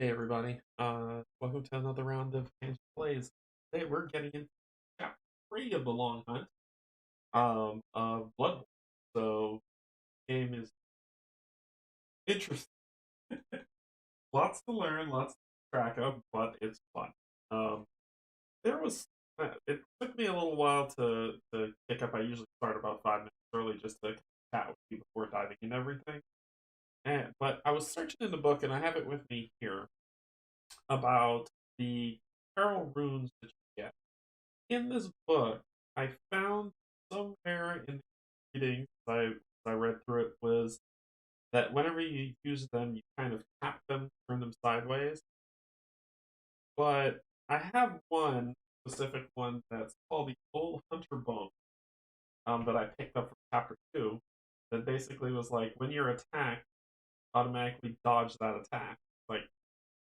Hey everybody, welcome to another round of Canje Plays. Today we're getting into chapter 3 of the Long Hunt, of Bloodborne. So, game is interesting. Lots to learn, lots to track of, but it's fun. Um, there was, it took me a little while to pick up. I usually start about 5 minutes early just to chat with you before diving in everything. But I was searching in the book, and I have it with me here, about the Carol runes that you get. In this book, I found somewhere in the reading, I read through it, was that whenever you use them, you kind of tap them, turn them sideways. But I have one specific one that's called the Old Hunter Bone, that I picked up from chapter 2, that basically was like when you're attacked, automatically dodge that attack. Like,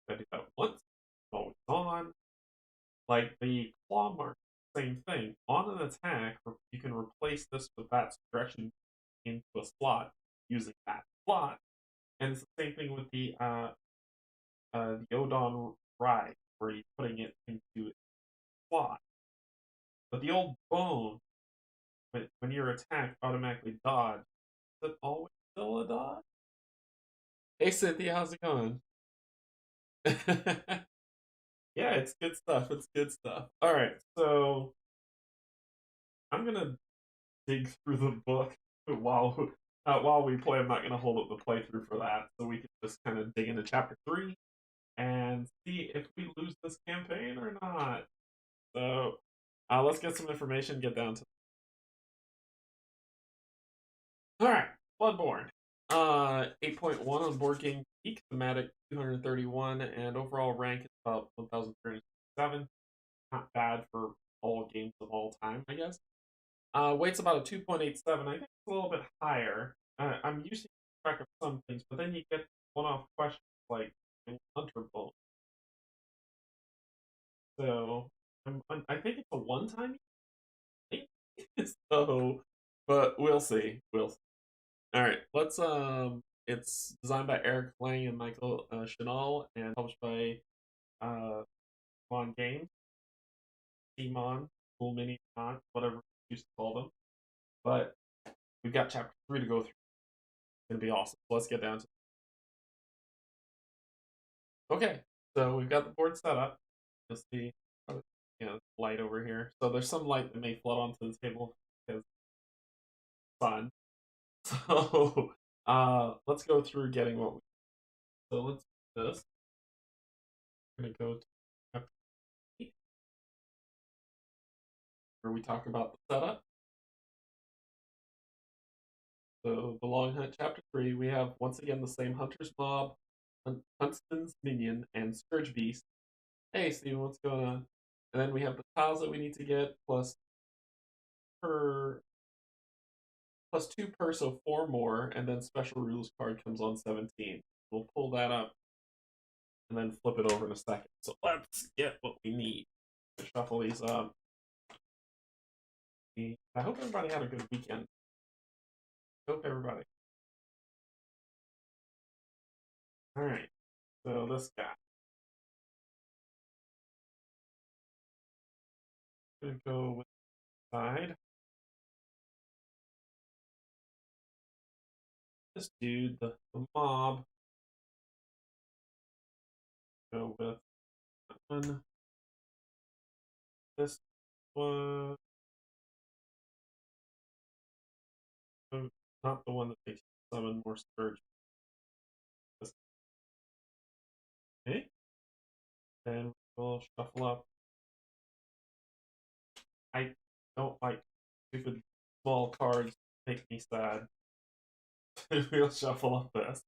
I do that once, always on. Like the claw mark, same thing. On an attack, you can replace this with that direction into a slot using that slot. And it's the same thing with the Odon Ride, where you're putting it into a slot. But the old bone, when you're attacked, automatically dodge. Is it always still a dodge? Hey Cynthia, how's it going? Yeah, it's good stuff. It's good stuff. All right, so I'm gonna dig through the book while while we play. I'm not going to hold up the playthrough for that, so we can just kind of dig into chapter 3 and see if we lose this campaign or not. So let's get some information, get down to. All right, Bloodborne. 8.1 on Board Game Geek, thematic 231, and overall rank is about 1,307. Not bad for all games of all time, I guess. Weight's about a 2.87. I think it's a little bit higher. I'm using track of some things, but then you get one-off questions like Hunter Bone. So I think it's a one-time. So, but we'll see. We'll see. All right, let's. It's designed by Eric Lang and Michael Chanel, and published by uh Mon Games, Mon, Cool Mini Con, whatever you used to call them. But we've got chapter 3 to go through. It's gonna be awesome. So let's get down to it. Okay, so we've got the board set up. You'll see, light over here. So there's some light that may flood onto the table because sun. So let's go through getting what we. So let's do this. We're gonna go to chapter 8, where we talk about the setup. So the Long Hunt, chapter 3, we have once again the same Hunter's Mob, Huntsman's Minion, and Scourge Beast. Hey Steven, what's going on? And then we have the tiles that we need to get, per +2 per, so 4 more, and then special rules card comes on 17. We'll pull that up and then flip it over in a second. So let's get what we need to shuffle these up. I hope everybody had a good weekend. I hope everybody. Alright, so this guy. I'm gonna go with the side. This dude, the mob. Go with one. This one. Oh, not the one that makes you summon more Scourge. This. Okay. And we'll shuffle up. I don't like stupid small cards, make me sad. We'll shuffle up this.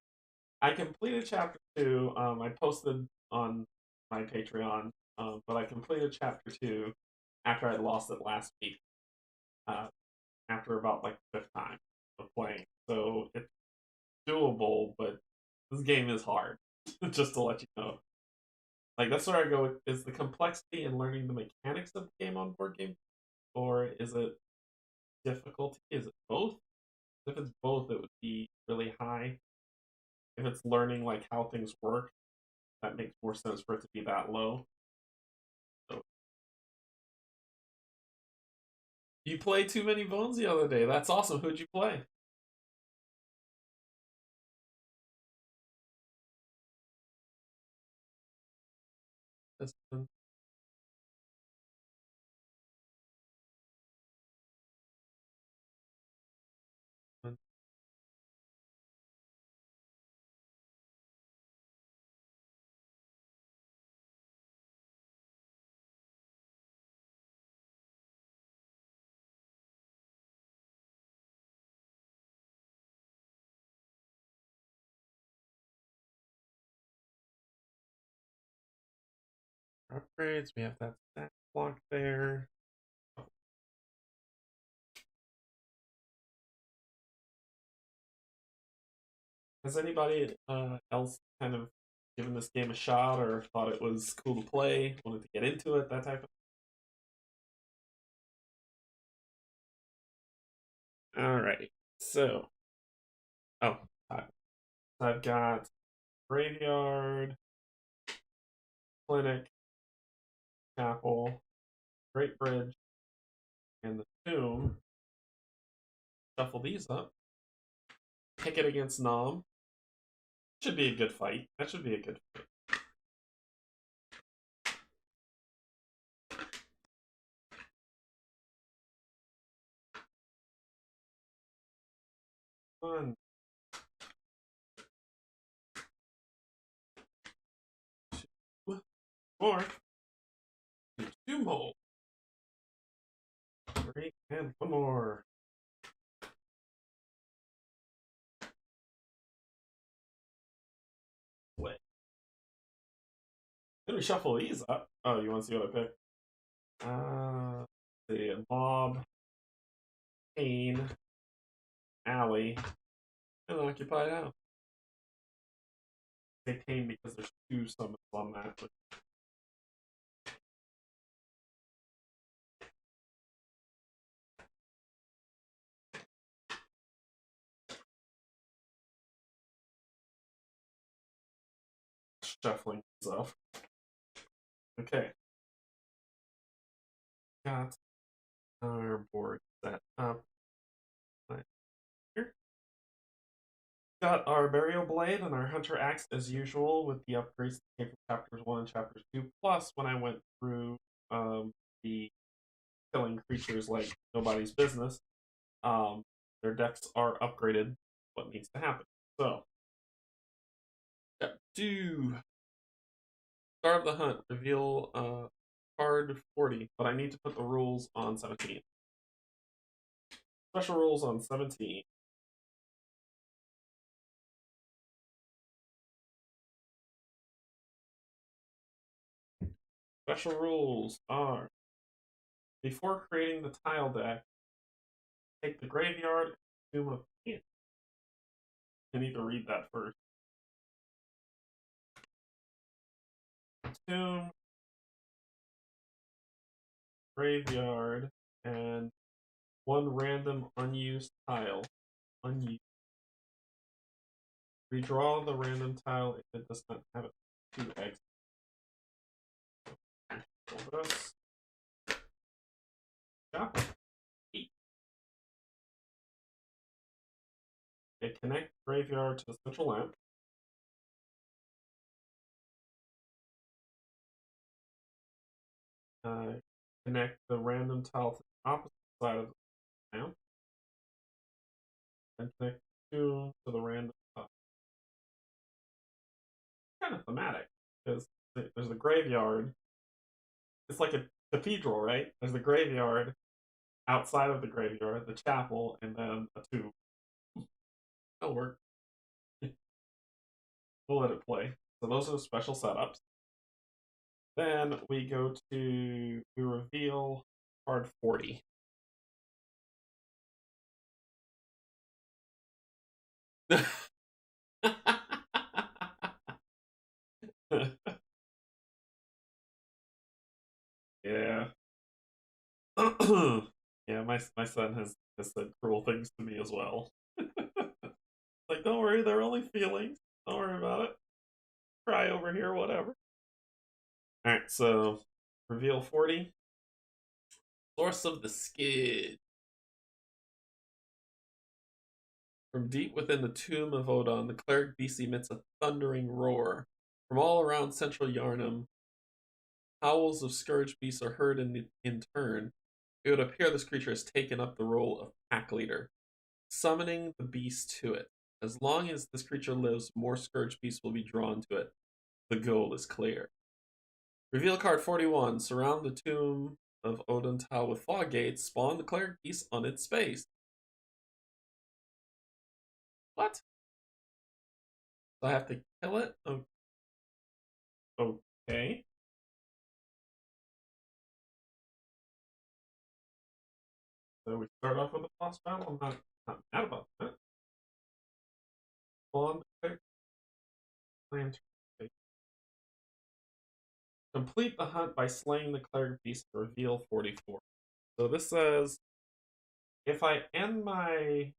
I completed chapter 2. I posted on my Patreon, but I completed chapter 2 after I lost it last week. Uh, After about like the 5th time of playing, so it's doable. But this game is hard, just to let you know. Like that's where I go with, is the complexity in learning the mechanics of the game on board game, or is it difficulty? Is it both? If it's both, it would be really high. If it's learning like how things work, that makes more sense for it to be that low. So, you played Too Many Bones the other day. That's awesome. Who'd you play? That's upgrades. We have that stat block there. Has anybody else kind of given this game a shot or thought it was cool to play, wanted to get into it, that type of thing? Alrighty. So, oh, I've got Graveyard, Clinic, Chapel, Great Bridge, and the Tomb. Shuffle these up. Pick it against Nom. Should be a good fight. That should be a good fight. One, two, four, two more. Three, and one more. Wait. Let me shuffle these up. Oh, you want to see what I picked? The Mob, Pain, Alley, and Occupied House. They Pain because there's two summons on that. But shuffling stuff. Okay. Got our board set up. Right here. Got our Burial Blade and our Hunter Axe as usual with the upgrades that came from chapters 1 and chapters 2. Plus, when I went through the killing creatures like nobody's business, their decks are upgraded what needs to happen. So, step 2. Start of the hunt. Reveal card 40, but I need to put the rules on 17. Special rules on 17. Special rules are before creating the tile deck, take the graveyard and Tomb of Pain. I need to read that first. Tomb, graveyard, and one random unused tile. Unused. Redraw the random tile if it does not have it. 2 eggs. This. Chapel. Okay, connect graveyard to the central lamp. Connect the random tile to the opposite side of the lamp. And connect 2 to the random tile. Kind of thematic, because there's the graveyard. It's like a cathedral, right? There's the graveyard, outside of the graveyard, the chapel, and then a tomb. That'll work. We'll let it play. So those are the special setups. Then we go to, we reveal card 40. Yeah. Yeah, my son has said cruel things to me as well. Like, don't worry, they're only feelings. Don't worry about it. cry over here, whatever. Alright, so reveal 40. Source of the skid. From deep within the tomb of Odin, the Cleric Beast emits a thundering roar. From all around central Yharnam, howls of scourge beasts are heard in turn. It would appear this creature has taken up the role of pack leader, summoning the beast to it. As long as this creature lives, more scourge beasts will be drawn to it. The goal is clear. Reveal card 41. Surround the tomb of Odin tile with fog gates. Spawn the Cleric Beast on its space. What? So I have to kill it? Okay. So we start off with a boss battle. I'm not mad about that. Spawn the Cleric. Complete the hunt by slaying the Cleric Beast. Reveal 44. So this says if I end my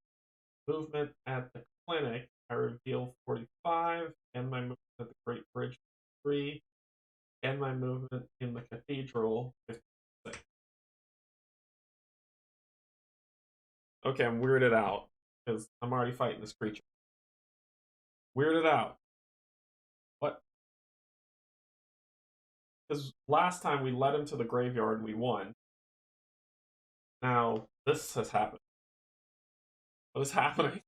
movement at the clinic, I reveal 45, end my movement at the Great Bridge 3, end my movement in the Cathedral 56. Okay, I'm weirded out because I'm already fighting this creature. Weirded out. What? Because last time we led him to the graveyard and we won. Now this has happened. What is happening?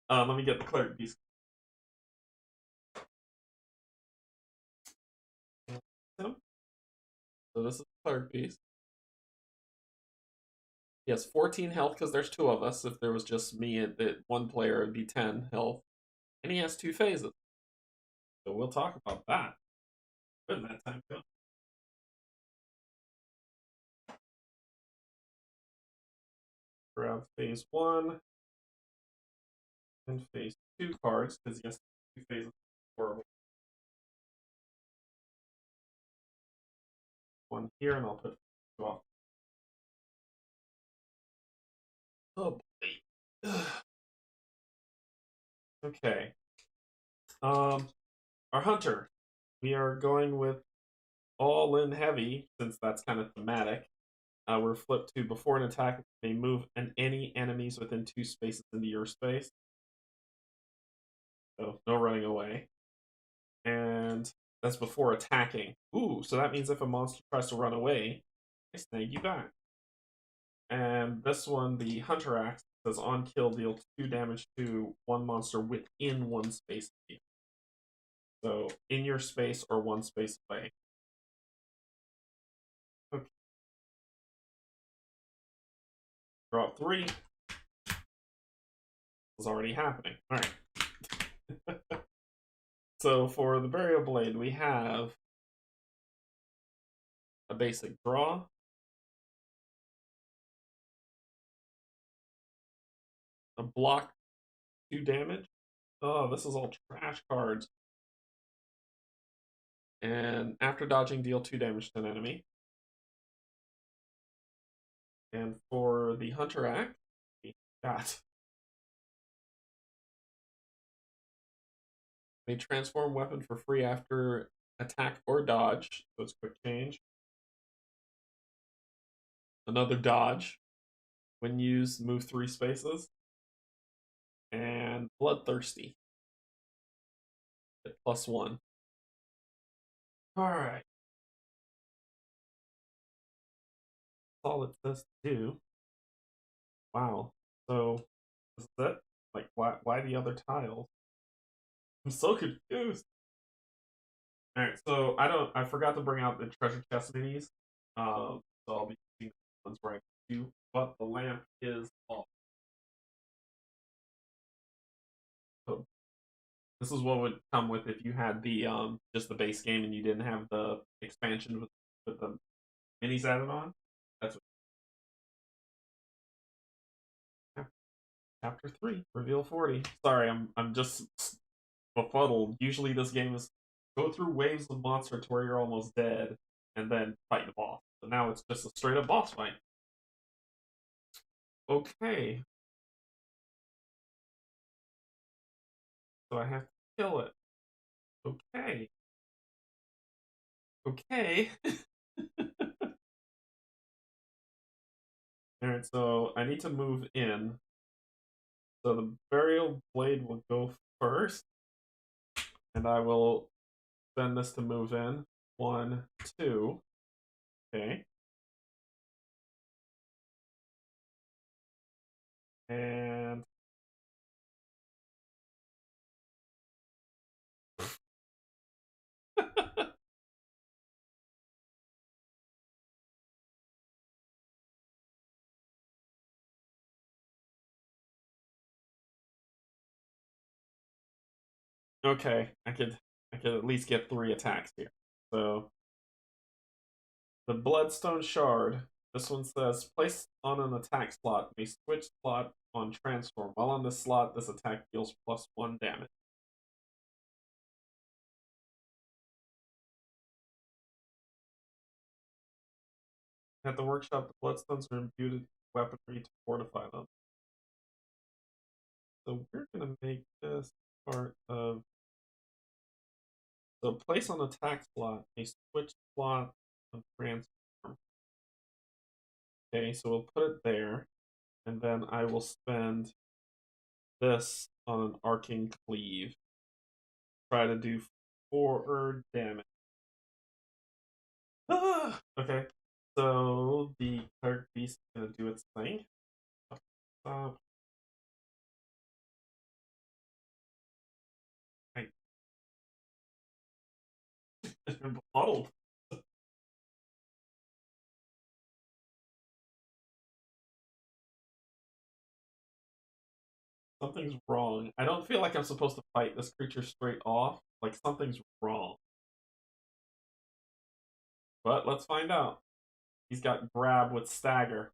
Let me get the Cleric Beast. So this is the Cleric Beast. He has 14 health because there's two of us. If there was just me and one player, it'd be 10 health. And he has 2 phases. So we'll talk about that when that time comes. Grab phase 1 and phase 2 cards because he has 2 phases. Horrible. One here, and I'll put 2 off. Oh boy. Okay. Our hunter. We are going with all in heavy since that's kind of thematic. We're flipped to before an attack, may move any enemies within 2 spaces into your space. So no running away. And that's before attacking. Ooh, so that means if a monster tries to run away, I snag you back. And this one, the Hunter Axe, says on kill, deal 2 damage to one monster within 1 space. So in your space or 1 space away. Okay. Drop 3. Is already happening. Alright. So for the Burial Blade, we have a basic draw. A block 2 damage. Oh, this is all trash cards. And after dodging, deal 2 damage to an enemy. And for the Hunter Axe, we got may transform weapon for free after attack or dodge. So it's quick change. Another dodge. When used, move 3 spaces. And Bloodthirsty. At +1. Alright. That's all it says to do. Wow. So, is that like why the other tiles? I'm so confused. Alright, so I forgot to bring out the treasure chest minis. So I'll be using the ones where I do, but the lamp is off. So this is what would come with if you had the just the base game and you didn't have the expansion with the minis added on. That's what chapter 3, reveal 40. Sorry, I'm just befuddled. Usually this game is go through waves of monster to where you're almost dead and then fight the boss. So now it's just a straight up boss fight. Okay. So I have to kill it. Okay. Okay. Alright, so I need to move in. So the burial blade will go first, and I will spend this to move in. 1, 2. Okay. And okay, I could at least get 3 attacks here. So the Bloodstone Shard. This one says place on an attack slot. May switch slot on transform. While on this slot, this attack deals +1 damage. At the workshop, the Bloodstones are imbued with weaponry to fortify them. So we're gonna make this part of. So place on attack slot. May switch slot on transform. Okay, so we'll put it there, and then I will spend this on an arcing cleave. Try to do 4 damage. Okay, so the Cleric Beast is gonna do its thing. Stop. I it's been befuddled. Something's wrong. I don't feel like I'm supposed to fight this creature straight off. Like something's wrong. But let's find out. He's got grab with stagger.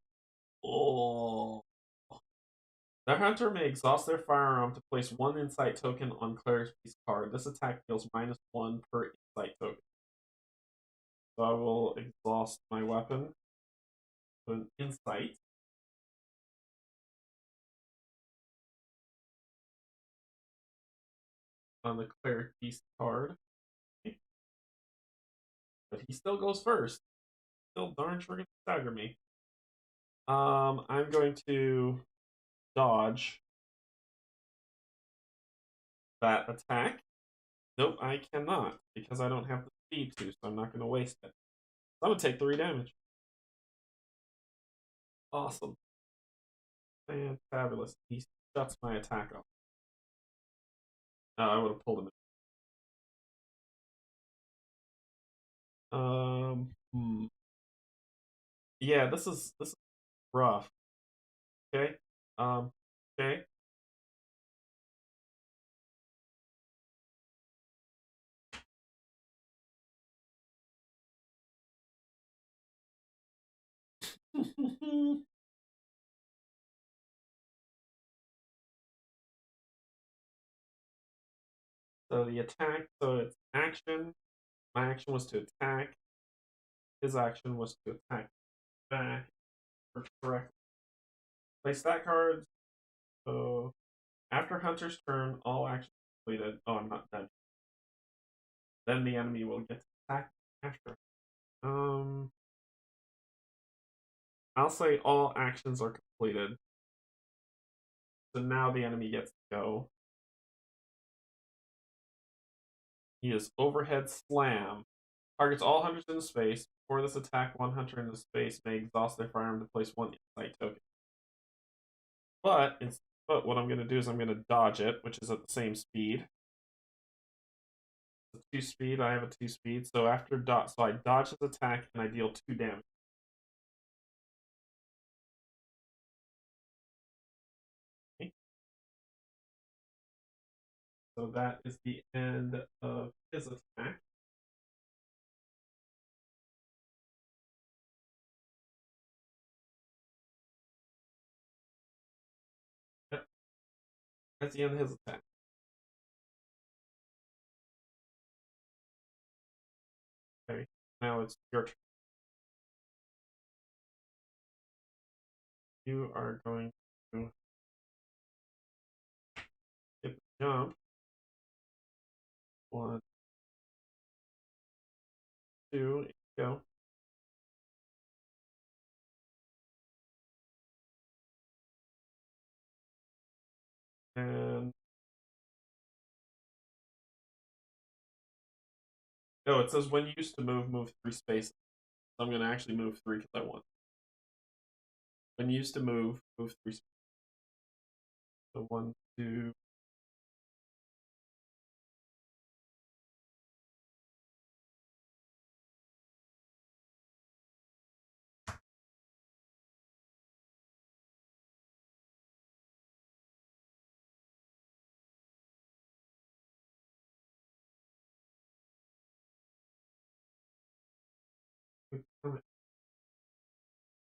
Oh. The hunter may exhaust their firearm to place 1 insight token on Cleric Beast card. This attack deals -1 per insight token. So I will exhaust my weapon. Put an insight. On the Cleric Beast card. But he still goes first. Still darn sure gonna stagger me. I'm going to dodge that attack. Nope, I cannot because I don't have the speed to, so I'm not going to waste it. So I'm going to take 3 damage. Awesome. Fantabulous. He shuts my attack off. I would have pulled him in. Yeah, this is rough. Okay. Okay. So the attack, so it's action. My action was to attack. His action was to attack back. Correct. Play stat cards. So after Hunter's turn, all actions completed. Oh, I'm not done. Then the enemy will get to attack after. I'll say all actions are completed. So now the enemy gets to go. He is overhead slam. Targets all hunters in the space. Before this attack, 1 hunter in the space may exhaust their firearm to place 1 insight token. But what I'm going to do is I'm going to dodge it, which is at the same speed. 2 speed. I have a 2 speed. So after so I dodge his attack and I deal 2 damage. Okay. So that is the end of his attack. Yep. That's the end of his attack. Okay. Now it's your turn. You are going to hit the jump. 1, 2. Go. And oh, it says when used to move 3 spaces. So I'm going to actually move 3 because I want. When used to move 3 spaces. So 1, 2.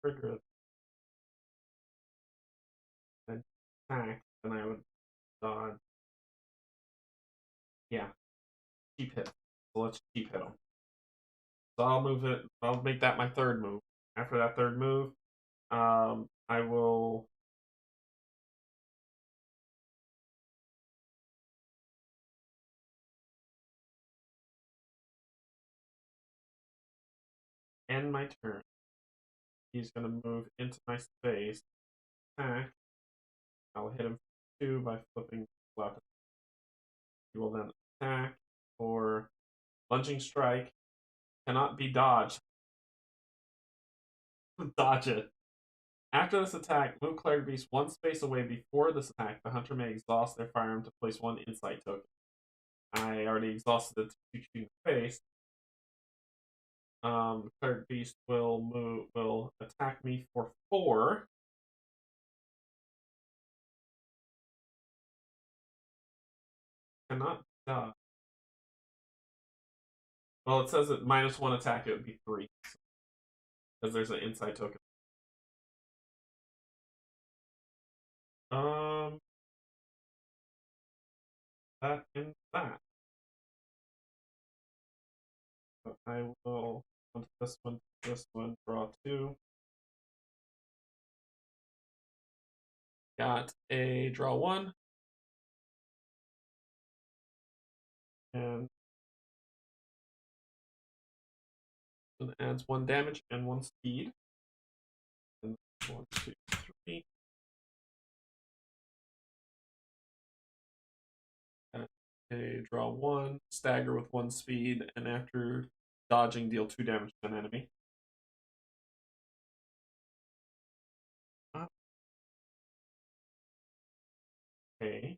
Trigger an attack, then I would dodge. Yeah, cheap hit. So let's cheap hit him. So I'll move it. I'll make that my third move. After that third move, I will end my turn. He's going to move into my space, attack. I'll hit him 2 by flipping left. He will then attack for lunging strike. Cannot be dodged. Dodge it. After this attack, move Cleric Beast 1 space away before this attack. The hunter may exhaust their firearm to place 1 insight token. I already exhausted it to shoot space. Cleric Beast will attack me for 4. Cannot dodge. Well, it says that -1 attack, it would be 3. Because there's an insight token. That and that. So I will go to this one, draw 2. Got a draw 1. And it adds 1 damage and 1 speed. And 1, 2, 3. Got a draw 1, stagger with 1 speed, and after dodging, deal 2 damage to an enemy. Okay.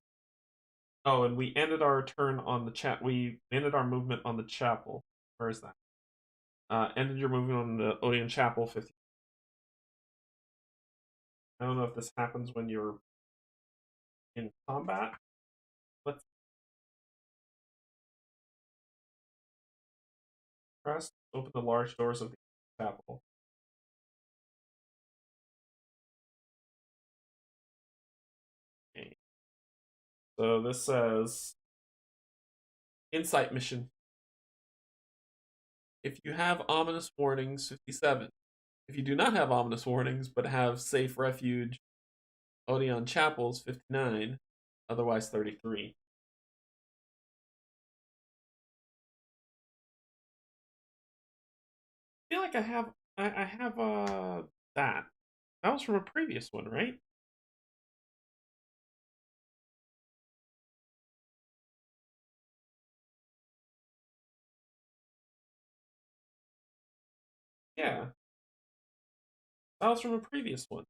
Oh, and we ended our turn on the chat. We ended our movement on the chapel. Where is that? Ended your movement on the Odeon Chapel 50. I don't know if this happens when you're in combat. Let's press open the large doors of the chapel. Okay. So this says Insight Mission. If you have ominous warnings, 57. If you do not have ominous warnings but have safe refuge, Odeon Chapels, 59. Otherwise, 33. I feel like I have that. That was from a previous one, right? Yeah. That was from a previous one.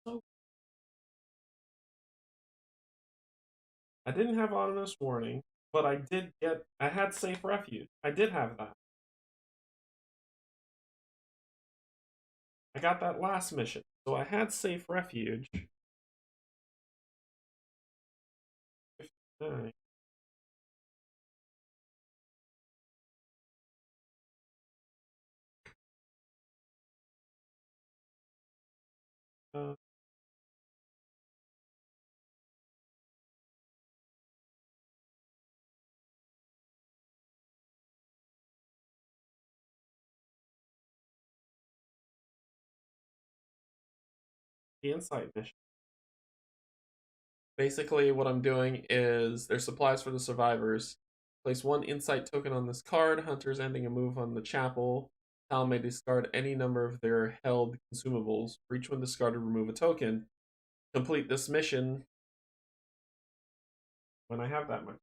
So I didn't have ominous warning, but I had safe refuge. I did have that. I got that last mission. So I had safe refuge. 59. Uh, the Insight mission. Basically, what I'm doing is there's supplies for the survivors. Place one insight token on this card. Hunters ending a move on the chapel. Tal may discard any number of their held consumables. For each one discarded, remove a token. Complete this mission. When I have that much,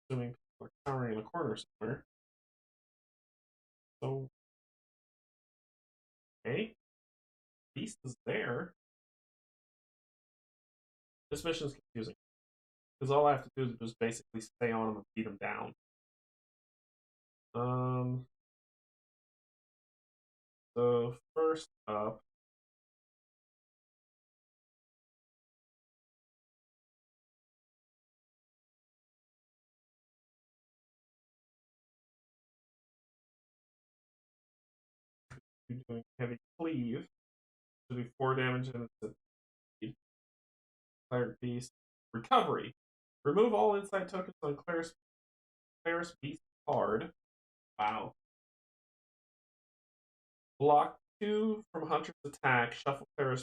assuming people are cowering in a corner somewhere. So, okay. Beast is there. This mission is confusing. Because all I have to do is just basically stay on him and beat him down. So first up, you're doing heavy cleave to do 4 damage and it's a Cleric Beast. Recovery. Remove all insight tokens on Cleric Beast card. Wow. Block 2 from Hunter's attack. Shuffle Cleric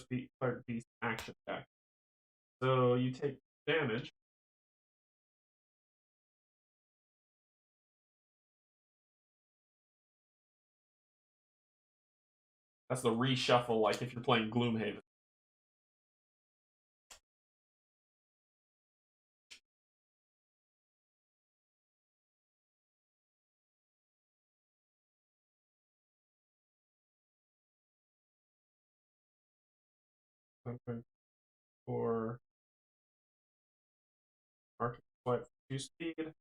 Beast action deck. So you take damage. That's the reshuffle, like if you're playing Gloomhaven. Something for Arctic Sweat 2 speed.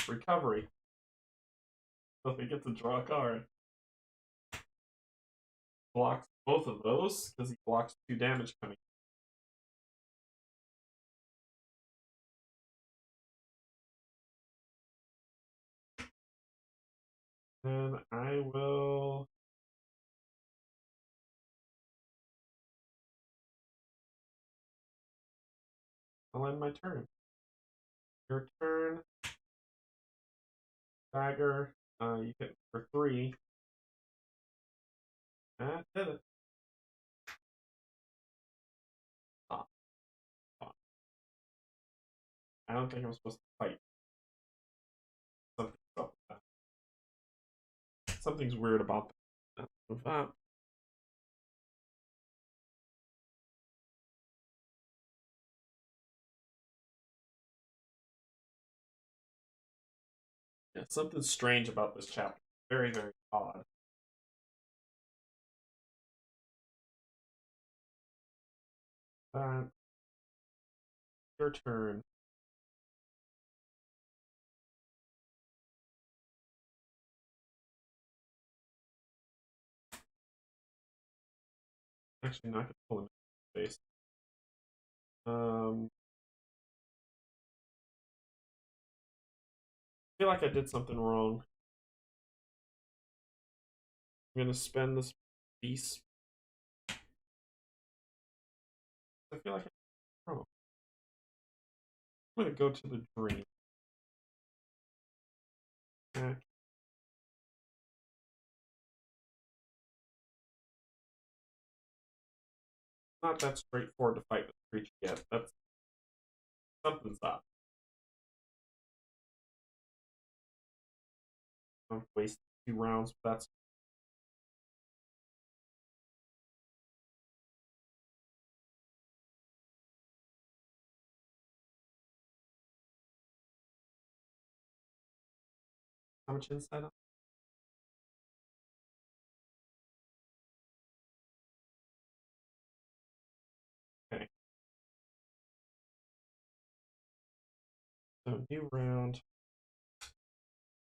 Recovery. So they get to draw a card. Blocks both of those because he blocks 2 damage coming. And I will. I'll end my turn. Your turn. Dagger. You hit for 3. That did it. Stop. Stop. I don't think I'm supposed to fight. Something's up with that. Something's weird about that. Move up. Yeah, something's strange about this chapter. Very, very odd. Your turn. Actually, not gonna pull him in face. I feel like I did something wrong. I'm gonna spend this piece. I feel like I did wrong. I'm gonna go to the dream. Attack. Not that straightforward to fight this creature yet. That's something's up. I've wasted 2 rounds, but that's how much insight up? Okay. So new round.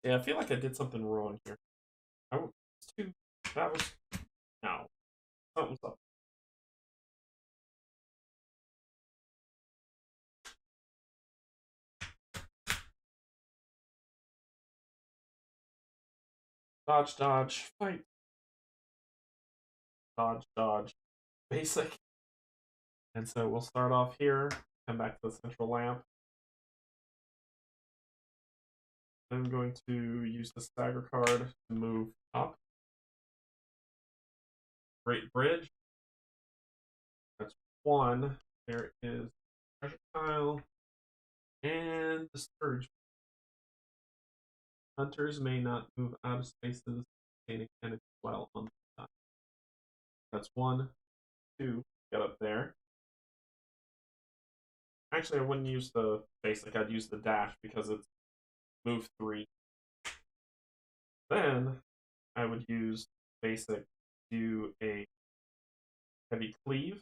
Yeah, I feel like I did something wrong here. I was too. That was no. Something's up. Dodge, dodge, fight. Dodge, dodge. Basic. And so we'll start off here. Come back to the central lamp. I'm going to use the stagger card to move up. Great Bridge. That's 1. There is treasure tile and the Scourge. Hunters may not move out of spaces containing enemies while on the side. That's 1, 2, get up there. Actually, I wouldn't use the basic, I'd use the dash because it's move 3. Then I would use basic, do a heavy cleave,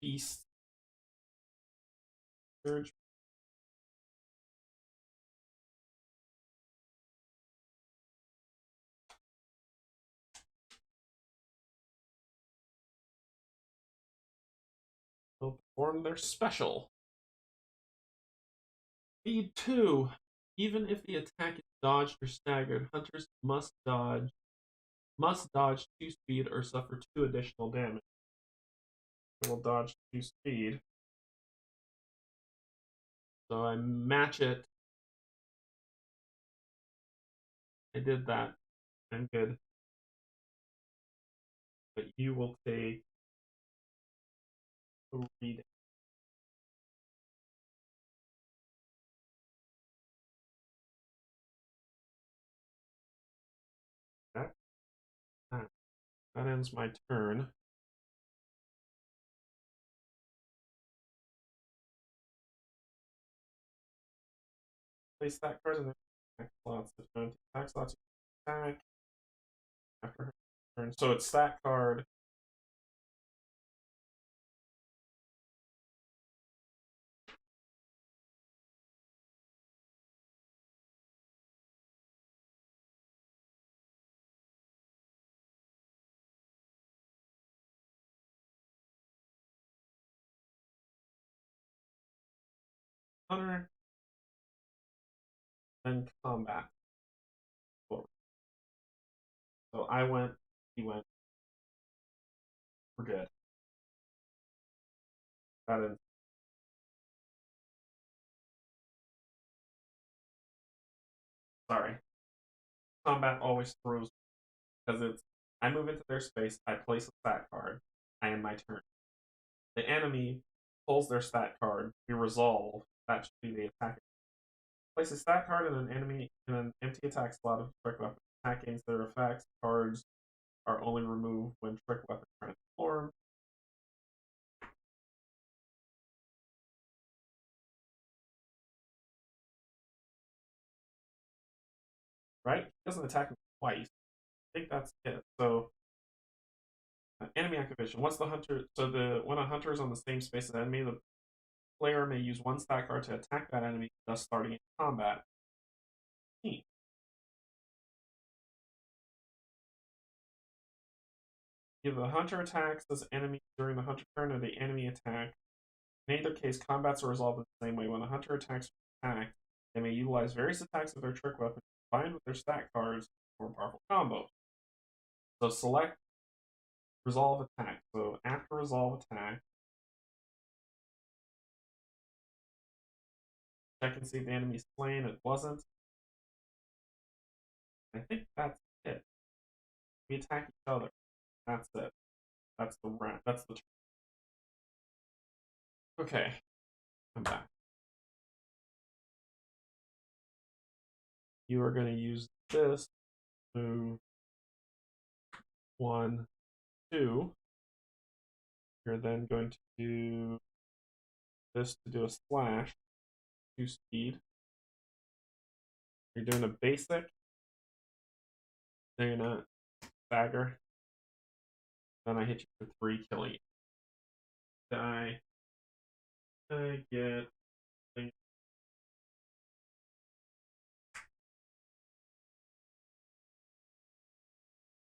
beast surge. Will perform their special. Speed 2. Even if the attack is dodged or staggered, hunters must dodge 2 speed or suffer 2 additional damage. I will dodge 2 speed. So I match it. I did that. I'm good. But you will take 3 damage. That ends my turn. Place that card in the attack slots. If you attack slots, you attack after her turn. So it's that card. Hunter. And combat. So I went, he went. We're good. That is. Sorry. Combat always throws because it's. I move into their space, I place a stat card, I end my turn. The enemy pulls their stat card, we resolve, that should be the attacker. Place a stat card in an enemy in an empty attack slot of trick weapon. Attack gains their effects. Cards are only removed when trick weapon transforms. Right? He doesn't attack me twice. I think that's it. So enemy activation. Once the hunter, when a hunter is on the same space as an enemy, the player may use 1 stat card to attack that enemy, thus starting in combat. If the hunter attacks this enemy during the hunter turn or the enemy attack, in either case, combats are resolved in the same way. When a hunter attacks or attacked, they may utilize various attacks of their trick weapon combined with their stat cards for powerful combos. So select resolve attack. So after resolve attack, check and see if the enemy's slain. It wasn't. I think that's it. We attack each other. That's it. That's the round. That's the turn. Okay. I'm back. You are going to use this move 1, 2. You're then going to do this to do a slash, 2 speed. You're doing a basic. No, you're not. Dagger. Then I hit you for 3, killing you. Die. I get.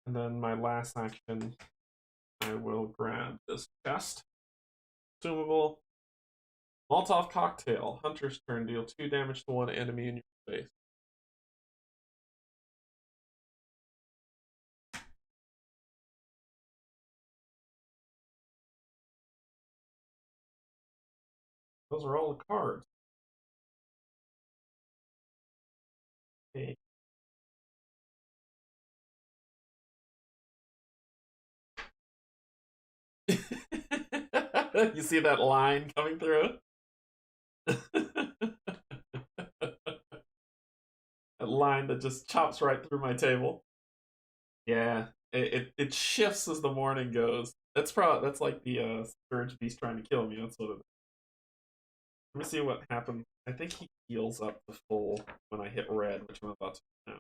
And then my last action, I will grab this chest. Consumable. Molotov cocktail. Hunter's turn. Deal 2 damage to 1 enemy in your face. Those are all the cards. Okay. You see that line coming through? a line that just chops right through my table. Yeah, it shifts as the morning goes. That's like the Scourge Beast trying to kill me. That's what it is. Let me see what happens. I think he heals up to full when I hit red, which I'm about to do now.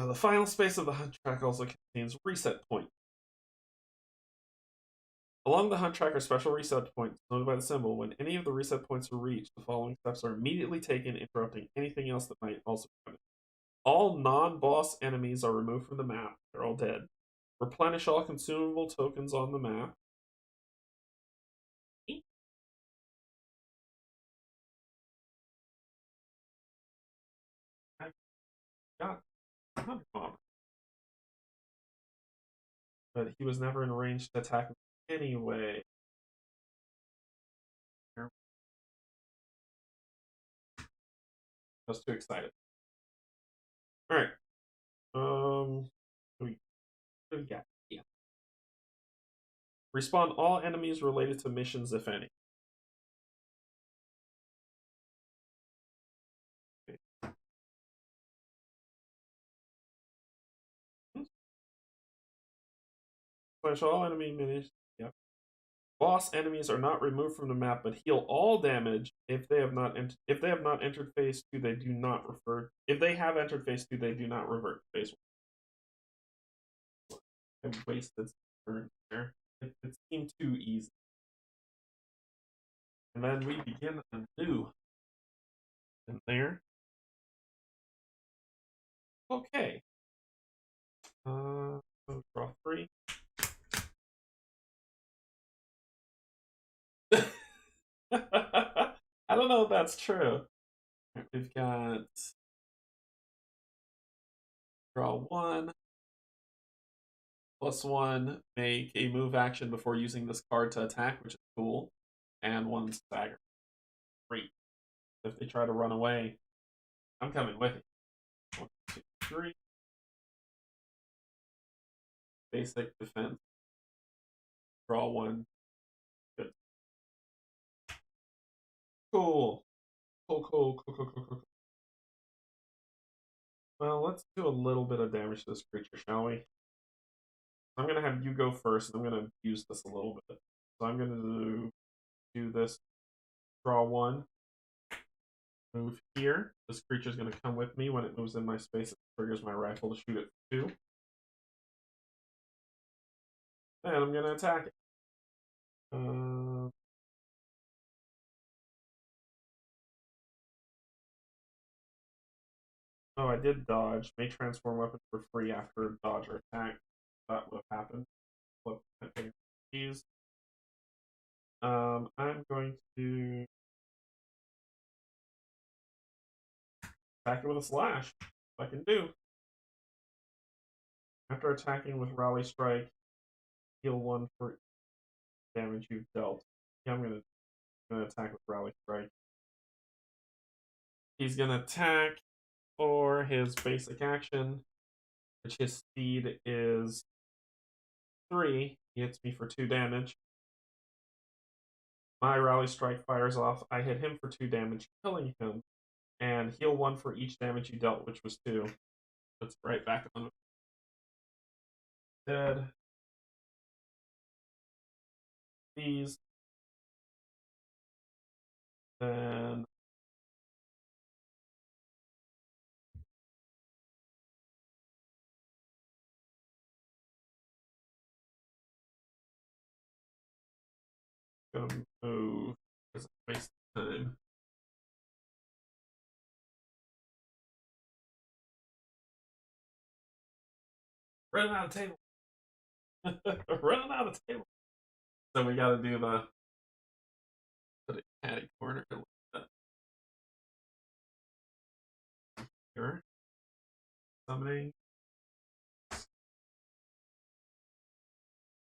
The final space of the hunt track also contains reset points. Along the hunt track are special reset points noted by the symbol. When any of the reset points are reached, the following steps are immediately taken, interrupting anything else that might also happen. All non-boss enemies are removed from the map. They're all dead. Replenish all consumable tokens on the map. I got 100 mob. But he was never in range to attack me anyway. I was too excited. Alright. What do we got? Yeah. Respawn all enemies related to missions, if any. Okay. Flash all enemy minis. Yep. Boss enemies are not removed from the map, but heal all damage if they have not entered phase 2. They do not refer. If they have entered phase 2, they do not revert to phase 1. I wasted turn there. It seemed too easy. And then we begin anew. And there. Okay. Draw 3. I don't know if that's true. We've got draw 1. +1, make a move action before using this card to attack, which is cool. And 1 stagger. Great. If they try to run away, I'm coming with you. 1, 2, 3. Basic defense. Draw 1. Good. Cool. Cool. Well, let's do a little bit of damage to this creature, shall we? I'm going to have you go first, and I'm going to use this a little bit. So I'm going to do this. Draw 1. Move here. This creature's going to come with me. When it moves in my space, it triggers my rifle to shoot it for 2. And I'm going to attack it. Oh, I did dodge. May transform weapon for free after dodge or attack. That would have happened. Flip these. I'm going to attack it with a slash. I can do. After attacking with Rally Strike, heal 1 for damage you've dealt. Yeah, I'm gonna attack with Rally Strike. He's gonna attack for his basic action, which his speed is 3. He hits me for 2 damage. My Rally Strike fires off. I hit him for 2 damage, killing him. And heal 1 for each damage you dealt, which was 2. Puts it right back on. Dead. These. Then gonna move because I waste time. Running out of table. Running out of table. So we gotta do the put a catty corner like that. Here. Summoning.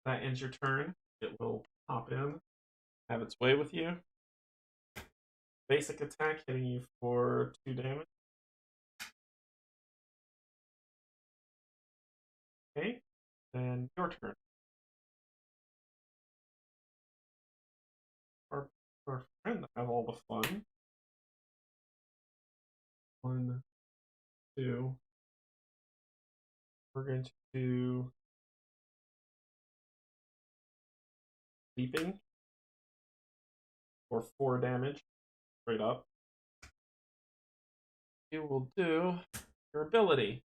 That ends your turn. It will pop in, have its way with you. Basic attack hitting you for 2 damage. Okay. Then your turn. Our friend have all the fun. 1, 2. We're going to do leaping for 4 damage straight up. You will do your ability.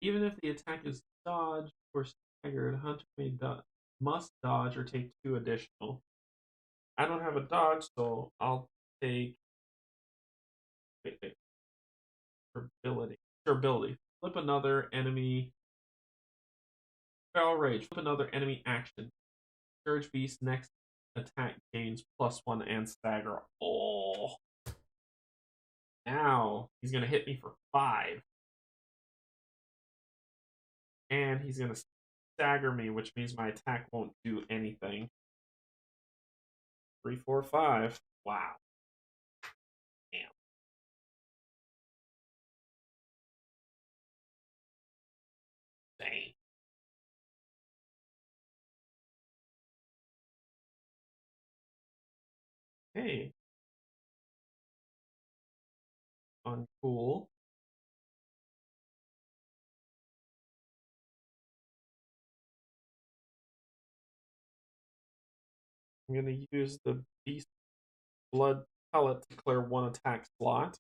Even if the attack is dodged or staggered, Hunter must dodge or take 2 additional. I don't have a dodge, so I'll take ability. Flip another enemy. Feral Rage. Flip another enemy action. Scourge Beast next attack gains +1 and stagger. Oh. Now he's gonna hit me for 5. And he's gonna stagger me, which means my attack won't do anything. 3, 4, 5. Wow. Damn. Dang. Hey. Uncool. I'm gonna use the Beast Blood Pellet to clear 1 attack slot.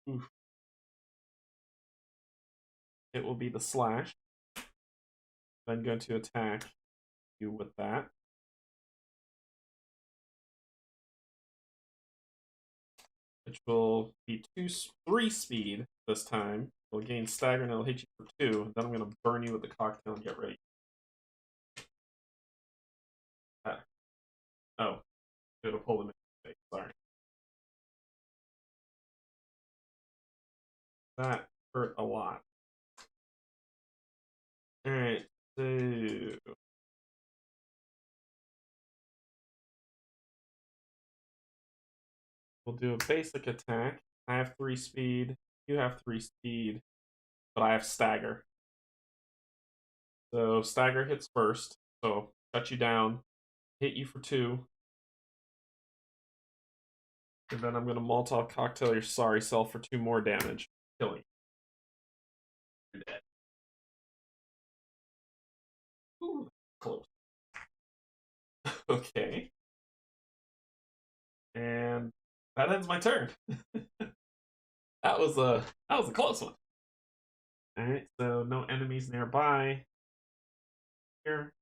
Oof. It will be the slash. I'm going to attack you with that. Which will be 3 speed this time. It'll gain stagger and it'll hit you for 2. Then I'm going to burn you with the cocktail and get ready. Oh, it'll pull them in. Sorry. That hurt a lot. Alright, so we'll do a basic attack. I have 3 speed, you have 3 speed, but I have stagger. So stagger hits first, so shut you down, hit you for 2. And then I'm going to Molotov cocktail your sorry self for 2 more damage, killing you. You're dead. Ooh, close. Okay. And that ends my turn. that was a close one. Alright, so no enemies nearby. Here.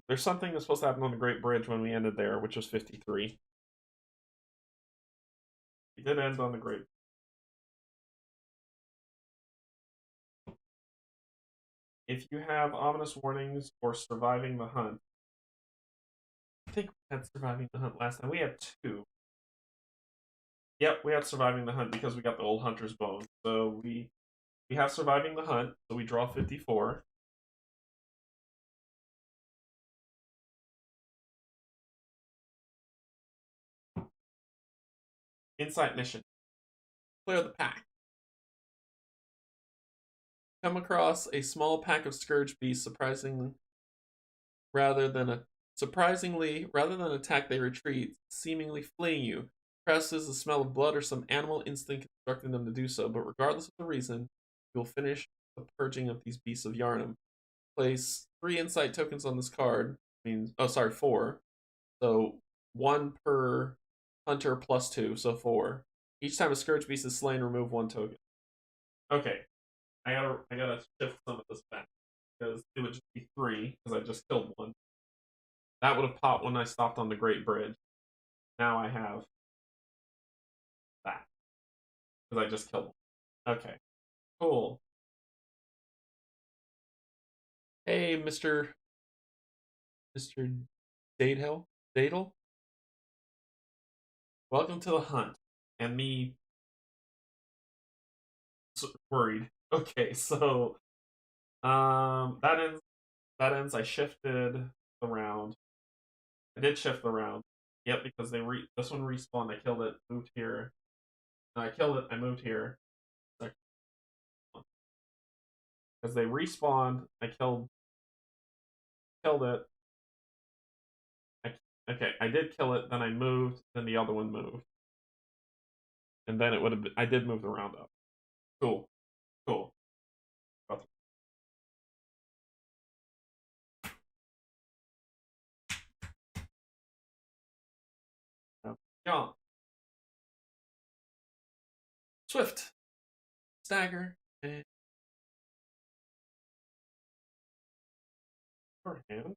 There's something that's supposed to happen on the Great Bridge when we ended there, which was 53. We did end on the Great. If you have ominous warnings or surviving the hunt, I think we had surviving the hunt last time. We had 2. Yep, we had surviving the hunt because we got the old hunter's bone. So we have surviving the hunt, so we draw 54. Insight mission. Clear the pack. Come across a small pack of scourge beasts. Surprisingly, rather than attack, they retreat, seemingly fleeing you. Perhaps is the smell of blood or some animal instinct instructing them to do so, but regardless of the reason, you'll finish the purging of these beasts of Yharnam. Place 3 insight tokens on this card. 4. So 1 per hunter plus 2, so 4. Each time a scourge beast is slain, remove 1 token. Okay, I gotta shift some of this back because it would just be 3 because I just killed 1. That would have popped when I stopped on the Great Bridge. Now I have that because I just killed 1. Okay, cool. Hey, Mr. Dadel. Welcome to the hunt. And me worried. Okay, so that ends. I shifted the round. I did shift the round. Yep, because this one respawned. I killed it, moved here. I killed it. I moved here. Because they respawned. I killed it. Okay, I did kill it. Then I moved. Then the other one moved. And then it would have been. I did move the round up. Cool. Cool. Yeah. Swift. Stagger. And shorthand.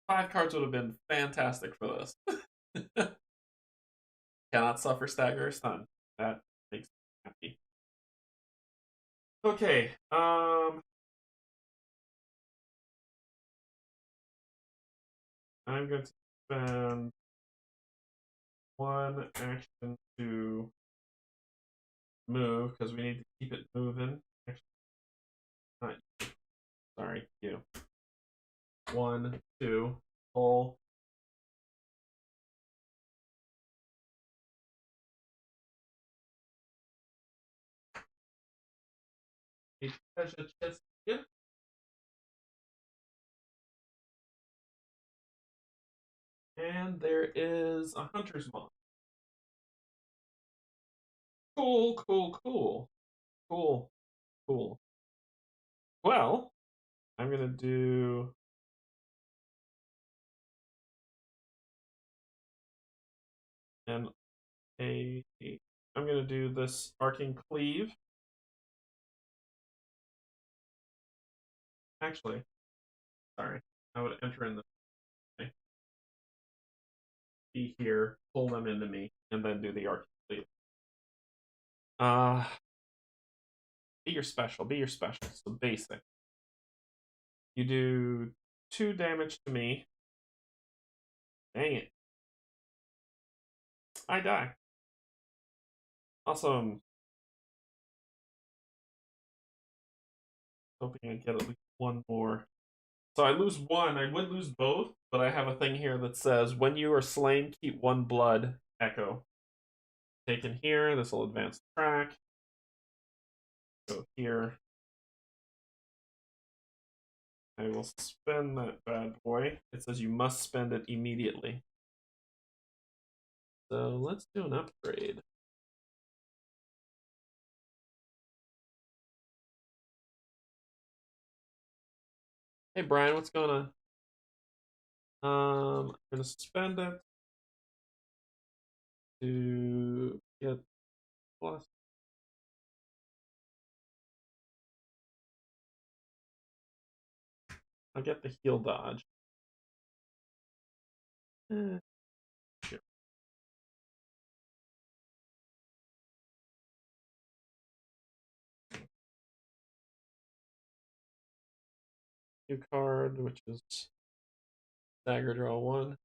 5 cards would have been fantastic for this. Cannot suffer stagger or stun. That makes me happy. Okay. I'm going to spend 1 action to move because we need to keep it moving. Actually, not you. Sorry, you. 1, 2, pull. A treasure chest here. And there is a hunter's moth. Cool, cool, cool. Cool, cool. Well, I'm going to do I'm going to do this arcane cleave. Actually, sorry. I would enter in the be here, pull them into me, and then do the arcane cleave. Be your special. Be your special. So basic. You do 2 damage to me. Dang it. I die. Awesome. Hoping I get at least 1 more. So I lose 1. I would lose both, but I have a thing here that says when you are slain, keep 1 blood echo. Taken here. This will advance the track. Go here. I will spend that bad boy. It says you must spend it immediately. So let's do an upgrade. Hey Brian, what's going on? I'm gonna spend it to get plus. I'll get the heal dodge. Sure. New card, which is dagger draw 1.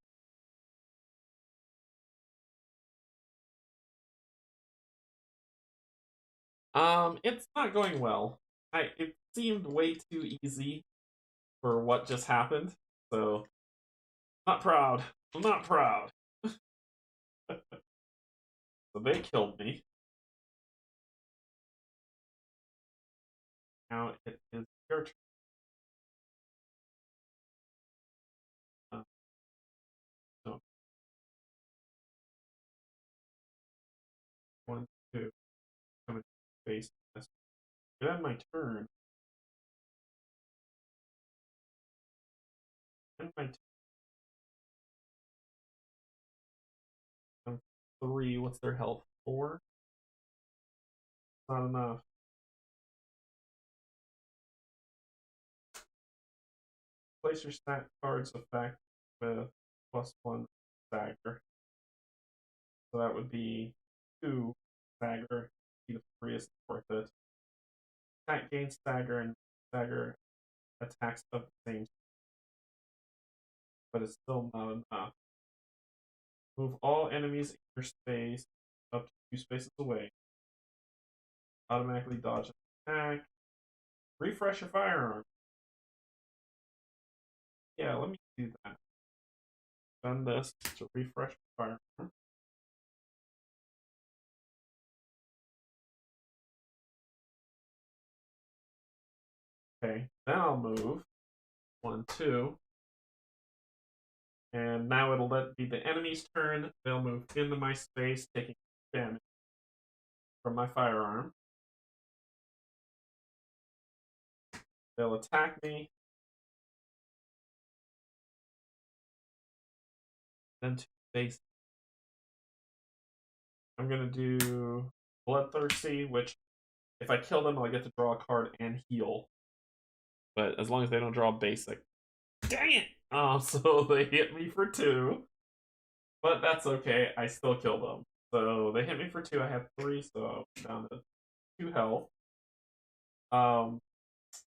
It's not going well. It seemed way too easy for what just happened, so not proud. I'm not proud. So they killed me. Now it is your turn. No. 1, 2. Coming face this. Good my turn. End my turn. 3. What's their health? 4. Not enough. Place your stat card's effect with +1 dagger. So that would be 2 dagger. 3 is worth it. Attack gains dagger and dagger attacks of the same, but it's still not enough. Move all enemies in your space up to 2 spaces away. Automatically dodge an attack. Refresh your firearm. Yeah, let me do that. Spend this to refresh fire. Okay, then I'll move 1, 2, and now it'll be the enemy's turn. They'll move into my space, taking damage from my firearm. They'll attack me. Then to base. I'm gonna do Bloodthirsty, which if I kill them, I'll get to draw a card and heal. But as long as they don't draw basic. Dang it! So they hit me for 2. But that's okay. I still kill them. So they hit me for 2. I have 3, so I'm down to 2 health.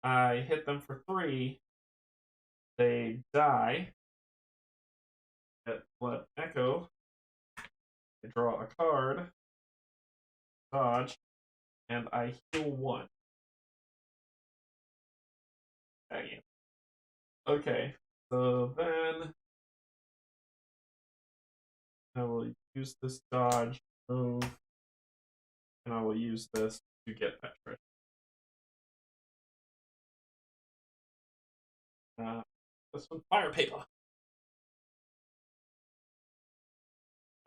I hit them for 3. They die. Get Blood Echo. I draw a card. Dodge. And I heal 1. Dang it. Okay. So then I will use this dodge, move, and I will use this to get that trick. This one, fire paper.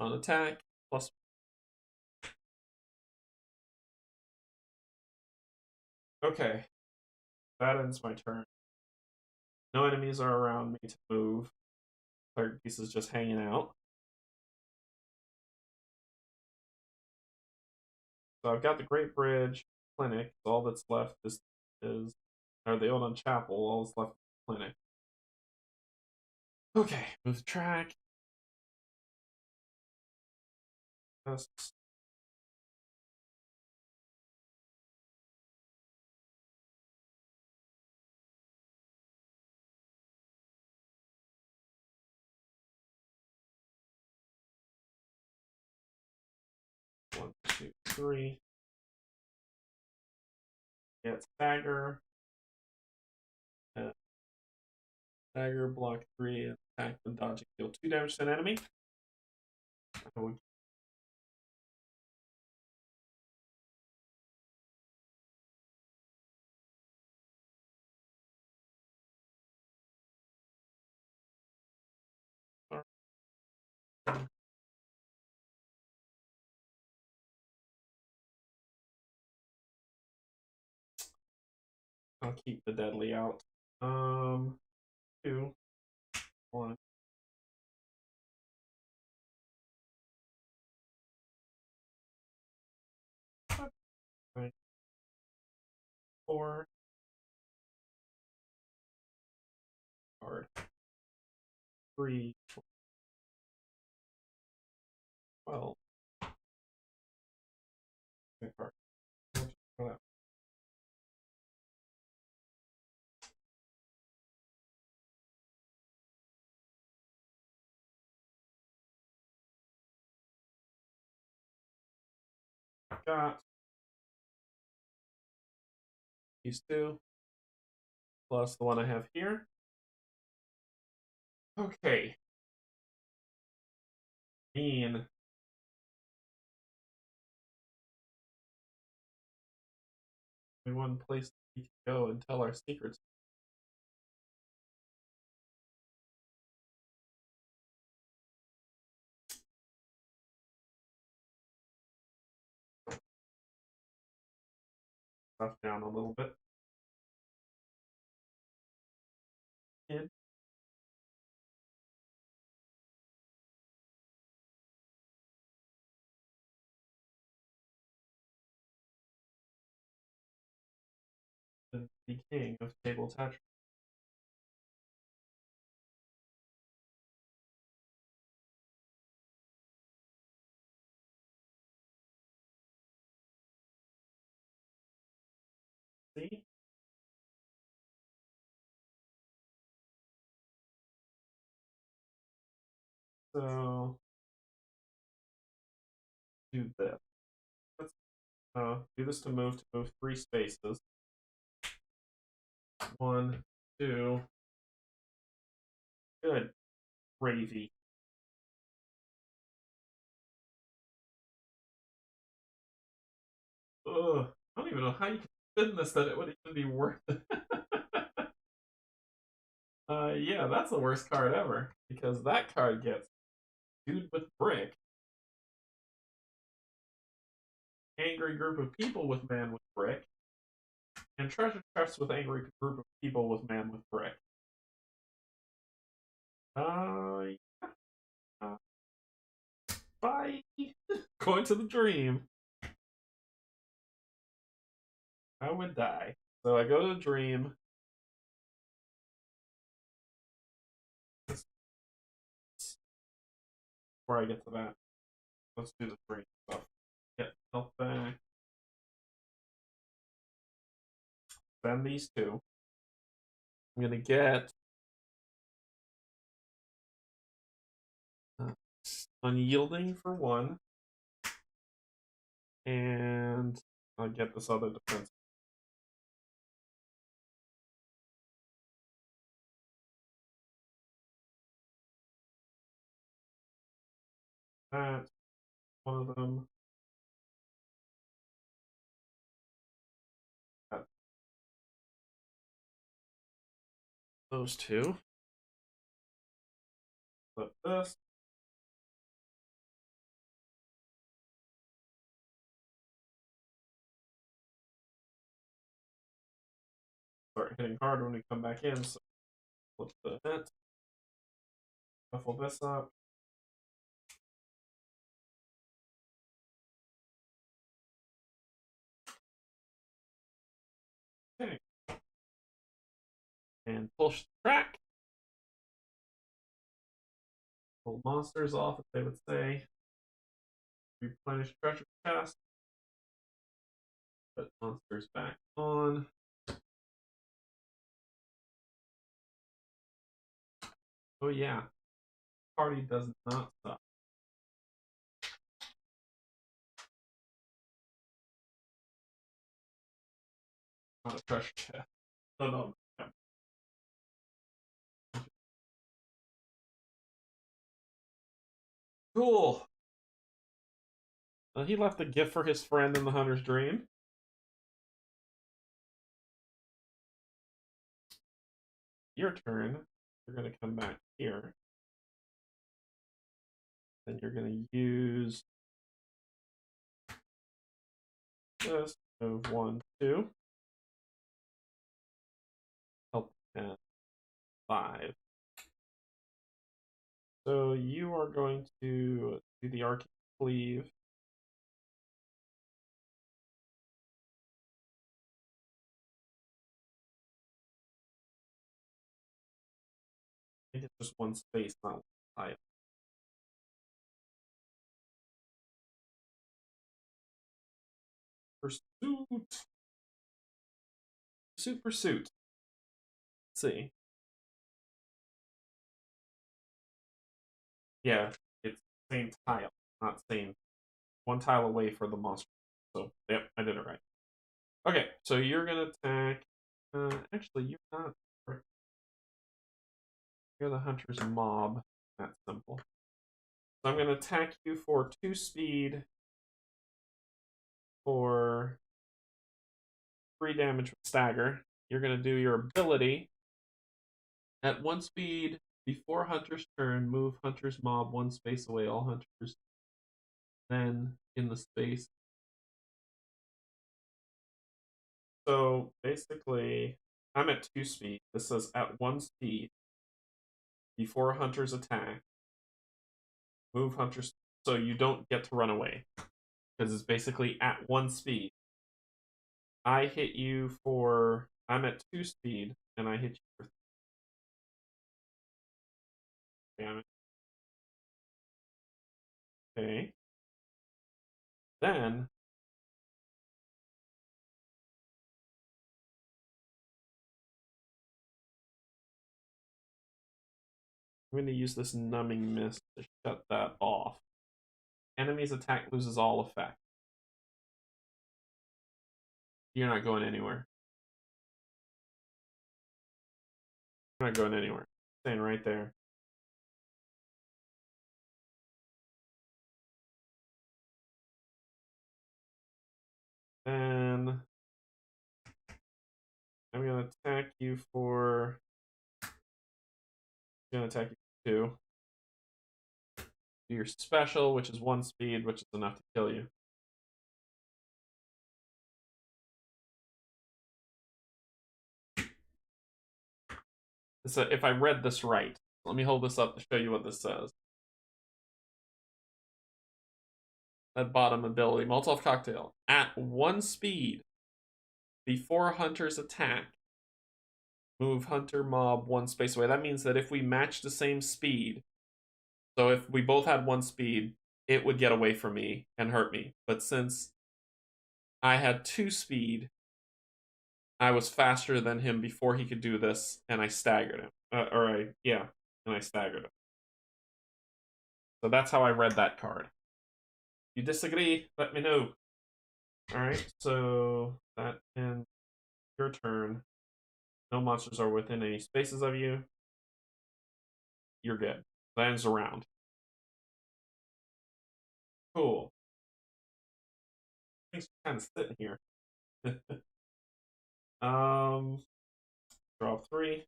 On attack, plus. Okay, that ends my turn. No enemies are around me to move. Cleric Beast is just hanging out. So I've got the Great Bridge, Clinic. All that's left is or the Old Chapel. All that's left is the Clinic. Okay, move track. Just 1, 2, 3. Get stagger. Stagger, block 3, and attack and dodge and deal 2 damage to an enemy. I will I'll keep the deadly out. 2, 1. 4. Card. 3. 12. Card. Got these 2 plus the one I have here. Okay. Mean. One place we can go and tell our secrets. Stuff down a little bit. Kid. The king of table touch. See? So do this. Let's do this to move 3 spaces. 1, 2. Good. Gravy. Ugh, I don't even know how you can spin this that it would even be worth it. Yeah, that's the worst card ever. Because that card gets Dude with Brick, Angry Group of People with Man with Brick, and Treasure Chests with Angry Group of People with Man with Brick. Yeah. Bye. Going to the dream. I would die. So I go to the dream. Before I get to that, let's do the dream stuff. Get health back. Spend these two. I'm gonna get Unyielding for one, and I'll get this other defense. That's one of them. Those two. Flip this. Start hitting hard when we come back in. So flip the net. Shuffle this up. Okay. And push the track. Pull monsters off, as they would say. Replenish treasure chest. Put monsters back on. Oh yeah. Party does not suck. Not a treasure chest. Oh no. Cool. He left a gift for his friend in the Hunter's Dream. Your turn. You're going to come back here. Then you're going to use this. Move 1, 2. Help 10, 5. So you are going to do the Arcane Cleave. I think it's just one space, not 5. Pursuit. Pursuit. Let's see. Yeah, it's the same tile, not same. One tile away for the monster. So, yep, I did it right. Okay, so you're going to attack. Actually, you're not. You're the hunter's mob. That's simple. So I'm going to attack you for 2 speed for 3 damage with stagger. You're going to do your ability. At 1 speed, before hunter's turn, move hunter's mob 1 space away. All hunters then in the space. So basically, I'm at 2 speed. This says at 1 speed, before a hunter's attack, move hunters so you don't get to run away. Because it's basically at 1 speed. I hit you for. I'm at 2 speed, and I hit you for. Damn it. Okay. Then. I'm going to use this numbing mist to shut that off. Enemy's attack loses all effect. You're not going anywhere. You're not going anywhere. Staying right there. And gonna attack you for. Gonna attack you for 2. Do your special, which is 1 speed, which is enough to kill you. So if I read this right, let me hold this up to show you what this says. That bottom ability, Molotov Cocktail. At 1 speed, before Hunter's attack, move Hunter Mob 1 space away. That means that if we match the same speed, so if we both had 1 speed, it would get away from me and hurt me. But since I had 2 speed, I was faster than him before he could do this, and I staggered him. And I staggered him. So that's how I read that card. If you disagree, let me know. Alright, so that ends your turn. No monsters are within any spaces of you. You're good. That ends the round. Cool. Things are kind of sitting here. Draw 3.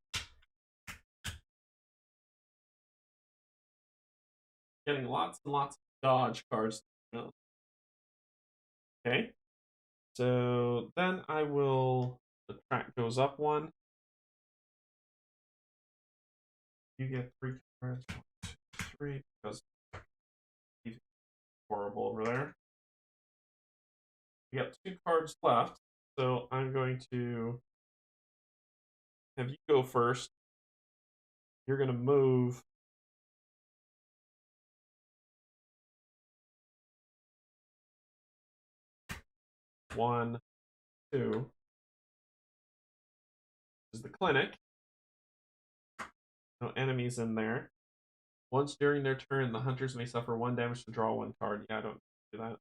Getting lots and lots of dodge cards. Okay. So then I will. The track goes up 1. You get 3 cards. 1, 2, 3. Because he's horrible over there. We got 2 cards left. So I'm going to have you go first. You're going to move. One, 2. This is the clinic. No enemies in there. Once during their turn, the hunters may suffer 1 damage to draw 1 card. Yeah, I don't do that.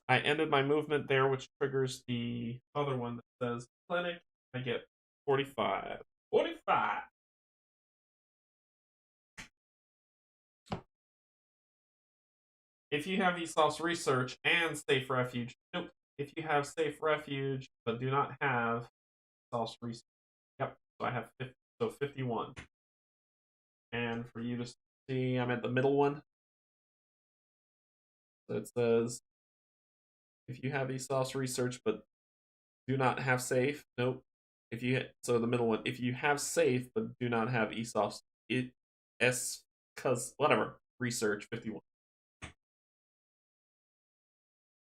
I ended my movement there, which triggers the other one that says clinic. I get 45. 45! If you have Esau's Research and Safe Refuge, nope. If you have Safe Refuge but do not have Esau's Research, yep. So I have 50, so 51. And for you to see, I'm at the middle one. So it says, if you have Esau's Research but do not have Safe, nope. If you so the middle one, if you have Safe but do not have Esau's cause whatever Research 51.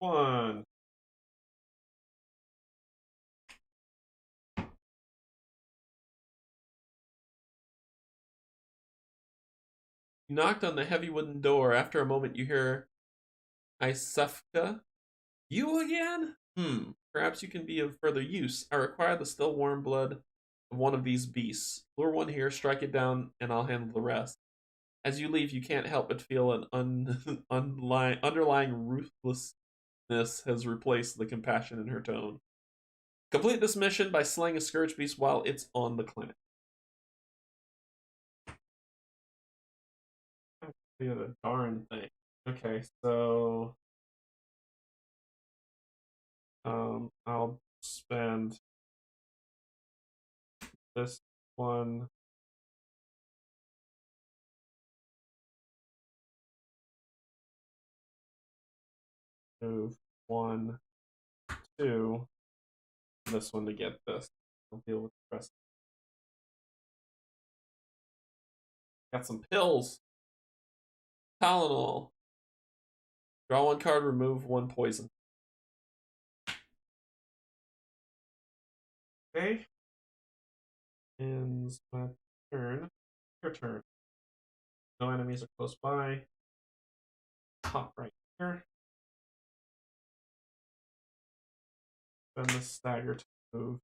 1. You knocked on the heavy wooden door. After a moment, you hear Isufka. You again? Perhaps you can be of further use. I require the still warm blood of one of these beasts. Lure one here, strike it down, and I'll handle the rest. As you leave, you can't help but feel an underlying ruthlessness has replaced the compassion in her tone. Complete this mission by slaying a scourge beast while it's on the clinic. The other darn thing. Okay, so I'll spend this one. Move 1, 2. This one to get this. I'll deal with the rest. Got some pills. Tylenol. Draw 1 card, remove 1 poison. Okay. Ends my turn. Your turn. No enemies are close by. Top right here. Spend the stagger to move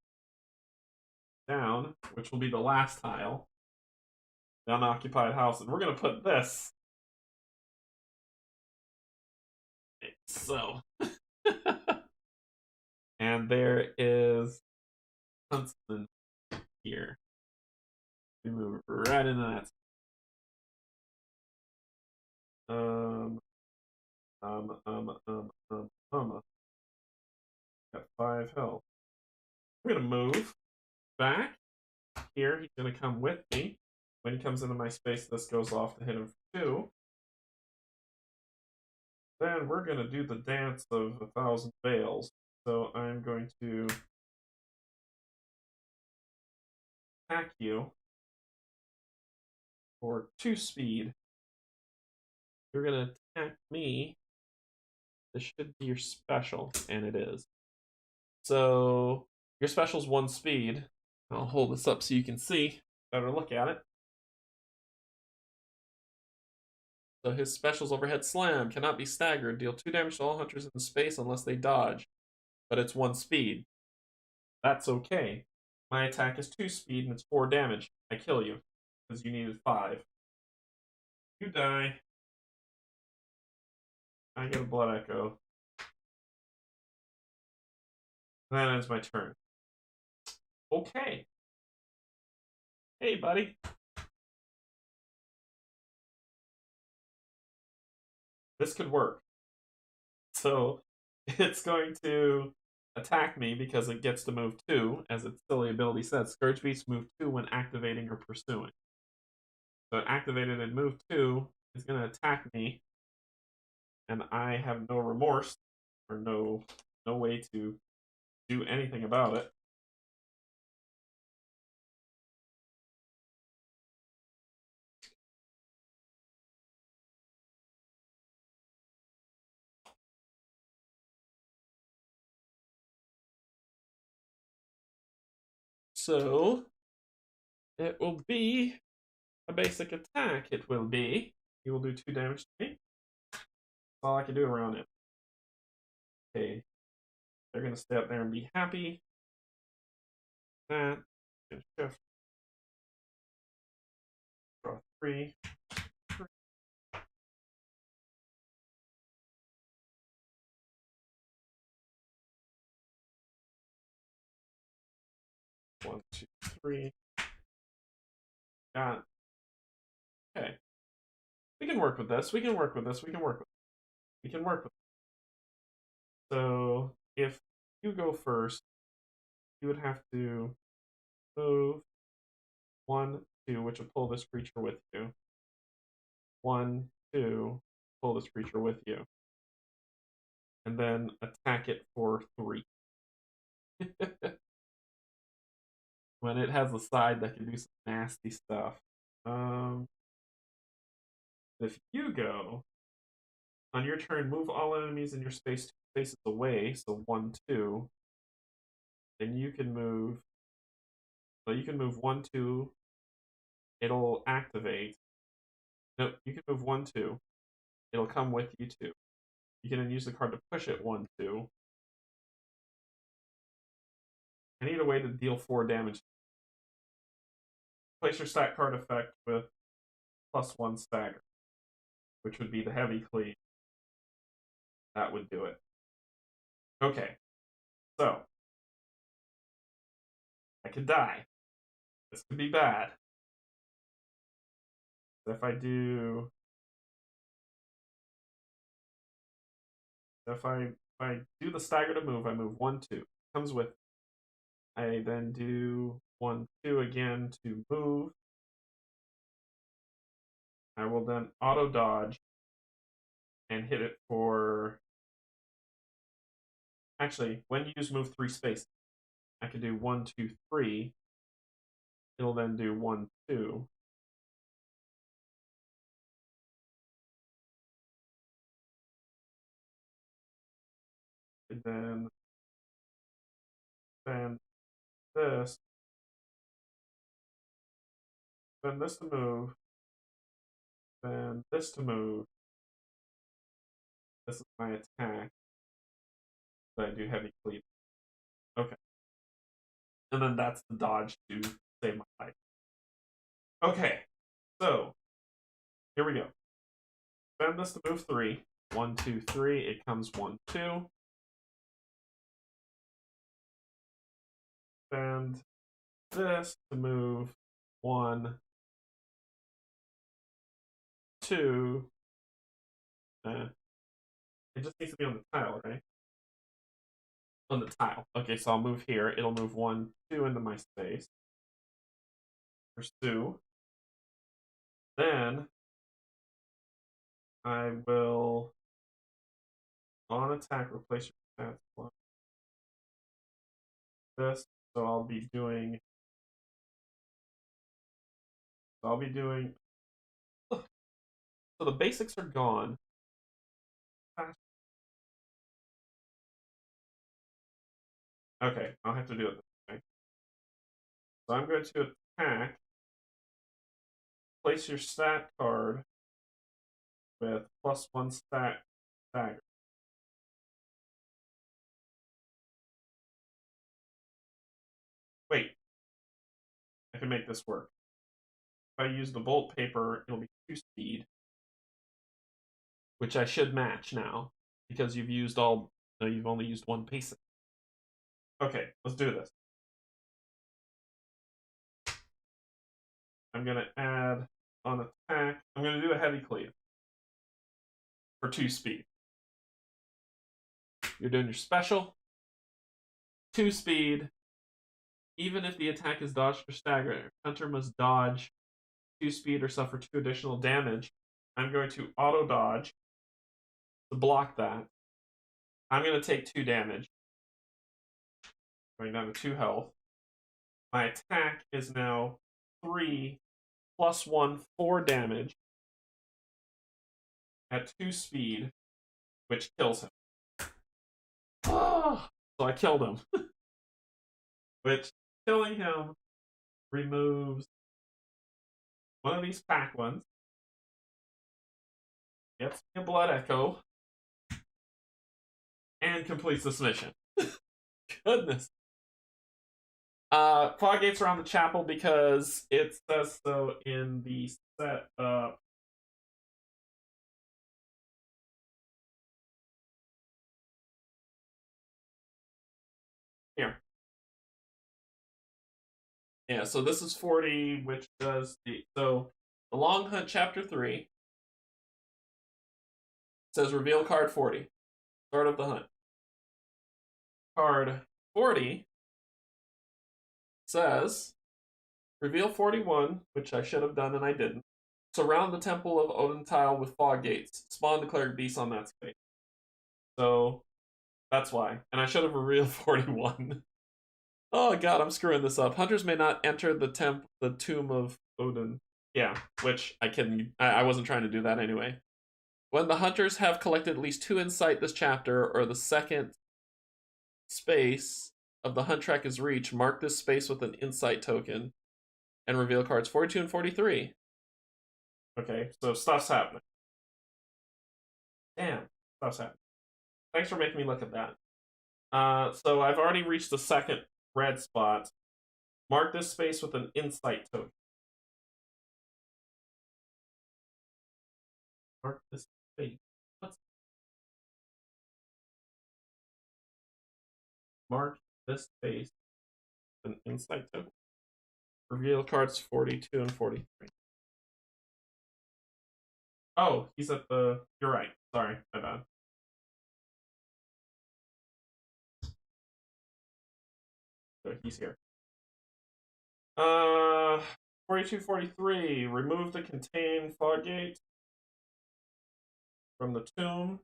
down, which will be the last tile. The unoccupied house. And we're going to put this. So. And there is Huntsman here. We move right into that. Got 5 health. I'm going to move back here. He's going to come with me. When he comes into my space, this goes off to hit him for 2. Then we're going to do the dance of 1,000 veils. So I'm going to attack you for 2 speed. You're going to attack me. This should be your special, and it is. So your special's 1 speed. I'll hold this up so you can see. Better look at it. So his special's Overhead Slam. Cannot be staggered. Deal 2 damage to all hunters in space unless they dodge. But it's 1 speed. That's okay. My attack is 2 speed and it's 4 damage. I kill you. Because you needed 5. You die. I get a Blood Echo. And that ends my turn. Okay. Hey, buddy. This could work. So it's going to attack me because it gets to move 2, as its silly ability says. Scourge Beast move 2 when activating or pursuing. So it activated and moved 2. It's going to attack me, and I have no remorse or no way to do anything about it. So it will be a basic attack. It will be. He will do 2 damage to me. That's all I can do around it. Okay. They're going to stay up there and be happy. That. Shift. Draw 3. 1, 2, 3. Got. Okay. We can work with this. We can work with this. We can work with this. We can work with this. So if you go first, you would have to move 1, 2, which will pull this creature with you. 1, 2, pull this creature with you. And then attack it for 3. When it has a side that can do some nasty stuff. If you go, on your turn, move all enemies in your space 2 spaces away, so 1, 2. Then you can move. So you can move 1, 2. It'll activate. Nope, you can move 1, 2. It'll come with you too. You can then use the card to push it 1, 2. I need a way to deal 4 damage. Place your stat card effect with +1 stagger, which would be the heavy cleave. That would do it. Okay, so I could die. This could be bad. If I do the stagger to move, I move 1, 2. Comes with. I then do 1, 2 again to move. I will then auto dodge and hit it for. Actually, when you use move 3 spaces, I can do 1, 2, 3. It'll then do 1, 2. And then this. Then this to move. Then this to move. This is my attack. But I do heavy cleave. Okay. And then that's the dodge to save my life. Okay. So, here we go. Spend this to move 3. 1, 2, 3. It comes 1, 2. Spend this to move 1, 2. It just needs to be on the tile, right? On the tile. Okay, so I'll move here. It'll move 1, 2 into my space. Pursue. Then I will, on attack, replace your stats block. This. So I'll be doing. So the basics are gone. Okay, I'll have to do it this way. So I'm going to attack. Place your stat card with +1 stat stagger. Wait, I can make this work. If I use the bolt paper, it'll be 2 speed, which I should match now because you've used all. No, you've only used 1 basic. Okay, let's do this. I'm gonna add on attack. I'm gonna do a heavy cleave for 2 speed. You're doing your special. 2 speed. Even if the attack is dodged or staggered, Hunter must dodge 2 speed or suffer 2 additional damage. I'm going to auto dodge to block that. I'm going to take 2 damage. Going down to 2 health. My attack is now 3 +1, 4 damage at 2 speed, which kills him. Oh, so I killed him. Which, killing him removes one of these pack ones. Gets me a blood echo. And completes this mission. Goodness. Fog gates around the chapel because it says so in the setup. Here. Yeah, so this is 40, which does the. So, the Long Hunt Chapter 3 says reveal card 40. Start of the hunt. Card 40 says reveal 41, which I should have done and I didn't. Surround the Temple of Untitled with fog gates. Spawn the Cleric Beast on that space. So, that's why. And I should have revealed 41. Oh god, I'm screwing this up. Hunters may not enter the tomb of Odin. Yeah, which I wasn't trying to do that anyway. When the hunters have collected at least 2 insight this chapter, or the second space of the hunt track is reached, mark this space with an insight token and reveal cards 42 and 43. Okay, so stuff's happening. Damn, stuff's happening. Thanks for making me look at that. So I've already reached the second red spot. Mark this space with an insight token. Mark this space. Mark this space with an insight token. Reveal cards 42 and 43. Oh, he's at the. You're right. Sorry, my bad. So he's here. 42, 43. Remove the contained fog gate from the tomb.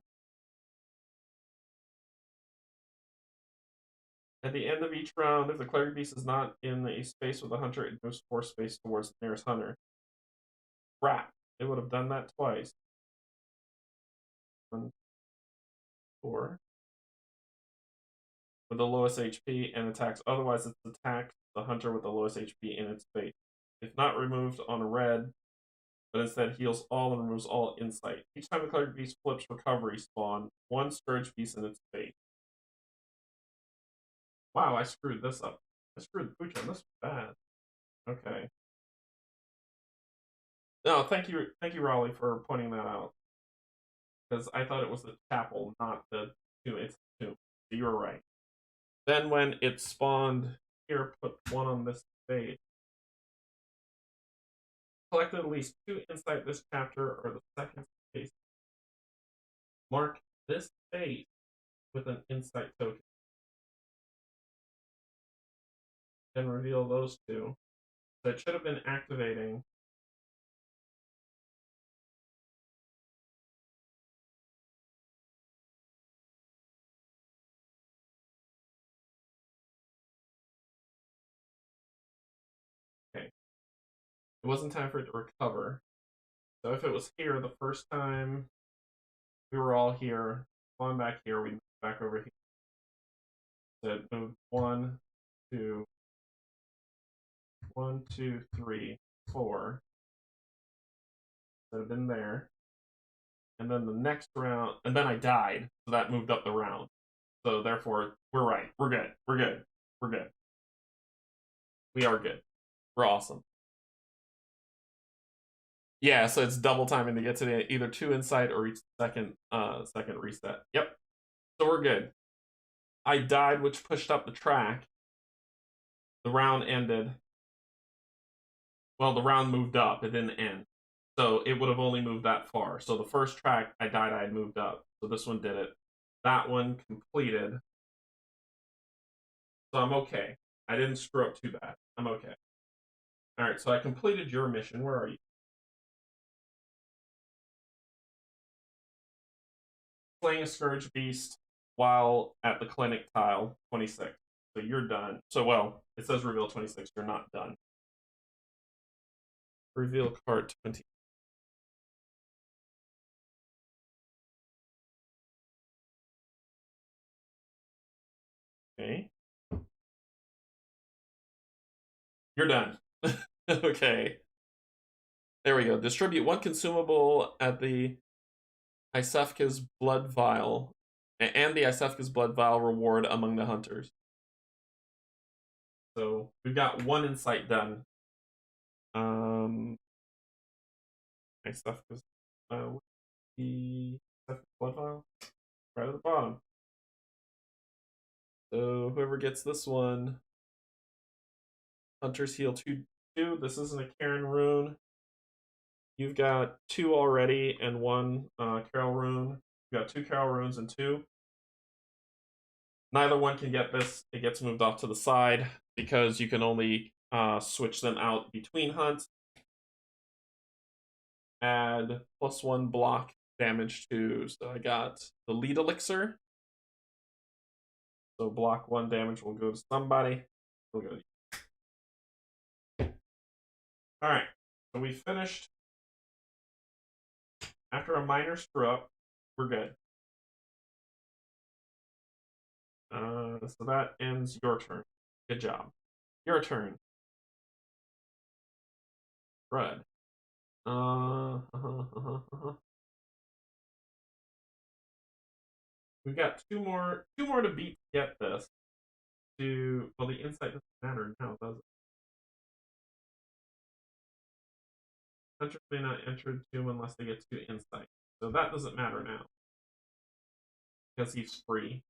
At the end of each round, if the Cleric Beast is not in a space with the hunter, it moves 4 space towards the nearest hunter. Crap. It would have done that twice. 1, 4. With the lowest HP and attacks. Otherwise, it attacks the hunter with the lowest HP in its space. If not removed on a red, but instead heals all and removes all insight. Each time the Cleric Beast flips recovery spawn, 1 Scourge Beast in its space. Wow, I screwed this up. I screwed the pooch on this bad. Okay. No, thank you, Raleigh, for pointing that out. Because I thought it was the chapel, not the tomb. It's the tomb. So you were right. Then when it spawned here, put 1 on this page. Collected at least 2 insight this chapter or the second space. Mark this space with an insight token. and reveal those two. So it should have been activating. Okay. It wasn't time for it to recover. So if it was here the first time we were all here, going back here, we moved back over here. So it moved 1, 2, 1, 2, 3, 4. That have been there. And then the next round, and then I died, so that moved up the round. So therefore, we're right. We're good. We're good. We're good. We are good. We're awesome. Yeah, so it's double timing to get to the either 2 insight or each second reset. Yep. So we're good. I died, which pushed up the track. The round ended. Well, the round moved up. It didn't end. So it would have only moved that far. So the first track I died, I had moved up. So this one did it. That one completed. So I'm okay. I didn't screw up too bad. I'm okay. All right, so I completed your mission. Where are you? Slaying a Scourge Beast while at the clinic tile, 26. So you're done. So, well, it says reveal 26. You're not done. Reveal card 20. Okay. You're done. Okay. There we go. Distribute 1 consumable at the Isefka's Blood Vial and the Isefka's Blood Vial reward among the hunters. So we've got 1 insight done. Isefka's the Blood Vial right at the bottom. So whoever gets this one, hunters heal 2. This isn't a Karen rune. You've got 2 already and 1 Carol rune. You've got 2 Carol runes and 2. Neither one can get this. It gets moved off to the side because you can only switch them out between hunts. Add +1 block damage to. So I got the lead elixir. So block 1 damage will go to somebody. We'll go to you. All right. So we finished. After a minor screw up, we're good. So that ends your turn. Good job. Your turn. Red. We've got two more to beat to get this. Well, the insight doesn't matter now, does it? Hunters may not enter tomb unless they get 2 insight. So that doesn't matter now. Because he's free.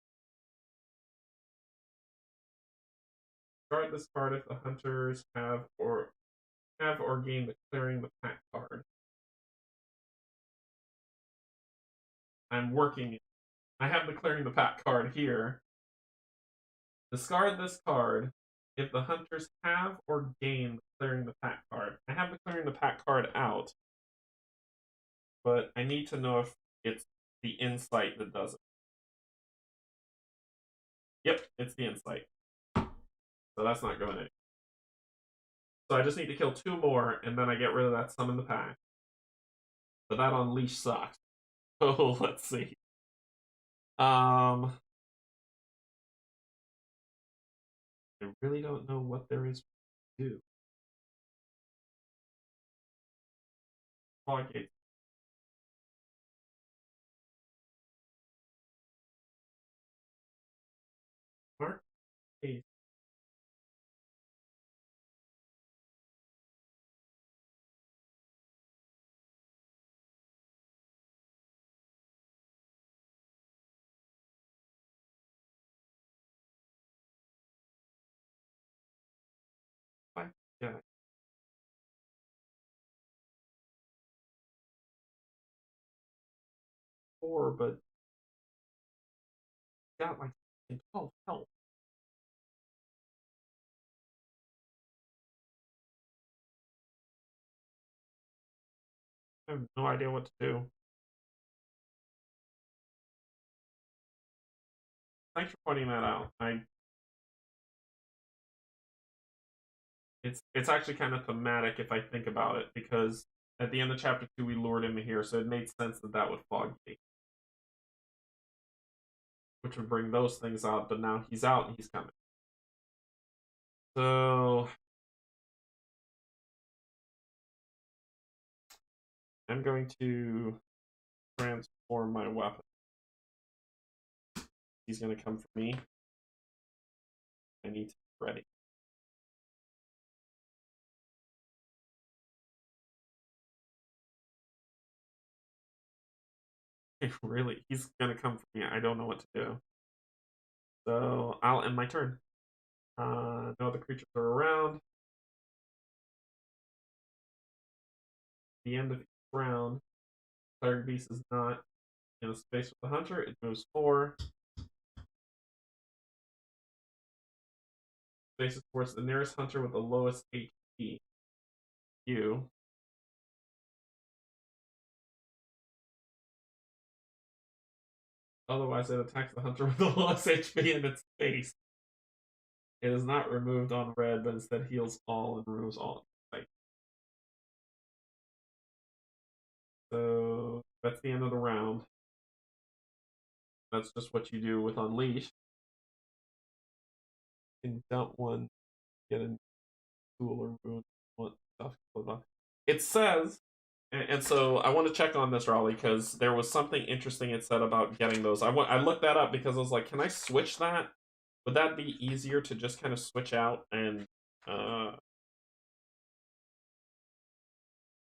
Discard this card if the hunters have or gained the clearing the pack card. I'm working. I have the clearing the pack card here. Discard this card if the hunters have or gain the clearing the pack card. I have the clearing the pack card out, but I need to know if it's the insight that does it. Yep, it's the insight. So that's not going in. So I just need to kill 2 more, and then I get rid of that summon the pack. But that unleash sucks. Oh, let's see. I really don't know what there is to do. Floodgates. Mark case. Yeah. 4, but got like 12 health. I have no idea what to do. Thanks for pointing that out. It's actually kind of thematic if I think about it, because at the end of chapter 2 we lured him here, so it made sense that that would fog gate, which would bring those things out. But now he's out and he's coming. So I'm going to transform my weapon. He's going to come for me. I need to be ready. Really? He's going to come for me. I don't know what to do. So I'll end my turn. No other creatures are around. The end of each round, Cleric Beast is not in a space with the hunter. It moves 4 spaces towards the nearest hunter with the lowest HP. You. Otherwise, it attacks the hunter with the lowest HP in its face. It is not removed on red, but instead heals all and removes all. Right. So that's the end of the round. That's just what you do with Unleash. You can dump one, get a tool or ruin one stuff. It says, and so I want to check on this, Raleigh, because there was something interesting it said about getting those. I looked that up because I was like, can I switch that? Would that be easier to just kind of switch out and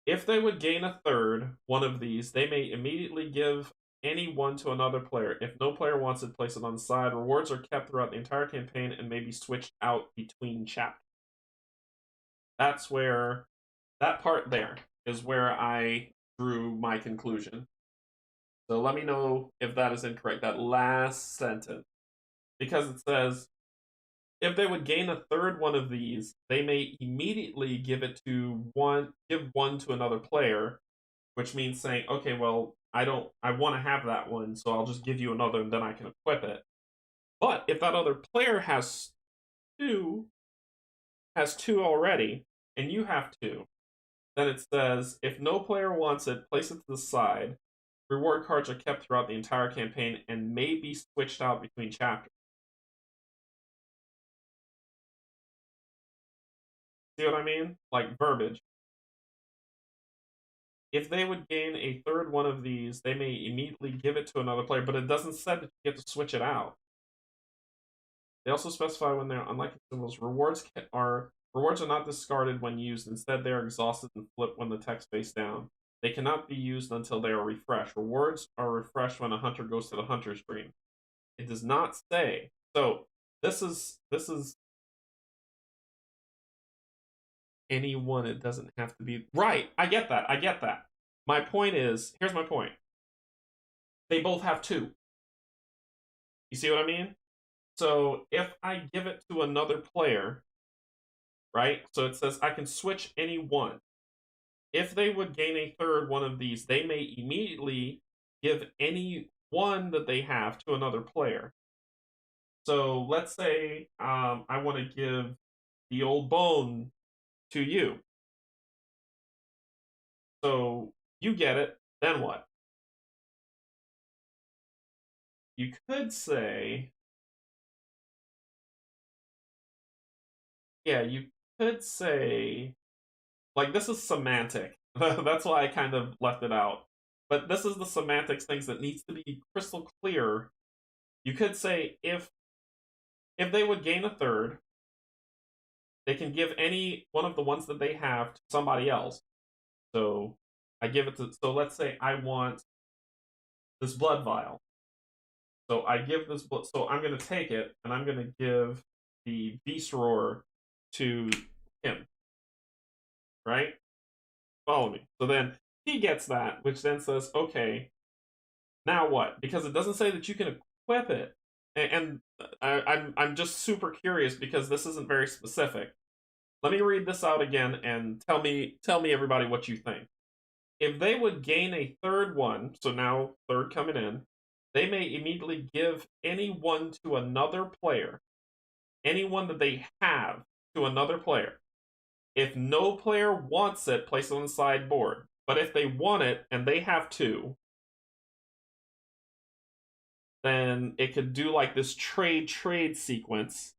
if they would gain a third one of these, they may immediately give any one to another player. If no player wants it, place it on the side. Rewards are kept throughout the entire campaign and may be switched out between chapters. That's where that part there is where I drew my conclusion. So let me know if that is incorrect, that last sentence. Because it says, if they would gain a third one of these, they may immediately give one to another player, which means saying, okay, well, I want to have that one, so I'll just give you another and then I can equip it. But if that other player has two already, and you have 2, then it says, if no player wants it, place it to the side. Reward cards are kept throughout the entire campaign and may be switched out between chapters. See what I mean? Like verbiage. If they would gain a third one of these, they may immediately give it to another player, but it doesn't say that you get to switch it out. They also specify when they're unlikely symbols. Rewards are not discarded when used. Instead, they are exhausted and flipped when the text face down. They cannot be used until they are refreshed. Rewards are refreshed when a hunter goes to the hunter's dream. It does not say. So this is anyone. It doesn't have to be right. I get that. My point is, here's my point. They both have 2. You see what I mean? So if I give it to another player, right? So it says I can switch any one. If they would gain a third one of these, they may immediately give any one that they have to another player. So let's say I want to give the old bone to you. So you get it, then what? You could say, yeah, you could say, like, this is semantic. That's why I kind of left it out. But this is the semantics things that needs to be crystal clear. You could say if they would gain a third, they can give any one of the ones that they have to somebody else. So I give it to. So let's say I want this blood vial. So I give this blood. So I'm going to take it and I'm going to give the beast roar to him. Right? Follow me. So then he gets that, which then says, okay, now what? Because it doesn't say that you can equip it. And I'm just super curious because this isn't very specific. Let me read this out again and tell me everybody what you think. if they would gain a third one, so now third coming in, they may immediately give any one to another player, anyone that they have to another player. If no player wants it, place it on the sideboard. But if they want it and they have two, then it could do like this trade sequence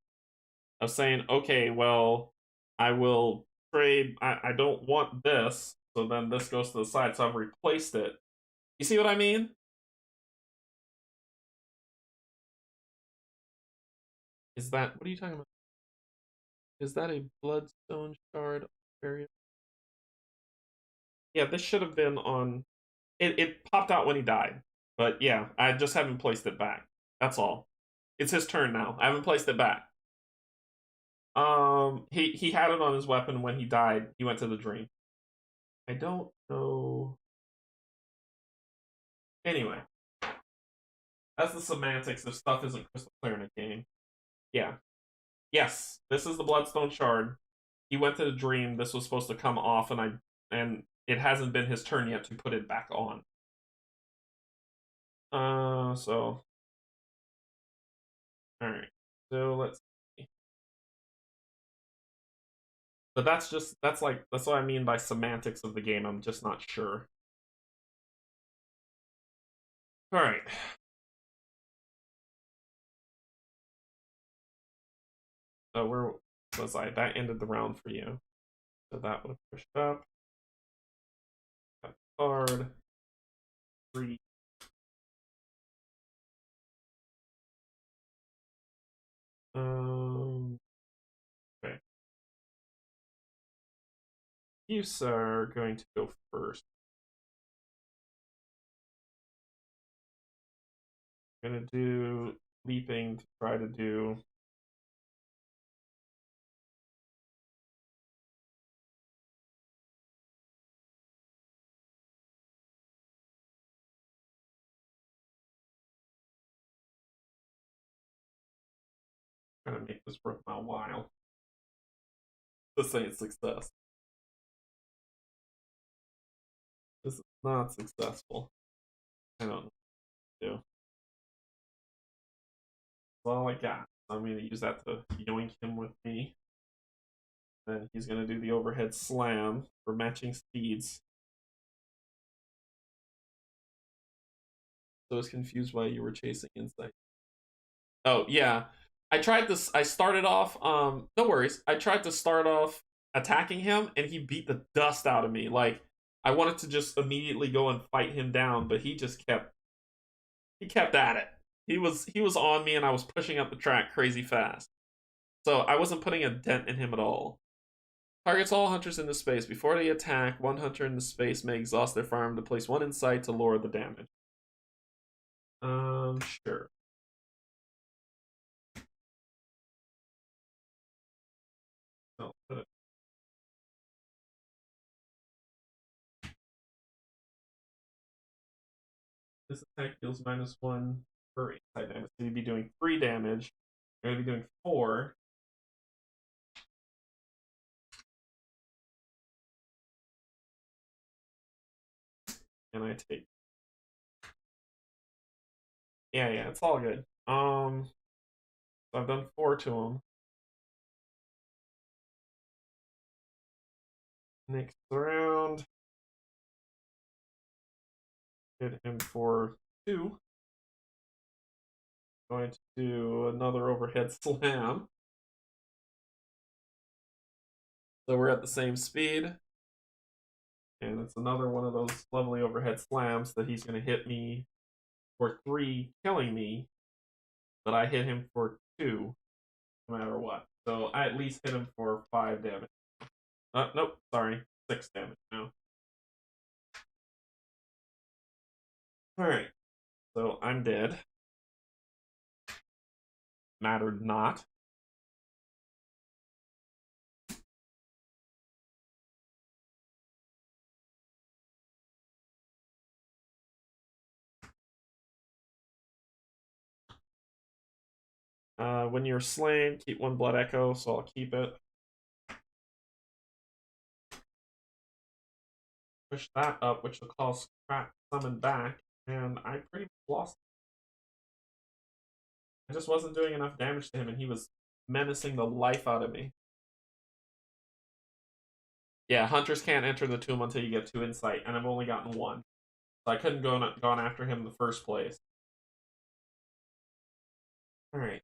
of saying, okay, well, I will trade. I don't want this, so then this goes to the side. So I've replaced it. You see what I mean? Is that what are you talking about? Is that a Bloodstone Shard area? Yeah, this should have been on. It popped out when he died, but yeah, I just haven't placed it back. That's all. It's his turn now. I haven't placed it back. He had it on his weapon when he died. He went to the dream. I don't know. Anyway, that's the semantics if stuff isn't crystal clear in a game. Yeah. Yes, this is the Bloodstone Shard. He went to the dream. This was supposed to come off, and it hasn't been his turn yet to put it back on. So all right. So let's see. But that's what I mean by semantics of the game. I'm just not sure. All right. So where was I? That ended the round for you. So that would have pushed up. Got card. 3. Okay. You, sir, are going to go first. I'm gonna do leaping to try to do. Trying to make this worth my while. This ain't success. This is not successful. I don't know what to do. That's all I got. I'm gonna use that to yoink him with me. Then he's gonna do the overhead slam for matching speeds. So I was confused why you were chasing insight. Oh yeah, I tried this. I started off. No worries. I tried to start off attacking him, and he beat the dust out of me. Like I wanted to just immediately go and fight him down, but he kept at it. He was on me, and I was pushing up the track crazy fast. So I wasn't putting a dent in him at all. Targets all hunters in the space. Before they attack, one hunter in the space may exhaust their firearm to place one insight to lower the damage. Sure. No, this attack deals -1 per insight damage. So you'd be doing 3 damage. You're going to be doing 4. And I take. Yeah, it's all good. So I've done 4 to him. Next round, hit him for 2. Going to do another overhead slam. So we're at the same speed. And it's another one of those lovely overhead slams that he's going to hit me for 3, killing me. But I hit him for 2, no matter what. So I at least hit him for 5 damage. Nope, sorry, 6 damage now. Alright, so I'm dead. Mattered not. When you're slain, keep 1 blood echo, so I'll keep it. push that up, which will cause crap summon back, and I pretty much lost. I just wasn't doing enough damage to him, and he was menacing the life out of me. Yeah, hunters can't enter the tomb until you get 2 insight, and I've only gotten 1. So I couldn't gone after him in the first place. Alright.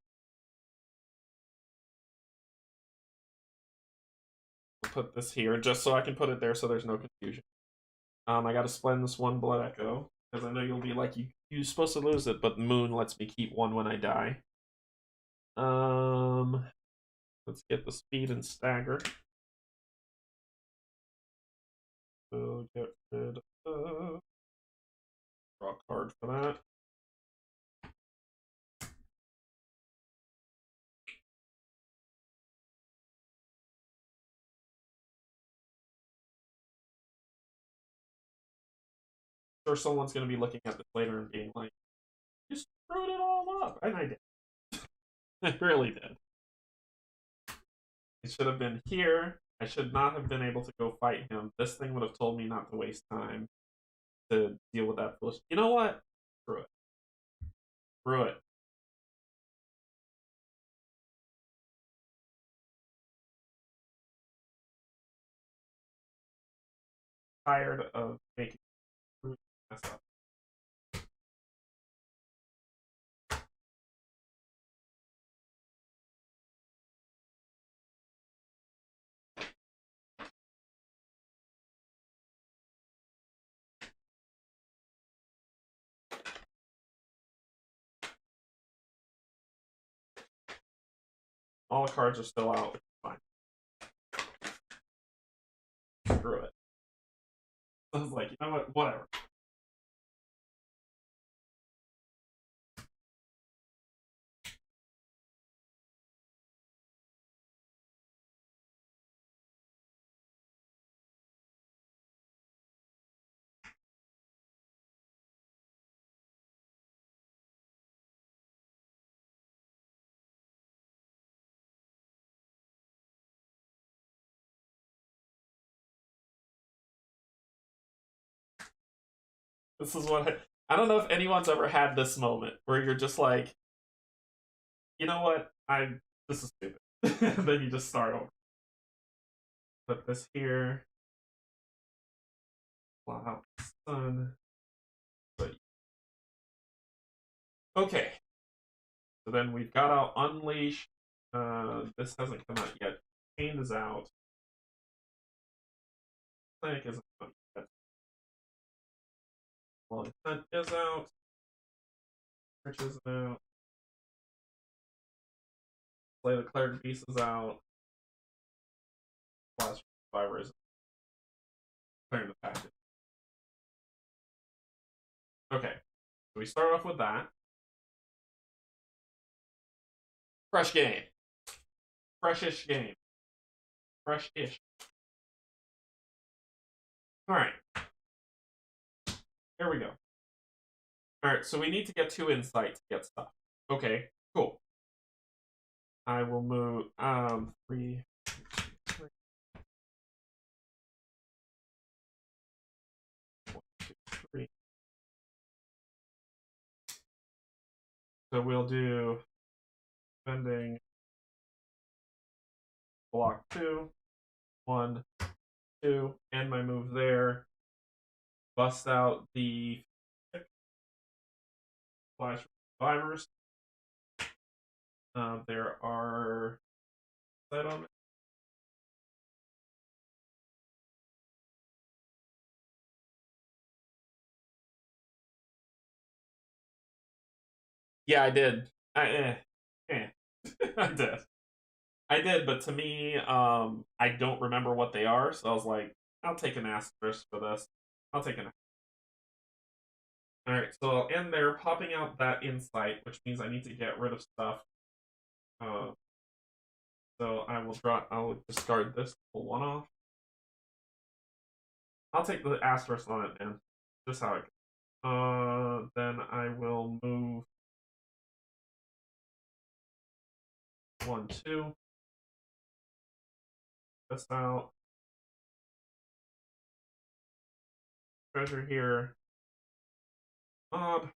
I'll put this here, just so I can put it there so there's no confusion. I gotta spend this 1 blood echo, because I know you'll be like, you're supposed to lose it, but Moon lets me keep 1 when I die. Let's get the speed and stagger. So get rid of draw a card for that. Sure, someone's gonna be looking at this later and being like, "You screwed it all up," and I did. I really did. It should have been here. I should not have been able to go fight him. This thing would have told me not to waste time to deal with that bullshit. You know what? Screw it. Screw it. Tired of making mess up. All the cards are still out. Fine. Screw it. I was like, you know what? Whatever. This is what I don't know if anyone's ever had this moment where you're just like, you know what? This is stupid. Then you just start over. Put this here. Blot out the sun. But okay. So then we've got our unleash. This hasn't come out yet. Pain is out. Cleric isn't out yet. Well, Intent is out. Rich is out. Play the Cleric Beast is out. Last Survivor is clearing the package. Okay. So we start off with that. Fresh game. Freshish game. Fresh-ish. Alright. Here we go. Alright, so we need to get 2 insight to get stuff. Okay, cool. I will move 3, 2, 3. 1, 2, 3. So we'll do spending block 2, 1, 2, and my move there. Bust out the flash survivors. There are that on. Yeah, I did. I did. I did, but to me, I don't remember what they are, so I was like, I'll take an asterisk for this. I'll take an. All right, so I'll end there, popping out that insight, which means I need to get rid of stuff. So I will draw. I'll discard this, pull 1 off. I'll take the asterisk on it, man. Just how it goes. Then I will move 1, 2. This out. treasure here. Mob.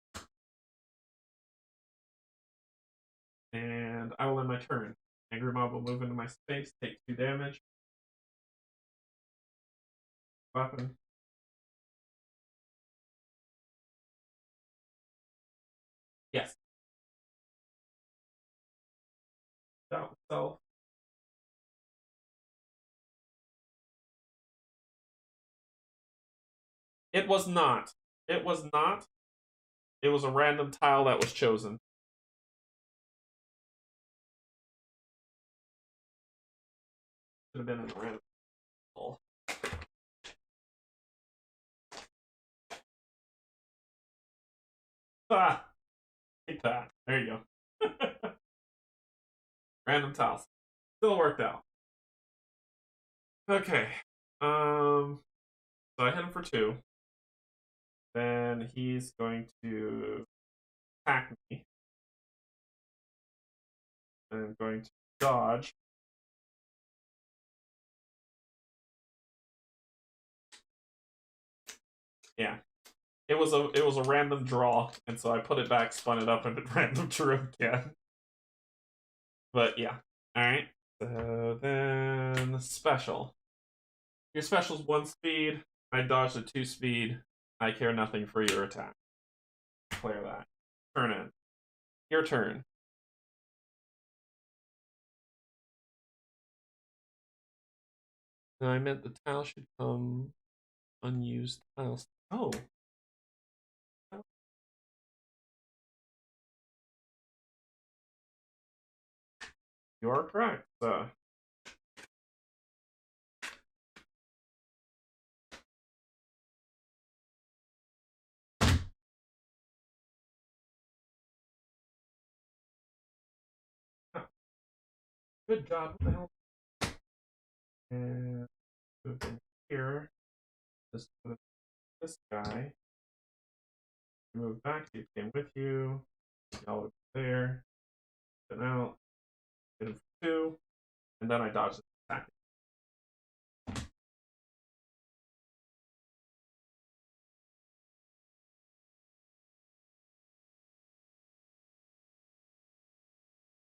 And I will end my turn. Angry mob will move into my space, take 2 damage. Weapon. Yes. That itself. It was not. It was not. It was a random tile that was chosen. Should have been in a random tile. Ah! Take that. There you go. Random tiles. Still worked out. Okay. So I hit him for 2. Then he's going to attack me. And I'm going to dodge. Yeah. It was a random draw, and so I put it back, spun it up, and it random drew again. But yeah. Alright. So then special. Your special's 1 speed. I dodged a 2 speed. I care nothing for your attack. Clear that. Turn in. Your turn. No, I meant the tile should come unused tiles. Oh. You are correct. Good job. What the hell? And move in here. Just put this guy. Move back. He came with you. Y'all there. Then out. Hit him for 2. And then I dodged the attack.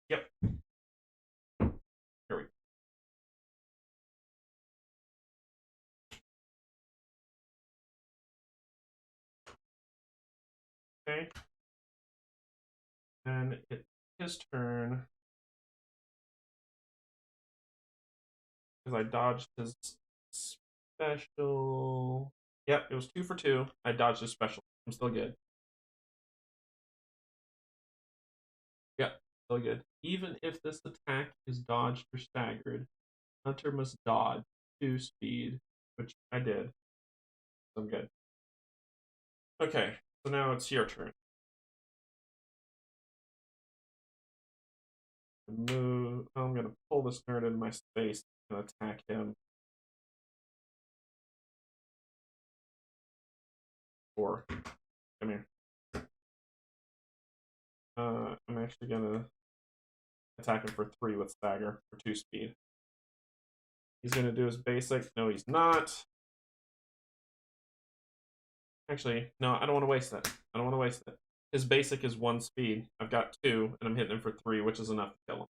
Yep. Here we go. Okay. And it's his turn. Because I dodged his special. Yep, it was 2 for 2. I dodged his special. I'm still good. Yep, still good. Even if this attack is dodged or staggered, Hunter must dodge 2 speed, which I did. So I'm good. Okay, so now it's your turn. Move. I'm gonna pull this nerd into my space and attack him. 4. Come here. I'm actually gonna attack him for 3 with stagger for 2 speed. He's gonna do his basic. No, he's not. Actually, no, I don't want to waste it. I don't want to waste it. His basic is 1 speed. I've got 2, and I'm hitting him for 3, which is enough to kill him.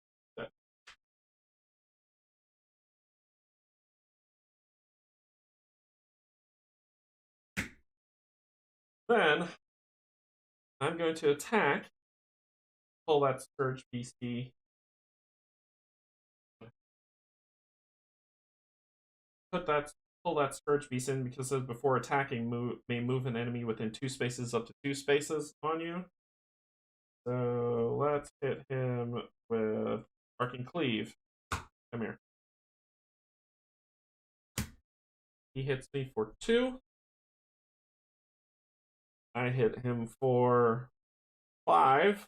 Then I'm going to attack. Pull that Scourge Beastie. Pull that Scourge Beast in because it says before attacking may move an enemy within 2 spaces up to 2 spaces on you. So let's hit him with Arcane Cleave. Come here. He hits me for 2. I hit him for 5,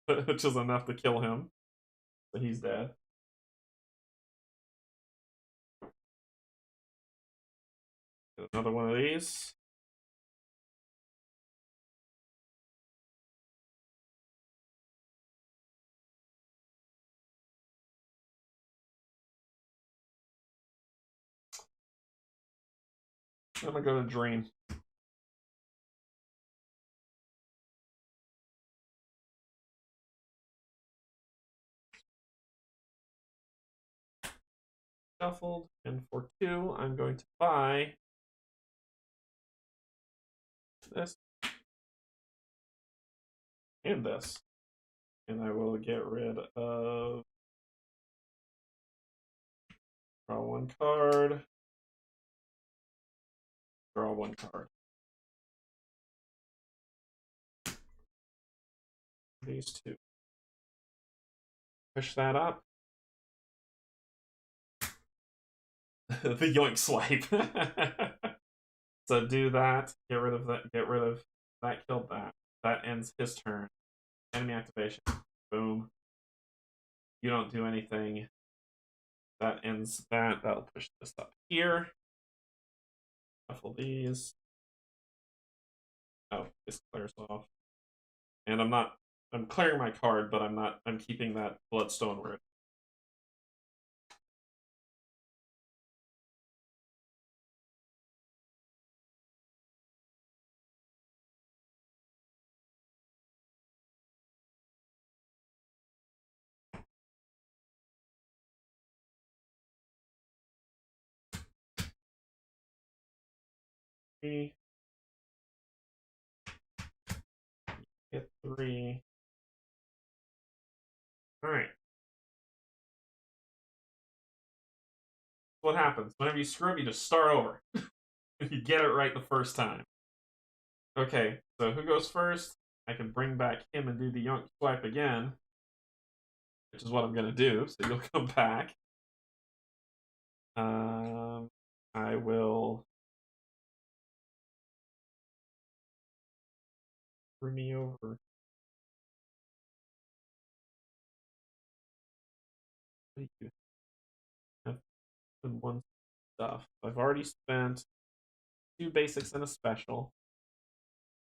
which is enough to kill him. So he's dead. Get another one of these. I'm gonna go to Dream. shuffled, and for 2, I'm going to buy this and this. And I will get rid of draw 1 card, draw 1 card. These 2. Push that up. The yoink swipe. So do that. Get rid of that. Get rid of that. Killed that. That ends his turn. Enemy activation. Boom. You don't do anything. That ends that. That'll push this up here. Shuffle these. Oh, this clears off. And I'm clearing my card, but I'm keeping that Bloodstone word. Get 3. Alright. What happens? Whenever you screw up, you just start over. You get it right the first time. Okay, so who goes first? I can bring back him and do the yoink swipe again, which is what I'm going to do, so you'll come back. I will bring me over. What do you have? One stuff. I've already spent 2 basics and a special.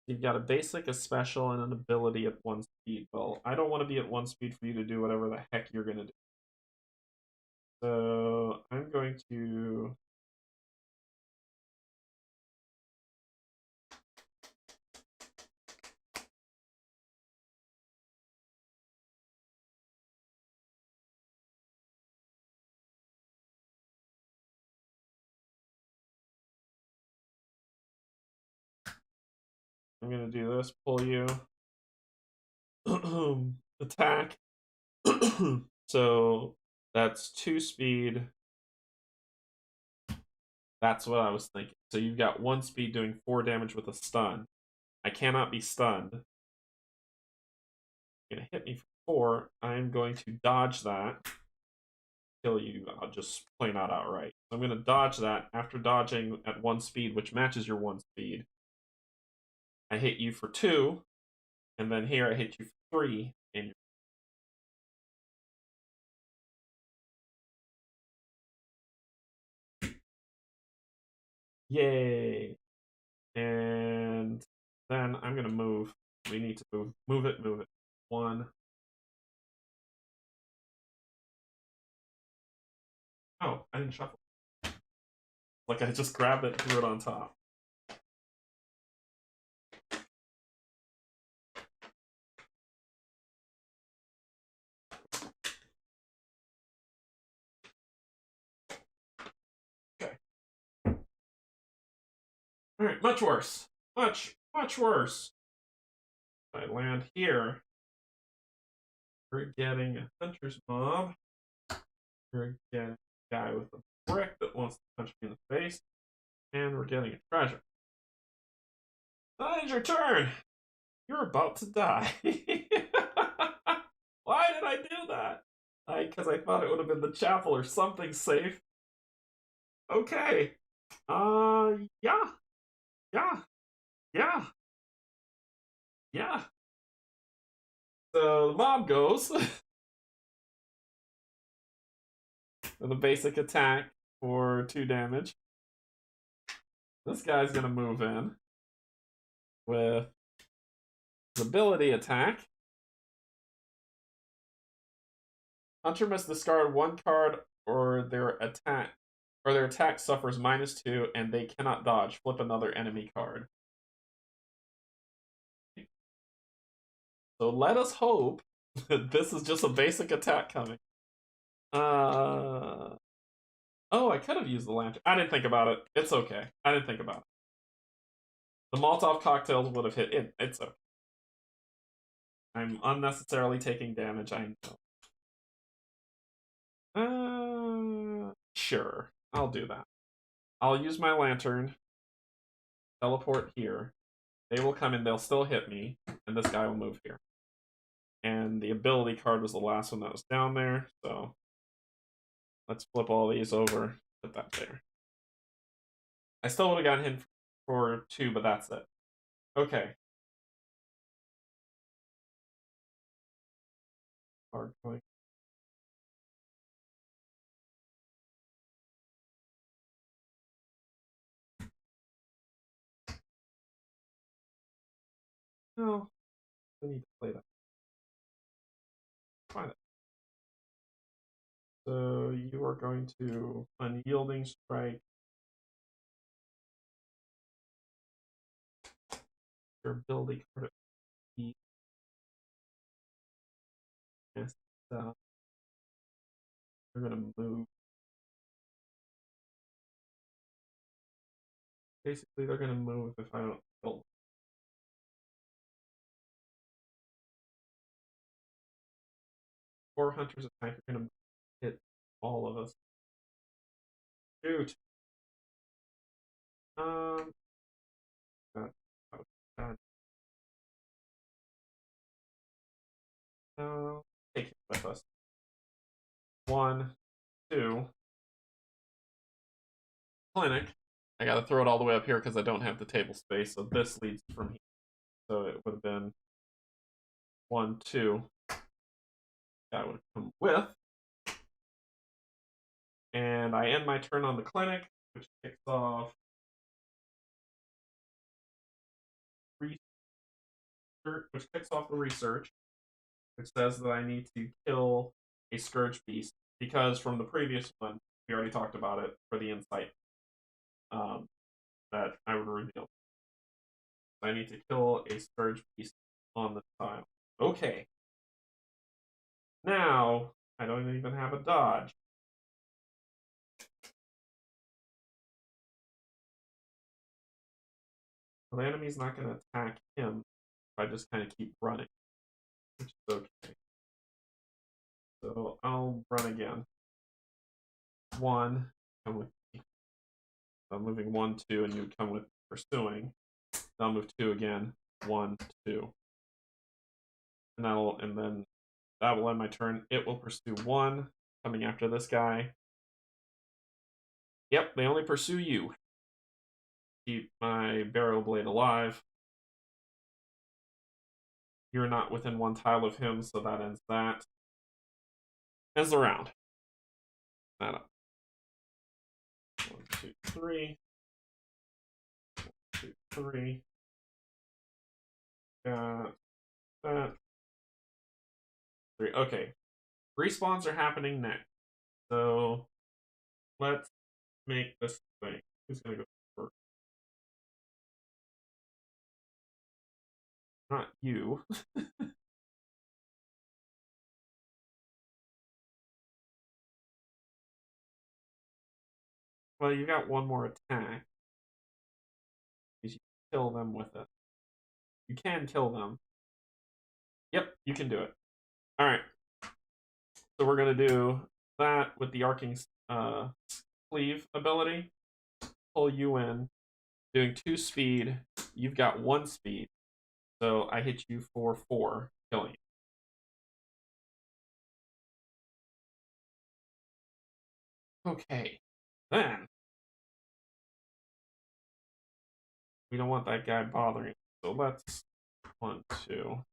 You've got a basic, a special, and an ability at 1 speed. Well, I don't want to be at 1 speed for you to do whatever the heck you're going to do. So I'm going to do this, pull you, attack. So that's 2 speed. That's what I was thinking. So you've got 1 speed doing 4 damage with a stun. I cannot be stunned. You're going to hit me for 4. I'm going to dodge that. Kill you just plain out outright. So I'm going to dodge that. After dodging at 1 speed, which matches your 1 speed, I hit you for 2. And then here I hit you for 3. And yay! And then I'm going to move. We need to move. Move it, move it. 1. Oh, I didn't shuffle. Like I just grabbed it and threw it on top. Okay. Alright, much worse. Much worse. If I land here, we're getting a hunter's mob. We're getting a guy with a brick that wants to punch me in the face. And we're getting a treasure. That is your turn. You're about to die. Why did I do that? Because I thought it would have been the chapel or something safe. Okay. Yeah. So the mob goes. With a basic attack for 2 damage. This guy's gonna move in with his ability attack. Hunter must discard 1 card or their attack suffers -2 and they cannot dodge. Flip another enemy card. So let us hope that this is just a basic attack coming. Oh, I could have used the lantern. I didn't think about it. It's okay. I didn't think about it. The Molotov cocktails would have hit it. It's okay. I'm unnecessarily taking damage, I know. Sure. I'll do that. I'll use my lantern, teleport here. They will come in, they'll still hit me, and this guy will move here. And the ability card was the last one that was down there, so let's flip all these over, put that there. I still would have gotten hit for 2, but that's it. Okay. Hard point. No, I need to play that. Find it. So you are going to unyielding strike. Your ability card. Yes. They're gonna move. Basically, they're gonna move if I don't kill them. 4 hunters attack are gonna hit all of us. Shoot. Um. God, God. No. Take it with us. 1, 2. Clinic. I gotta throw it all the way up here because I don't have the table space, so this leads from here. So it would have been 1, 2. That would have come with. And I end my turn on the clinic, which kicks off the research, which says that I need to kill a Scourge Beast, because from the previous one, we already talked about it for the insight that I would reveal. I need to kill a Scourge Beast on the tile. Okay. Now, I don't even have a dodge. The enemy's not going to attack him if I just kind of keep running, which is okay. So I'll run again. 1, come with me. I'm moving 1, 2, and you would come with pursuing. Then I'll move 2 again. 1, 2. And then that will end my turn. It will pursue 1, coming after this guy. Yep, they only pursue you. Keep my Barrow Blade alive. You're not within 1 tile of him, so that ends that. Ends the round. That up. 1, 2, 3. 1, 2, 3. Got that. 3. Okay. Respawns are happening next. So let's make this thing. Who's gonna go first? Not you. Well, you got 1 more attack. You kill them with it. You can kill them. Yep, you can do it. Alright. So we're going to do that with the Arcing Cleave ability. Pull you in. Doing 2 speed. You've got 1 speed. So I hit you for 4, killing you. Okay. Then we don't want that guy bothering. So let's 1, 2.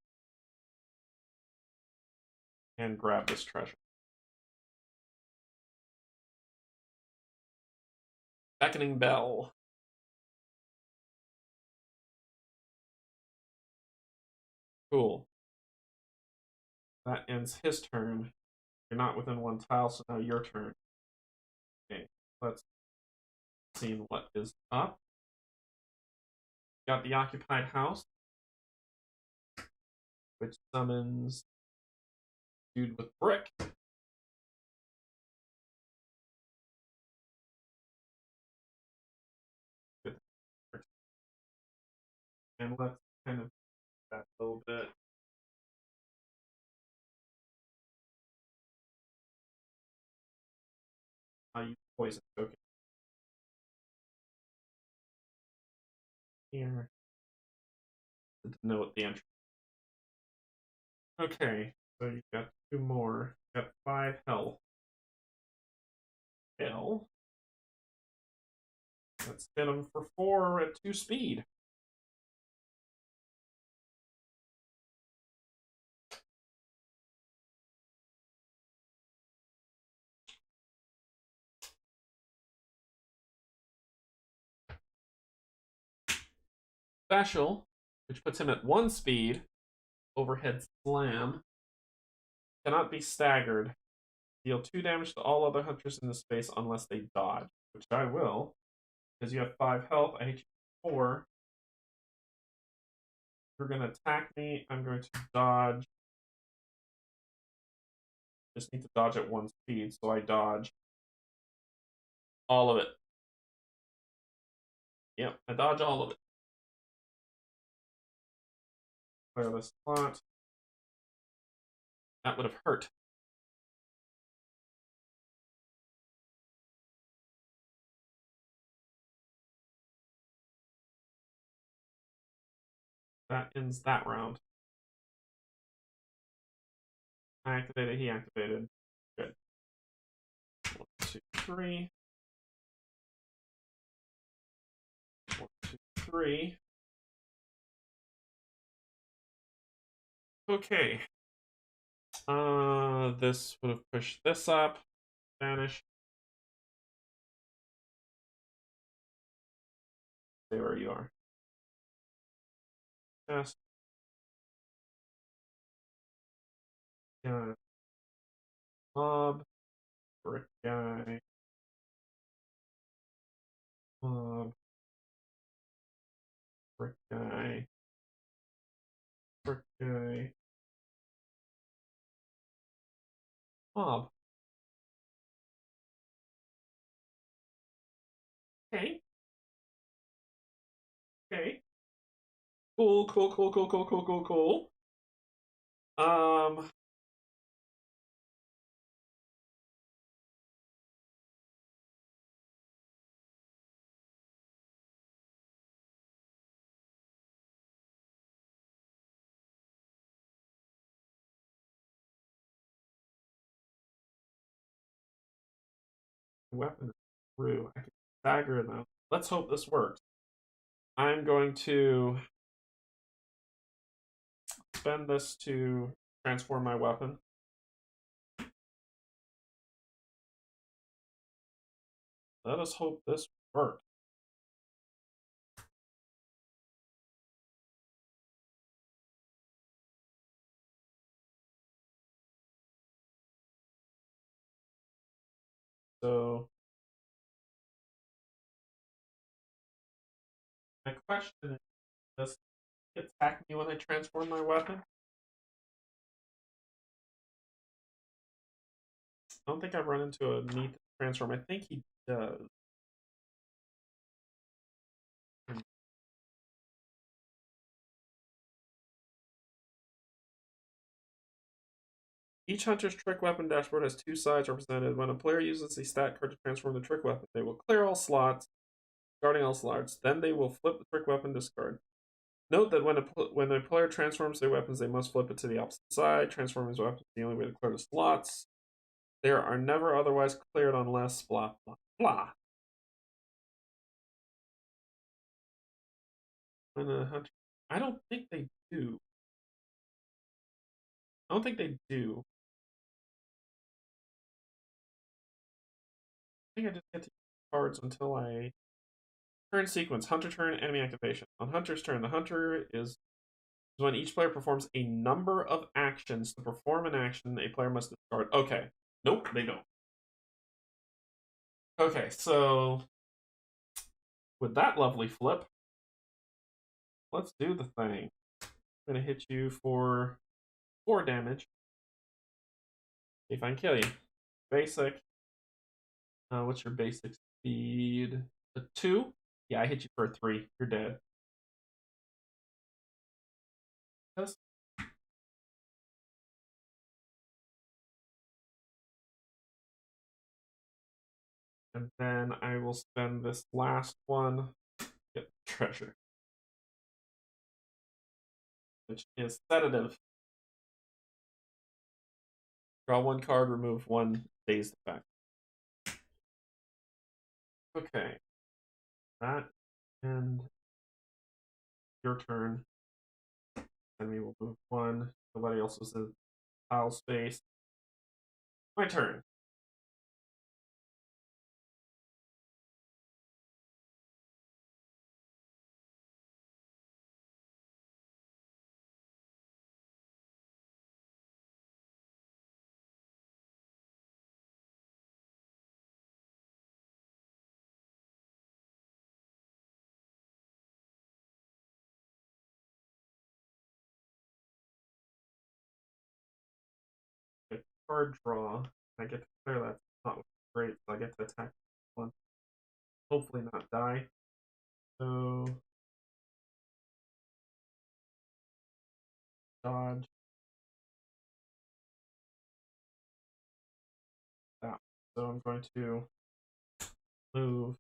And grab this treasure. Beckoning Bell. Cool. That ends his turn. You're not within 1 tile, so now your turn. Okay, let's see what is up. Got the Occupied House, which summons dude with brick. And let's kind of that a little bit. I use poison token here to denote the entry. Okay, so you've got 2 more. You've got 5 health. Hell. Let's hit him for 4 at 2 speed. Special, which puts him at 1 speed. Overhead slam. Cannot be staggered. Deal 2 damage to all other hunters in the space unless they dodge, which I will. Because you have 5 health, I hit you for 4. You're going to attack me. I'm going to dodge. Just need to dodge at 1 speed, so I dodge all of it. Yep, I dodge all of it. Clear this slot. That would have hurt. That ends that round. I activated, he activated. Good. 1, 2, 3. 1, 2, 3. Okay. This would have pushed this up. Vanish. Stay where you are. Yes. Yeah. Mob. Brick guy. Mob. Brick guy. Brick guy. Mob. Okay. Okay. Cool, cool, cool, cool, cool, cool, cool, cool. Weapon through. I can stagger them. Let's hope this works. I'm going to spend this to transform my weapon. Let us hope this works. So, my question is, does he attack me when I transform my weapon? I don't think I've run into a need to transform. I think he does. Each hunter's trick weapon dashboard has 2 sides represented. When a player uses a stat card to transform the trick weapon, they will clear all slots, discarding all slots. Then they will flip the trick weapon discard. Note that when a player transforms their weapons, they must flip it to the opposite side. Transforming his weapons is the only way to clear the slots. They are never otherwise cleared unless blah blah blah. When a hunter, I don't think they do. I don't think they do. I think I just get to use cards until I turn sequence. Hunter turn, enemy activation. On Hunter's turn, the Hunter is when each player performs a number of actions. To perform an action, a player must discard. Okay. Nope, they don't. Okay, so with that lovely flip, let's do the thing. I'm gonna hit you for 4 damage. See if I can kill you. Basic. What's your basic speed? A 2? Yeah, I hit you for a 3. You're dead. And then I will spend this last one to get the treasure, which is sedative. Draw one card, remove one dazed effect. Okay. That and your turn. Then we will move one. Nobody else was in tile space. My turn. Okay, card draw. I get to clear that. Not great, so I get to attack one. Hopefully not die. So dodge that. So I'm going to move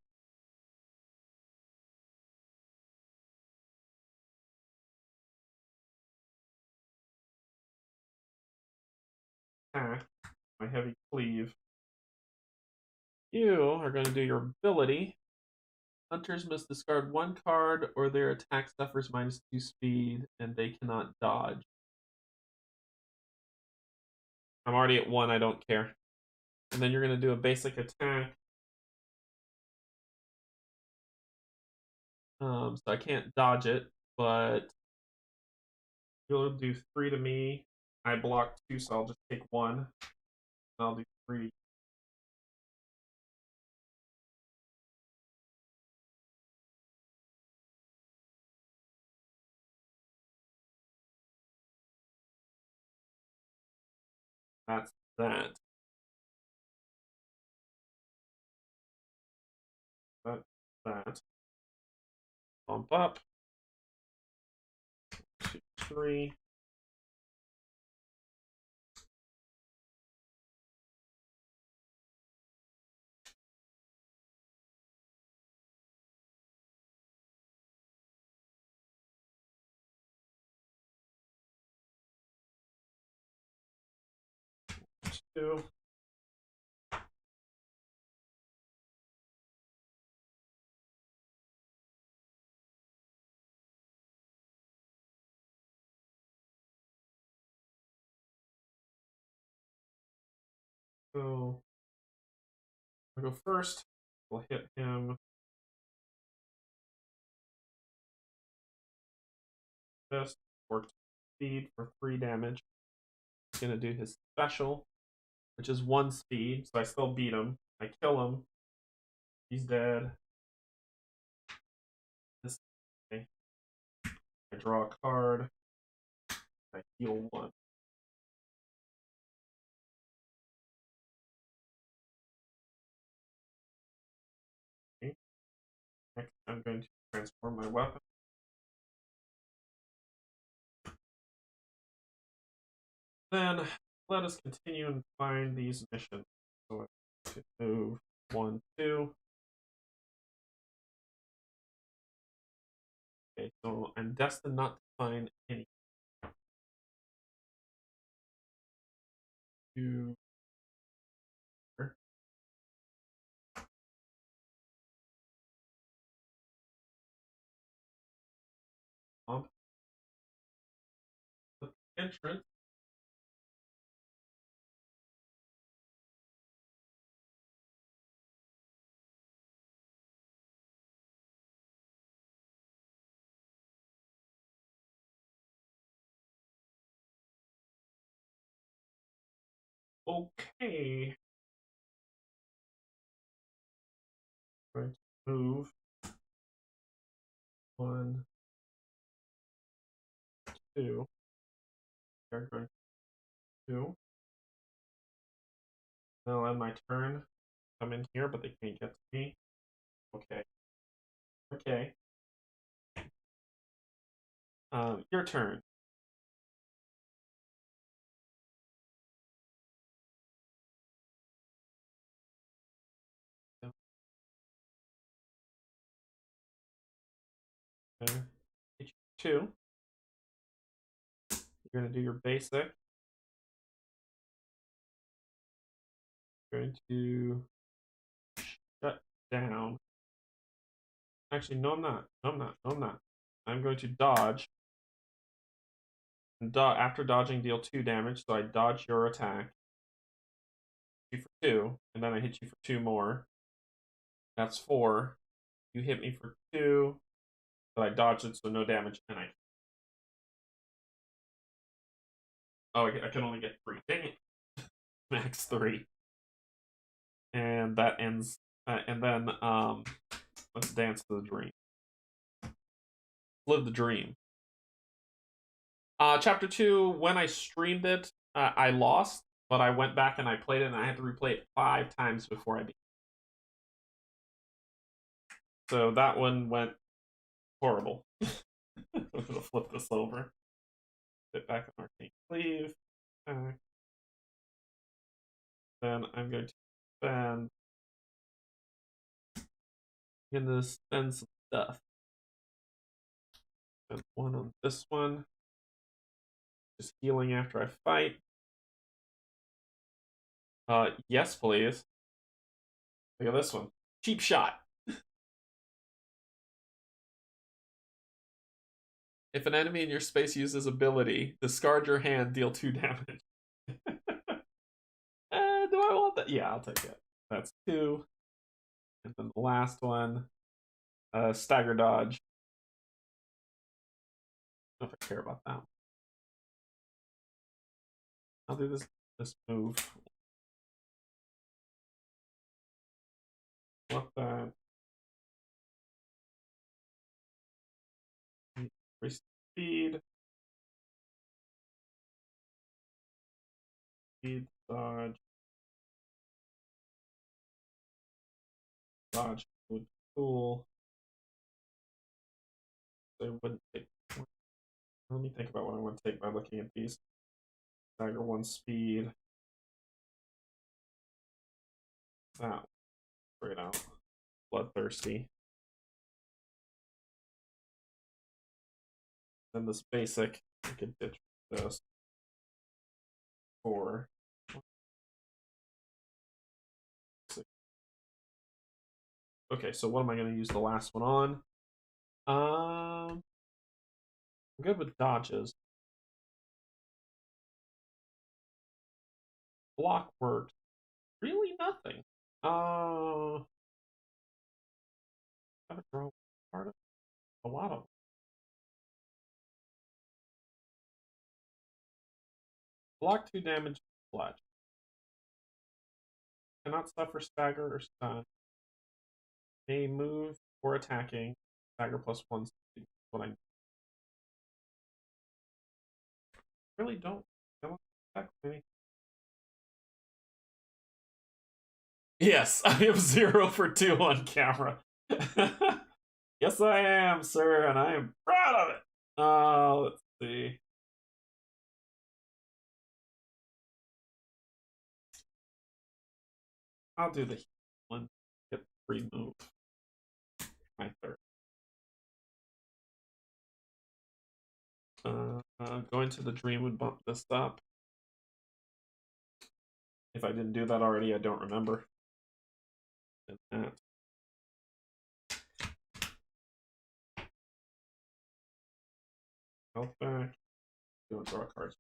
attack my heavy cleave. You are going to do your ability. Hunters must discard one card or their attack suffers -2 speed and they cannot dodge. I'm already at 1, I don't care. And then you're going to do a basic attack. So I can't dodge it, but you'll do 3 to me. I block 2, so I'll just take 1. And I'll do 3. That's that. That's that. Bump up. 2, 3. 2. So I'll go first. We'll hit him. Just for speed for 3 damage. He's going to do his special, which is 1 speed, so I still beat him. I kill him. He's dead. This okay. I draw a card. I heal 1. Okay. Next, I'm going to transform my weapon. Then let us continue and find these missions. So I'm going to move 1, 2. Okay, so I'm destined not to find any. 2. Pump. Entrance. Okay. I'm going to move 1, 2. They're going to 2. They'll end my turn. Come in here, but they can't get to me. Okay. Okay. Your turn. Okay. Hit you for 2. You're going to do your basic. Going to shut down. Actually, no, I'm not. No, I'm not. No, I'm not. I'm going to dodge. And after dodging, deal 2 damage. So I dodge your attack. Hit you for 2, and then I hit you for 2 more. That's 4. You hit me for 2, but I dodged it, so no damage, and I. Oh, I can only get 3. Dang it. Max 3. And that ends. And then let's dance to the dream. Live the dream. Chapter 2, when I streamed it, I lost, but I went back and I played it, and I had to replay it 5 times before I beat it. So that one went horrible. I'm going to flip this over. Put back on Arcane Cleave. Then I'm going to spend. I'm going to spend some stuff. Spend 1 on this one. Just healing after I fight. Yes, please. Look at this one. Cheap shot. If an enemy in your space uses ability, discard your hand, deal 2 damage. Do I want that? Yeah, I'll take it. That's 2. And then the last one, stagger dodge. I don't know if I care about that one. I'll do this move. What that? Increase speed. Speed, dodge. Dodge would be cool. They wouldn't take. Let me think about what I want to take by looking at these. Stagger 1 speed. That straight out. Bloodthirsty. Then this basic, I could ditch this. 4. 6. Okay, so what am I going to use the last one on? I'm good with dodges. Block works. Really nothing. Gotta throw part of a lot of them. Block 2 damage, flash. Cannot suffer stagger or stun. May move or attacking. Stagger +1. What I really don't attack me. Yes, I am 0 for 2 on camera. Yes, I am, sir, and I am proud of it. Let's see. I'll do the one. Get free move. My third. Going to the dream would bump this up. If I didn't do that already, I don't remember. And that. Health back. Go and draw cards.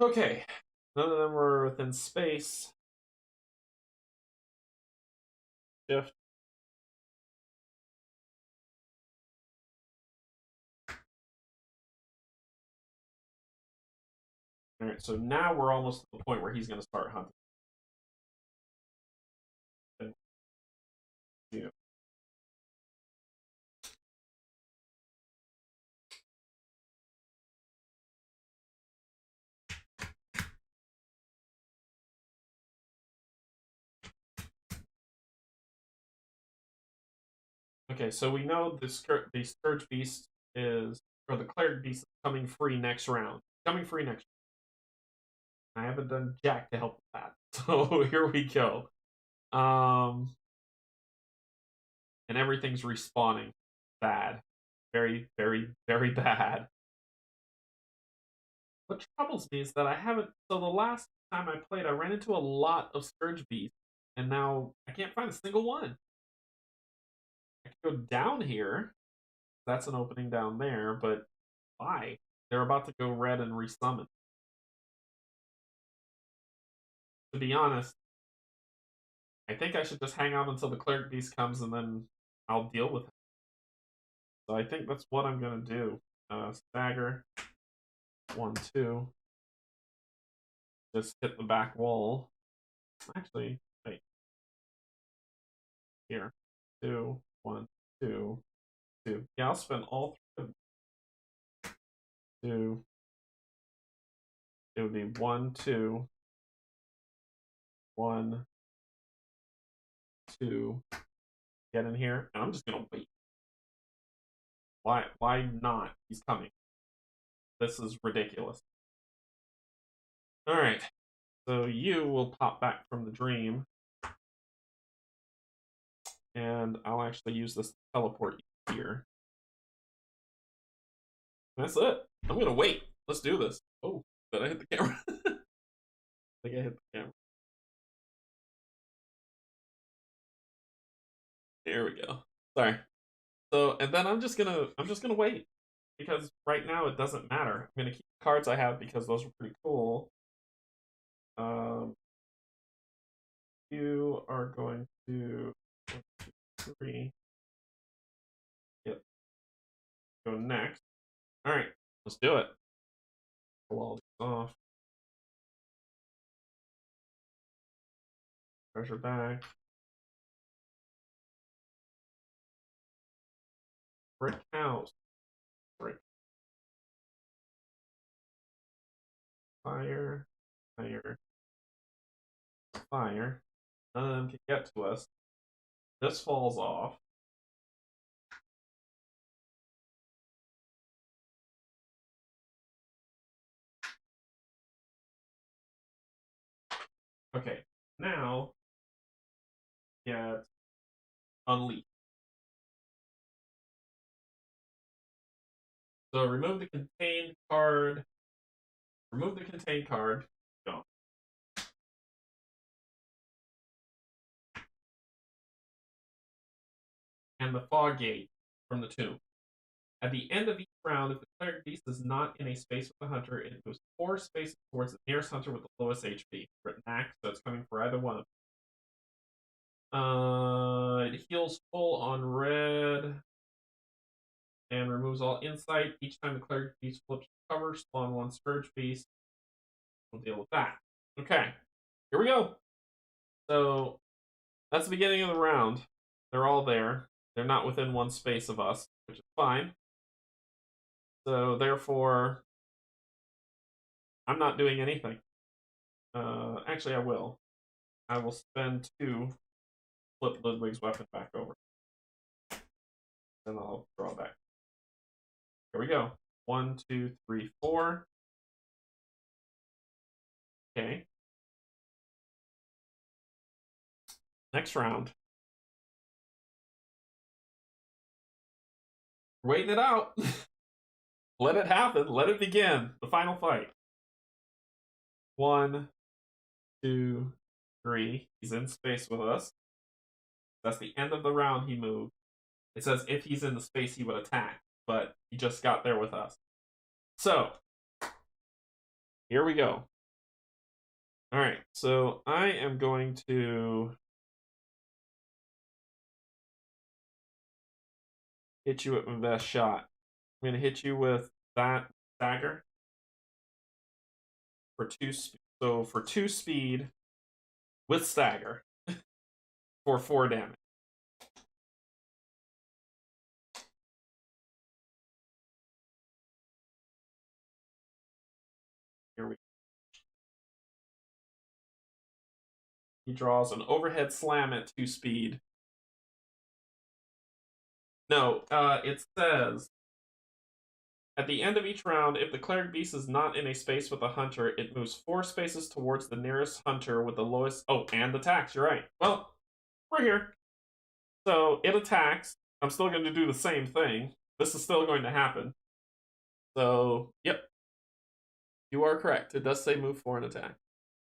Okay. None of them were within space. Shift. Alright, so now we're almost at the point where he's going to start hunting. Okay. Yeah. Okay, so we know the Scourge Beast is, or the Cleric Beast is coming free next round. Coming free next round. I haven't done jack to help with that. So here we go. and everything's respawning. Bad. Very, very, very bad. What troubles me is that I haven't. So the last time I played, I ran into a lot of Scourge Beasts, and now I can't find a single one. I could go down here. That's an opening down there, but why? They're about to go red and resummon. To be honest, I think I should just hang out until the Cleric Beast comes and then I'll deal with it. So I think that's what I'm going to do. Stagger. 1, 2. Just hit the back wall. Actually, wait. Here. 2, 1, 2, 2. Yeah, I'll spend all 3 of them. 2. It would be 1, 2. 1, 2. Get in here, and I'm just gonna wait. Why not? He's coming. This is ridiculous. Alright. So you will pop back from the dream. And I'll actually use this to teleport you here. That's it. I'm gonna wait. Let's do this. Oh, did I hit the camera? I think I hit the camera. There we go. Sorry. So, and then I'm just gonna wait. Because right now it doesn't matter. I'm gonna keep the cards I have because those are pretty cool. You are going to 1, 2, 3. Yep. Go next. Alright, let's do it. Pull all these off. Treasure bag. Brick house. Brick. Fire. Fire. Fire. None of them can get to us. This falls off. Okay, now get unleash. So remove the contained card. Remove the contained card. Go. And the fog gate from the tomb. At the end of each round, if the Cleric Beast is not in a space with the hunter, it moves 4 spaces towards the nearest hunter with the lowest HP. Written axe, so it's coming for either one. It heals full on red and removes all insight. Each time the Cleric Beast flips cover, spawn 1 Scourge Beast. We'll deal with that. Okay, here we go. So that's the beginning of the round. They're all there. They're not within 1 space of us, which is fine. So therefore, I'm not doing anything. Actually, I will. I will spend 2, flip Ludwig's weapon back over. Then I'll draw back. Here we go. 1, 2, 3, 4. Okay. Next round. Waiting it out. Let it happen. Let it begin. The final fight. 1, 2, 3. He's in space with us. That's the end of the round he moved. It says if he's in the space, he would attack. But he just got there with us. So, here we go. Alright, so I am going to hit you at my best shot. I'm going to hit you with that dagger for 2 speed. So for 2 speed with stagger for 4 damage. Here we go. He draws an overhead slam at 2 speed. No, it says at the end of each round, if the Cleric Beast is not in a space with a hunter, it moves 4 spaces towards the nearest hunter with the lowest. Oh, and attacks. You're right. Well, we're here. So it attacks. I'm still going to do the same thing. This is still going to happen. So, yep. You are correct. It does say move for an attack.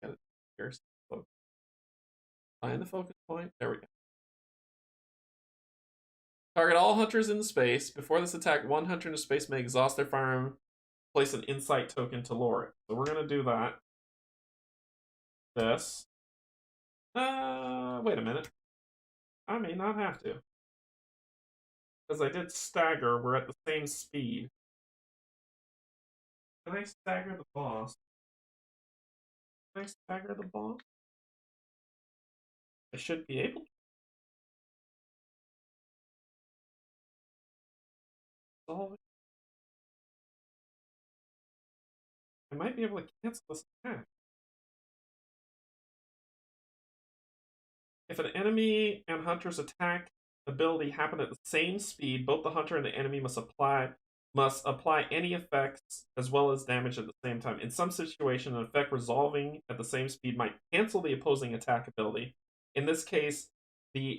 Got it. Here's focus. Find the focus point. There we go. Target all hunters in the space. Before this attack, one hunter in the space may exhaust their firearm. Place an insight token to lower it. So we're going to do that. This. Wait a minute. I may not have to. Because I did stagger, we're at the same speed. Can I stagger the boss? Can I stagger the boss? I should be able to solve it. I might be able to cancel this attack. If an enemy and hunter's attack ability happen at the same speed, both the hunter and the enemy must apply any effects as well as damage at the same time. In some situations, an effect resolving at the same speed might cancel the opposing attack ability. In this case, the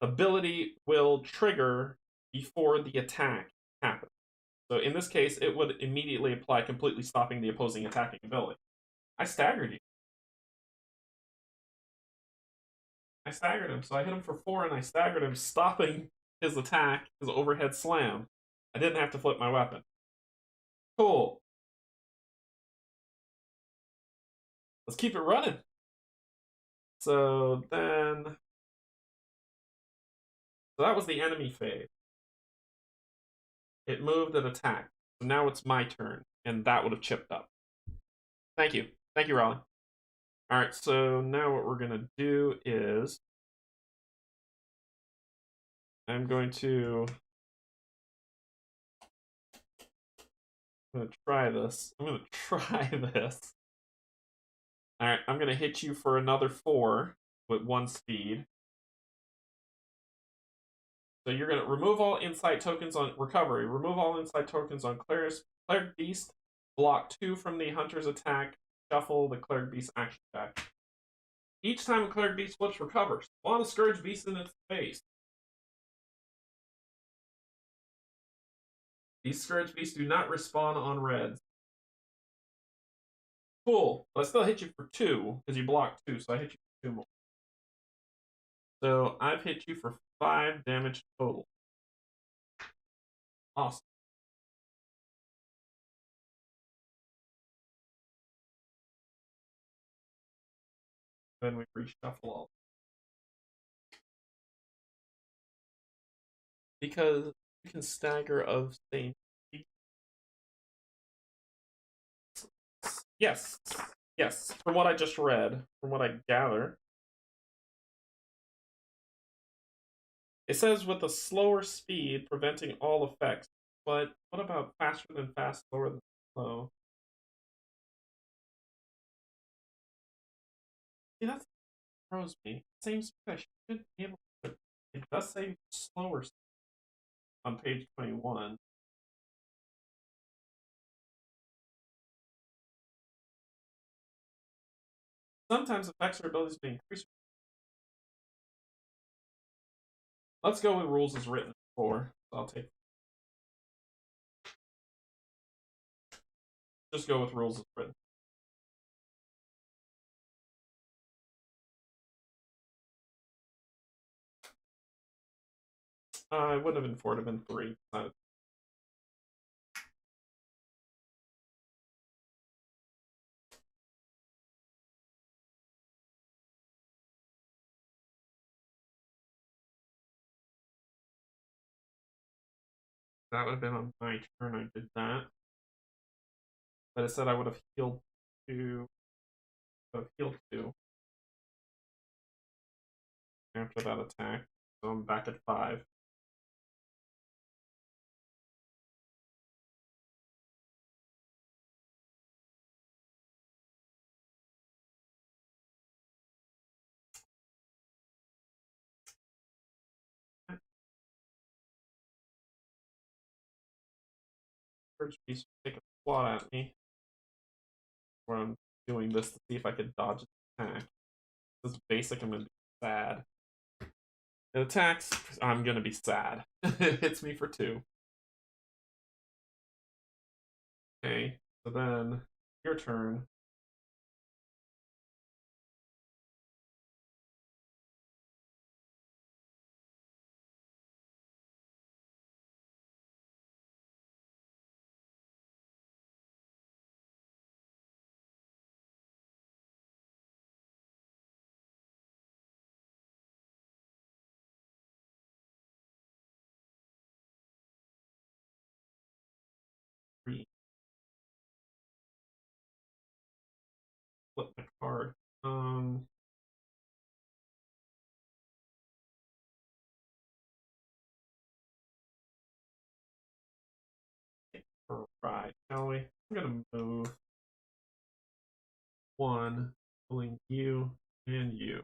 ability will trigger before the attack happens. So in this case, it would immediately apply, completely stopping the opposing attacking ability. I staggered you. I staggered him, so I hit him for 4 and I staggered him, stopping his attack, his overhead slam. I didn't have to flip my weapon. Cool. Let's keep it running. So then... So that was the enemy phase. It moved and attacked. So now it's my turn, and that would have chipped up. Thank you. Thank you, Raleigh. Alright, so now what we're going to do is... I'm going to try this. I'm going to try this. Alright, I'm going to hit you for another 4 with 1 speed. So you're going to remove all insight tokens on recovery. Remove all insight tokens on Cleric Beast. Block 2 from the hunter's attack. Shuffle the Cleric Beast action back. Each time a Cleric Beast flips, recovers. Spawn a Scourge Beast in its face. These Scourge Beasts do not respawn on reds. Cool. But I still hit you for 2, because you blocked 2, so I hit you for 2 more. So I've hit you for 5 damage total. Awesome. Then we reshuffle all. Because you can stagger of same. Yes. Yes. From what I just read, from what I gather. It says with a slower speed, preventing all effects. But what about faster than fast, slower than slow? See, that throws me. Same speed, I should be able to. It does say slower on page 21. Sometimes effects or abilities may increase. Let's go with rules as written before. I'll take. Just go with rules as written. It wouldn't have been 4, it would have been 3. That would have been on my turn. I did that. But it said I would have healed 2. After that attack. So I'm back at 5. First piece will take a claw at me. Where I'm doing this to see if I could dodge an attack. This is basic, I'm gonna be sad. It attacks. I'm gonna be sad. It hits me for 2. Okay, so then your turn. Flip my card. For a ride, shall we? I'm gonna move 1, pulling you and you.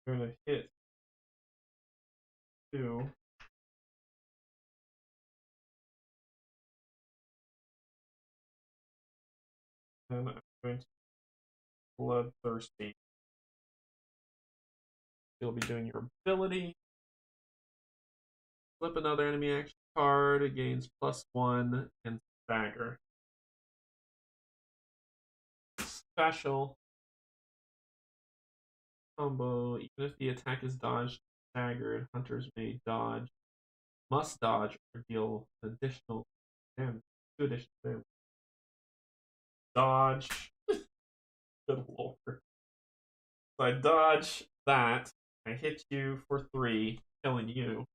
I'm gonna hit 2. Then I'm going to bloodthirsty. You'll be doing your ability. Flip another enemy action card. It gains +1 and stagger. Special combo. Even if the attack is dodged, staggered, hunters may dodge, must dodge, or deal additional damage. 2 additional damage. Dodge. Good lord. So I dodge that. I hit you for 3, killing you.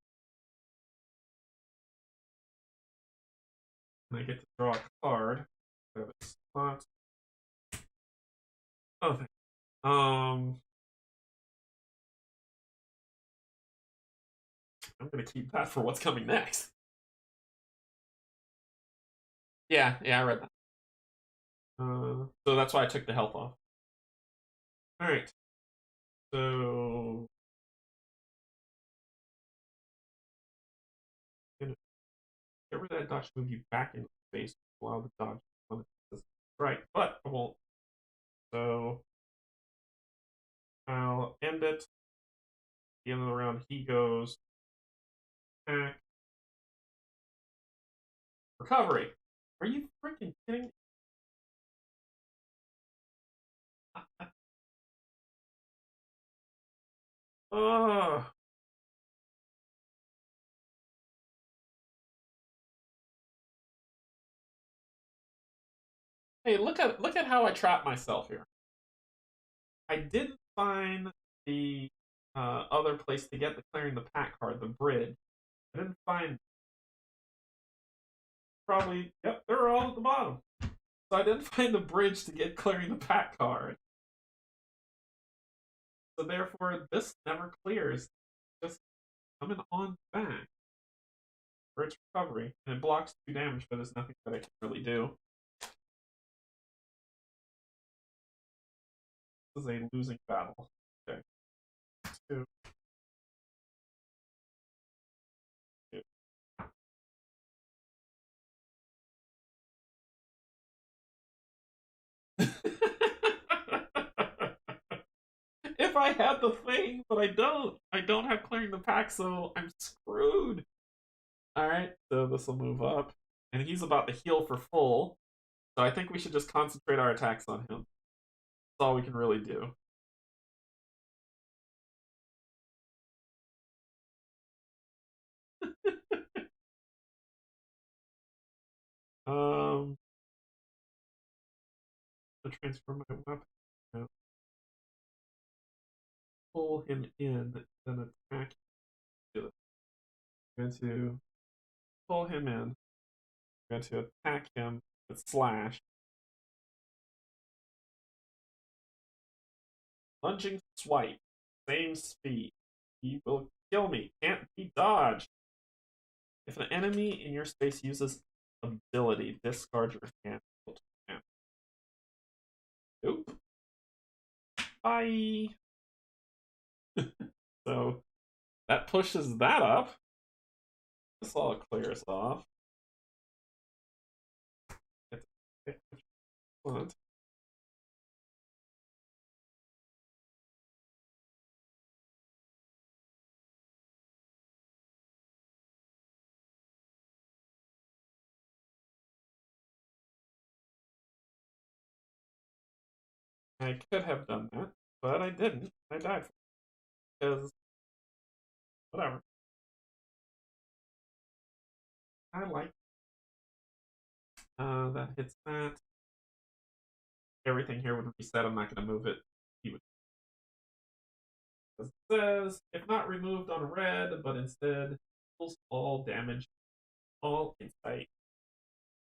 And I get to draw a card. Slot. Oh, I'm gonna keep that for what's coming next. Yeah, I read that. So that's why I took the health off. All right. So get rid of that dodge, move you back into space, allow the dodge. Right, but I won't. So I'll end it. At the end of the round, he goes attack. Recovery. Are you freaking kidding me? Oh. Hey, look at how I trapped myself here. I didn't find the other place to get the clearing the pack card, the bridge. I didn't find. Probably, yep, they're all at the bottom. So I didn't find the bridge to get clearing the pack card. So therefore, this never clears. Just coming on back for its recovery, and it blocks 2 damage, but there's nothing that I can really do. This is a losing battle. Okay. 2. 2. If I had the thing, but I don't. I don't have clearing the pack, so I'm screwed. Alright, so this will move up. And he's about to heal for full. So I think we should just concentrate our attacks on him. That's all we can really do. To transfer my weapon. Now, pull him in, then attack him. I'm going to pull him in. I'm going to attack him with slash. Lunging swipe. Same speed. He will kill me. Can't be dodged. If an enemy in your space uses ability, discard your hand. Nope. Bye. So that pushes that up. This all clears off. Excellent. I could have done that, but I didn't. I died because whatever. I like that hits that. Everything here would reset. I'm not going to move it. He would. It says if not removed on red, but instead deals all damage, all insight.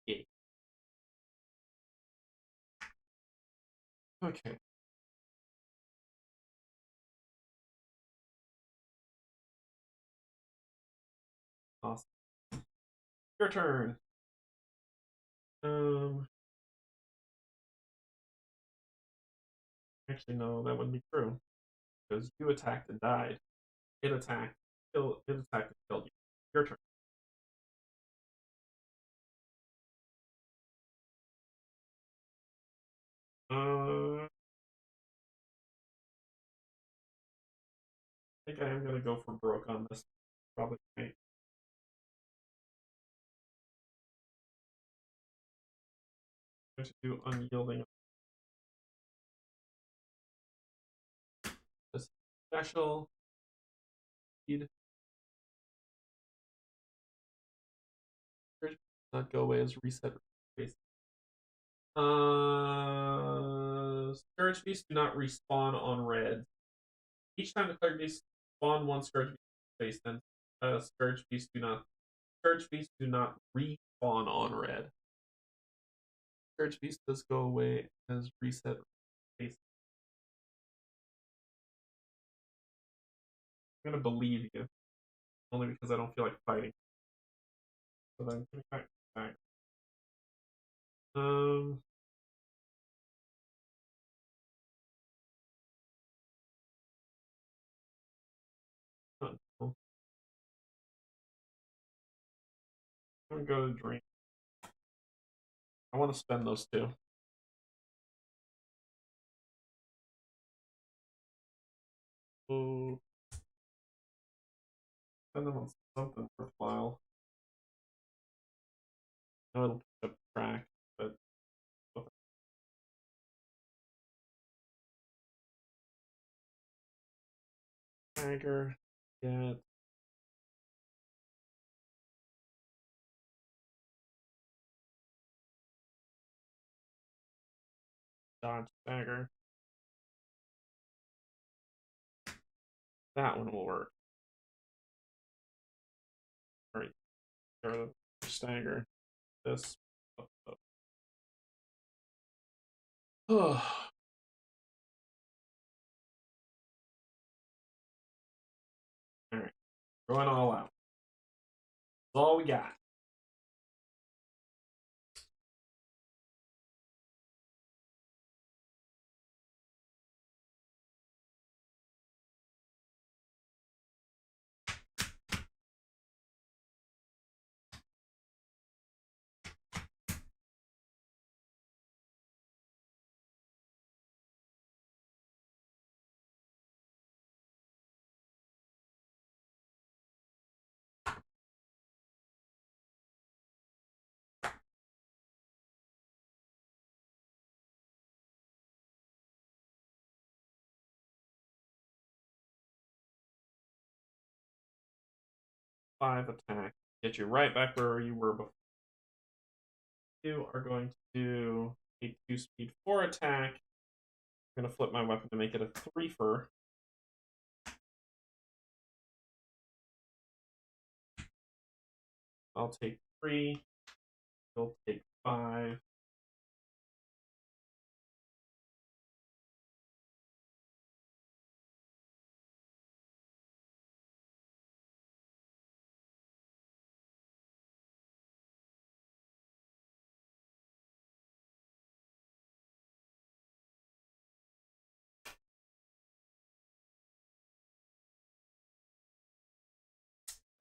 Yeah. Okay. Awesome. Your turn. Um. Actually, no, that wouldn't be true because you attacked and died. It attacked. It attacked and killed you. Your turn. I think I am gonna go for broke on this. Probably. I'm going to do unyielding. This special speed. Not go away as reset base. Scourge Beasts do not respawn on red. Each time the Cleric Beast spawn one Scourge Beast face, then Scourge Beasts do not respawn on red. Scourge Beast does go away as reset face. I'm gonna believe you, only because I don't feel like fighting. So then give me back. Um. I'm gonna go to drink. I want to spend those two. Oh, spend them on something worthwhile. No, it'll pick up track, but dagger, get dodge dagger. That one will work. Alright, stagger. This. Oh. Alright, going all out. That's all we got. Five attack. Get you right back where you were before. You are going to do a 2 speed 4 attack. I'm going to flip my weapon to make it a 3-fer. I'll take 3. You'll take 5.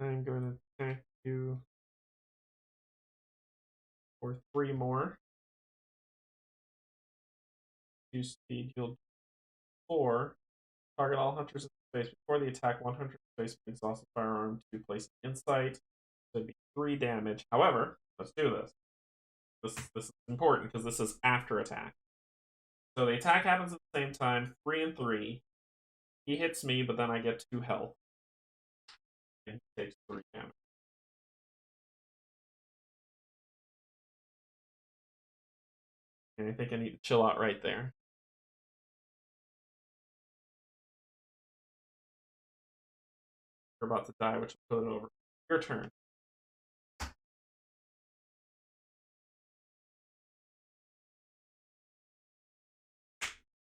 I'm going to attack you for 3 more. 2 speed, you'll 4. Target all hunters in space before the attack. 100 space with exhausted firearm to place insight. So it'd be 3 damage. However, let's do this. This is important because this is after attack. So the attack happens at the same time, 3 and 3. He hits me, but then I get 2 health. And he takes 3 damage. And I think I need to chill out right there. You're about to die, which will put it over. Your turn.